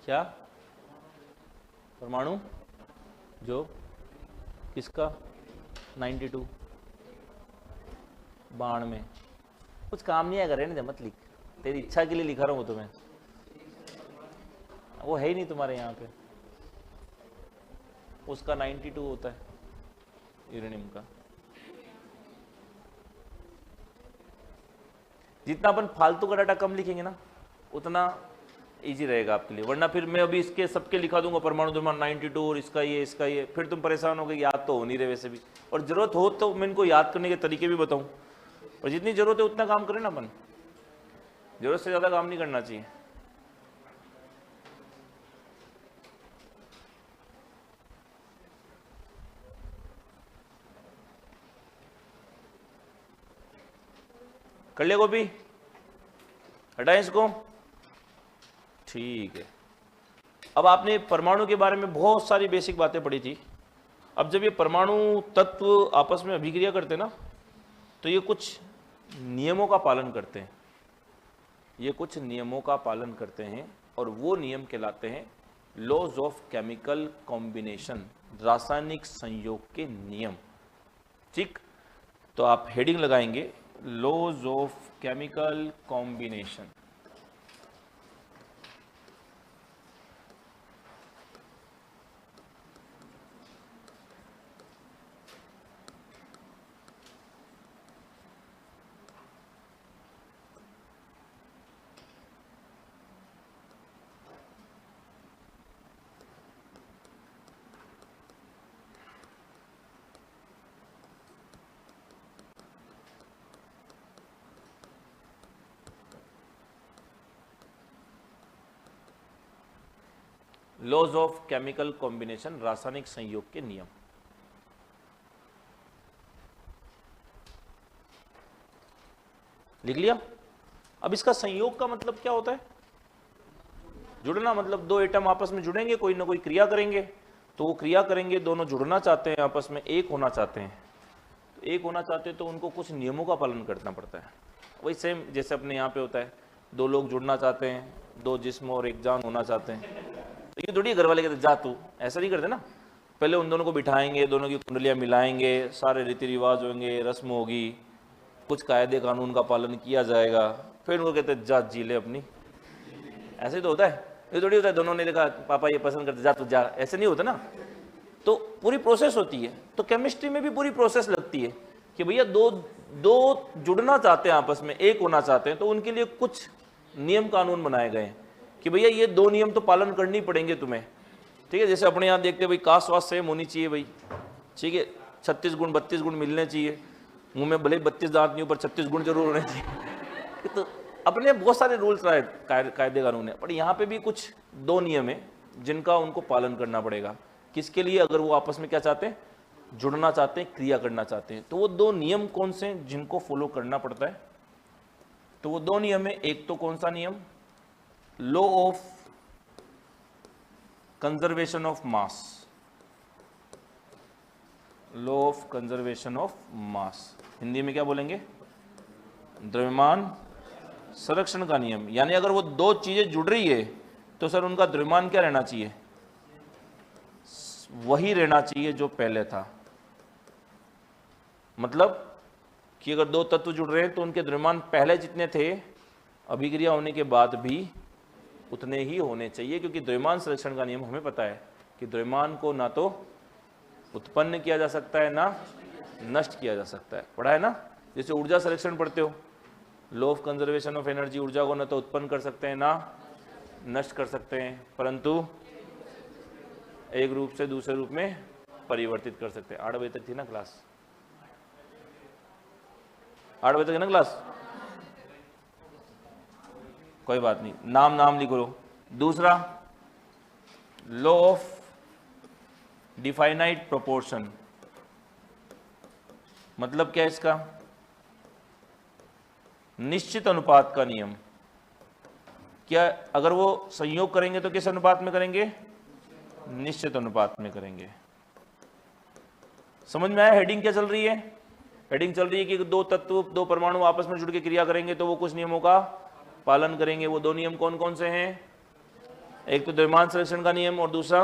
क्या? परमाणु जो किसका? 92 बाण में। कुछ काम नहीं आएगा, रहने दे, मत लिख। तेरी इच्छा के लिए लिखा रहा हूँ तुम्हें, वो है ही नहीं तुम्हारे यहाँ पे। उसका 92 होता है यूरेनियम का। जितना अपन फालतू का डाटा कम लिखेंगे ना, उतना इजी रहेगा आपके लिए। वरना फिर मैं अभी इसके सबके लिखा दूंगा परमाणु द्रव्यमान 92 और इसका ये, फिर तुम परेशान हो गए। याद तो हो नहीं रहे वैसे भी, और जरूरत हो तो मैं इनको याद करने के तरीके भी बताऊं। और जितनी जरूरत है उतना काम करें ना अपन, जरूरत से ज्यादा काम नहीं करना चाहिए। कर लिया कॉपी? हटाएं इसको, ठीक है। अब आपने परमाणु के बारे में बहुत सारी बेसिक बातें पढ़ी थी। अब जब ये परमाणु तत्व आपस में अभिक्रिया करते हैं ना, तो ये कुछ नियमों का पालन करते हैं। ये कुछ नियमों का पालन करते हैं, और वो नियम कहलाते हैं लॉज ऑफ केमिकल कॉम्बिनेशन, रासायनिक संयोग के नियम। ठीक, तो आप हेडिंग लगाएंगे laws of chemical combination. Laws of chemical combination, रासायनिक संयोग के नियम। लिख लिया? अब इसका संयोग का मतलब क्या होता है? जुड़ना, मतलब दो एटम आपस में जुड़ेंगे, कोई ना कोई क्रिया करेंगे, तो वो क्रिया करेंगे, दोनों जुड़ना चाहते हैं आपस में, एक होना चाहते हैं, तो एक होना चाहते हैं तो उनको कुछ नियमों का पालन करना पड़ता है। वही सेम जैसे अपने यहाँ पे होता है, दो लोग जुड़ना चाहते हैं, दो जिस्म और एक जान होना चाहते हैं, तो ये थोड़ी घर वाले कहते जा तू, ऐसा नहीं करते ना। पहले उन दोनों को बिठाएंगे, दोनों की कुंडलियाँ मिलाएंगे, सारे रीति रिवाज होंगे, रस्म होगी, कुछ कायदे कानून का पालन किया जाएगा, फिर उनको कहते जा जी ले अपनी। ऐसे ही तो होता है, ये थोड़ी होता है दोनों ने देखा पापा ये पसंद करते जा तू जा, ऐसे नहीं होता ना। तो पूरी प्रोसेस होती है। तो केमिस्ट्री में भी पूरी प्रोसेस लगती है कि भैया दो जुड़ना चाहते हैं, आपस में एक होना चाहते हैं, तो उनके लिए कुछ नियम कानून बनाए गए हैं कि भैया ये दो नियम तो पालन करनी पड़ेंगे तुम्हें, ठीक है। जैसे अपने यहाँ देखते हैं भाई कास्ट वास्ट सेम होनी चाहिए भाई, ठीक है, 36 गुण 32 गुण मिलने चाहिए, मुंह में भले 32 दांत नहीं, ऊपर 36 गुण जरूर होने चाहिए। तो अपने बहुत सारे रूल्स कायदे कानून है, पर यहाँ पे भी कुछ दो नियम है जिनका उनको पालन करना पड़ेगा। किसके लिए? अगर वो आपस में क्या चाहते हैं, जुड़ना चाहते हैं, क्रिया करना चाहते हैं। तो वो दो नियम कौन से हैं जिनको फॉलो करना पड़ता है? तो वो दो नियम है। एक तो कौन सा नियम? Law of conservation of mass, law of conservation of mass, Hindi में क्या बोलेंगे? द्रव्यमान संरक्षण का नियम। यानी अगर वो दो चीजें जुड़ रही है तो सर उनका द्रव्यमान क्या रहना चाहिए? वही रहना चाहिए जो पहले था। मतलब कि अगर दो तत्व जुड़ रहे हैं तो उनके द्रव्यमान पहले जितने थे अभिक्रिया होने के बाद भी उतने ही होने चाहिए, क्योंकि द्रव्यमान संरक्षण का नियम हमें पता है कि द्रव्यमान को ना तो उत्पन्न किया जा सकता है ना नष्ट किया जा सकता है। पढ़ा है ना? जैसे ऊर्जा संरक्षण पढ़ते हो, law of conservation of energy, ऊर्जा को ना तो उत्पन्न कर सकते हैं ना नष्ट कर सकते हैं, परंतु एक रूप से दूसरे रूप में परिवर्तित कर सकते हैं। 8 बजे तक थी ना क्लास? 8 बजे तक है ना क्लास? कोई बात नहीं, नाम लिख लो। दूसरा, लॉ ऑफ डिफाइनाइट प्रोपोर्शन, मतलब क्या है इसका? निश्चित अनुपात का नियम। क्या अगर वो संयोग करेंगे तो किस अनुपात में करेंगे? निश्चित अनुपात में करेंगे। समझ में आया हेडिंग क्या चल रही है? हेडिंग चल रही है कि दो तत्व, दो परमाणु आपस में जुड़ के क्रिया करेंगे तो वो कुछ नियमों का पालन करेंगे। वो दो नियम कौन कौन से हैं? एक तो द्रव्यमान संरक्षण का नियम और दूसरा,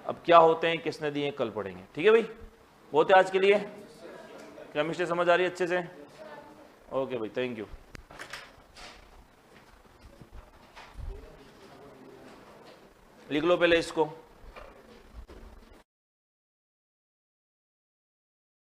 अब क्या होते हैं, किसने दिए, कल पढ़ेंगे। ठीक है भाई, बहुत है आज के लिए। केमिस्ट्री समझ आ रही है अच्छे से? ओके भाई, थैंक यू। लिख लो पहले इसको।